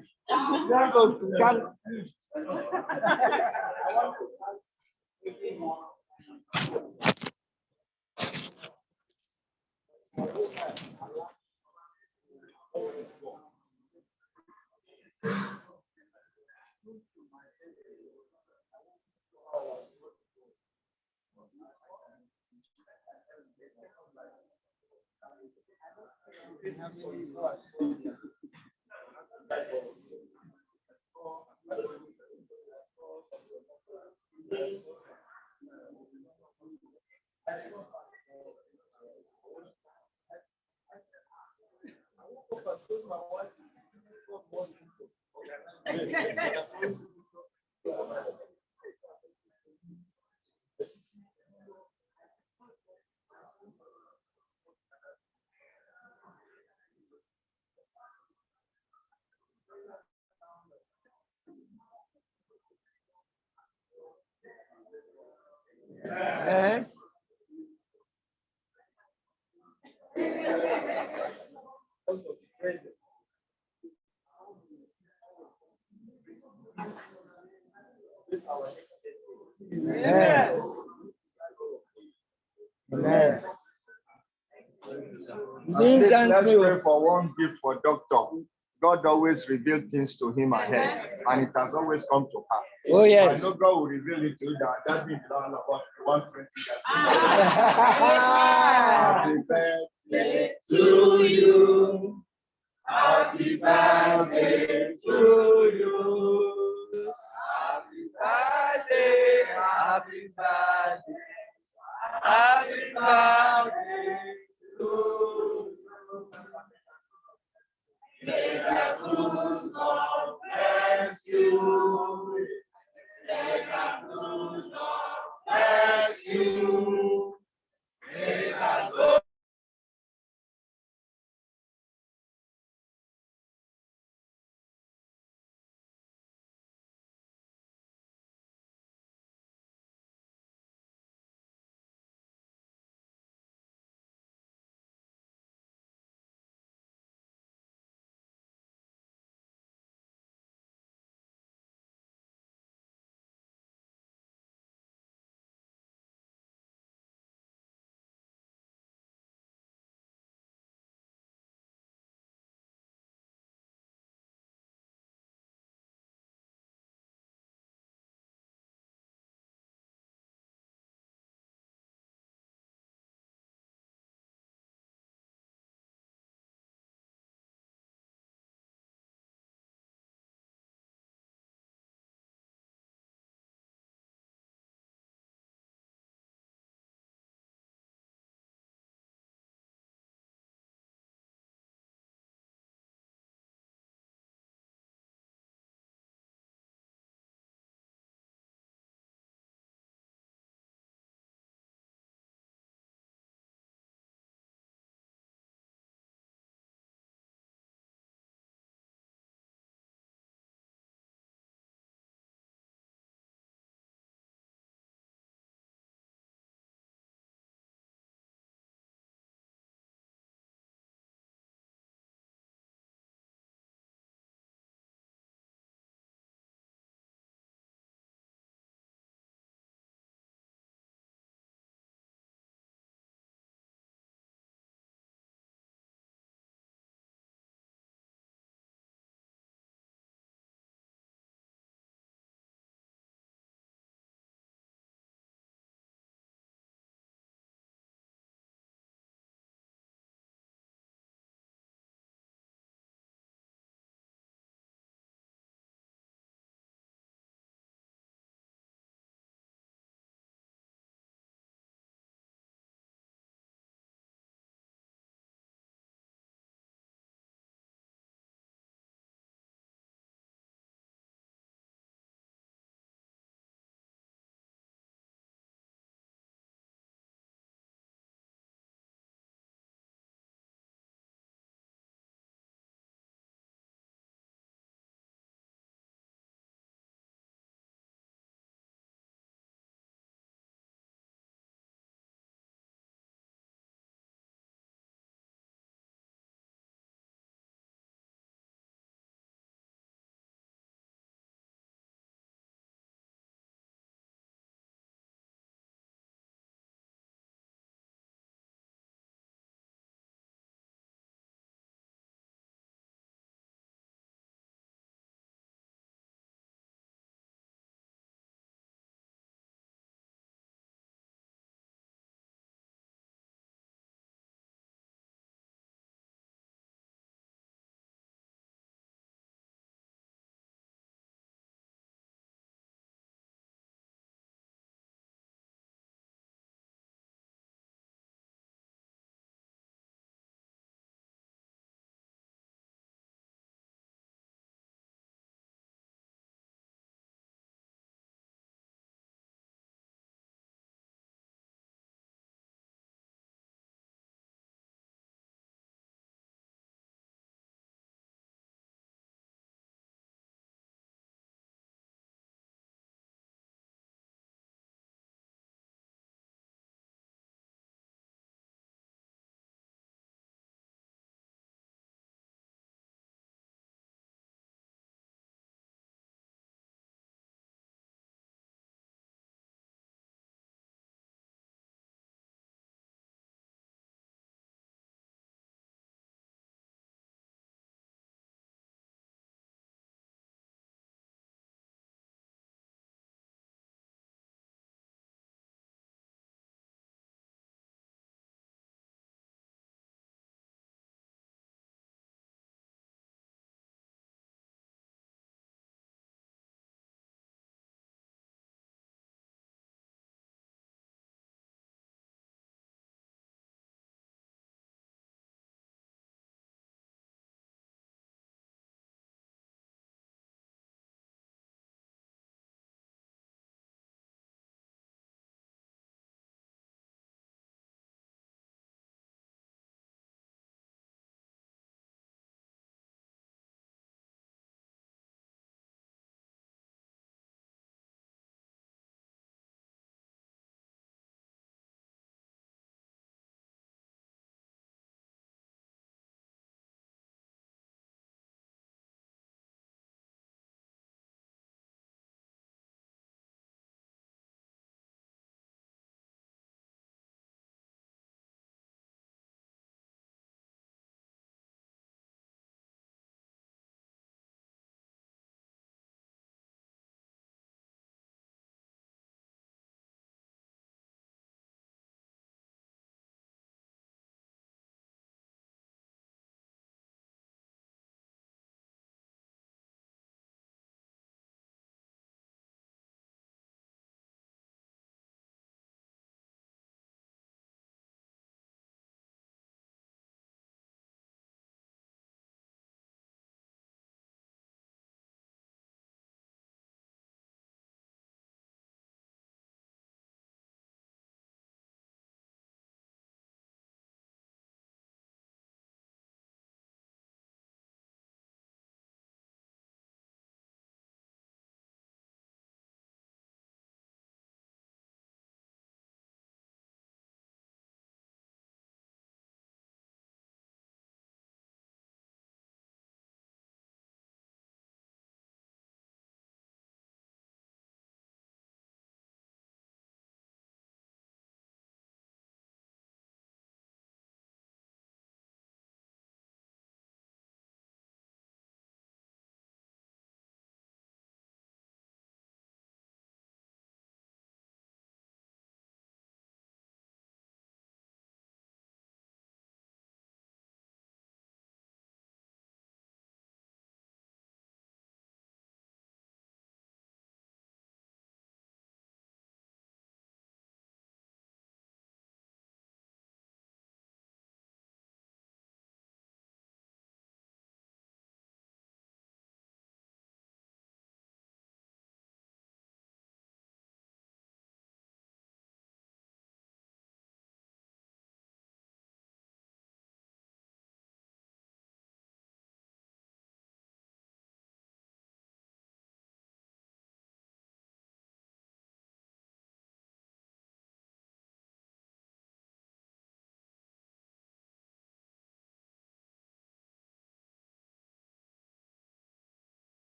Let's pray for one gift for Doctor. God always reveals things to him ahead, and it has always come to pass. Oh, yes. I know God will reveal it to you that means about 120. Happy birthday to you. Happy birthday to you. Happy birthday. Happy birthday. Happy birthday.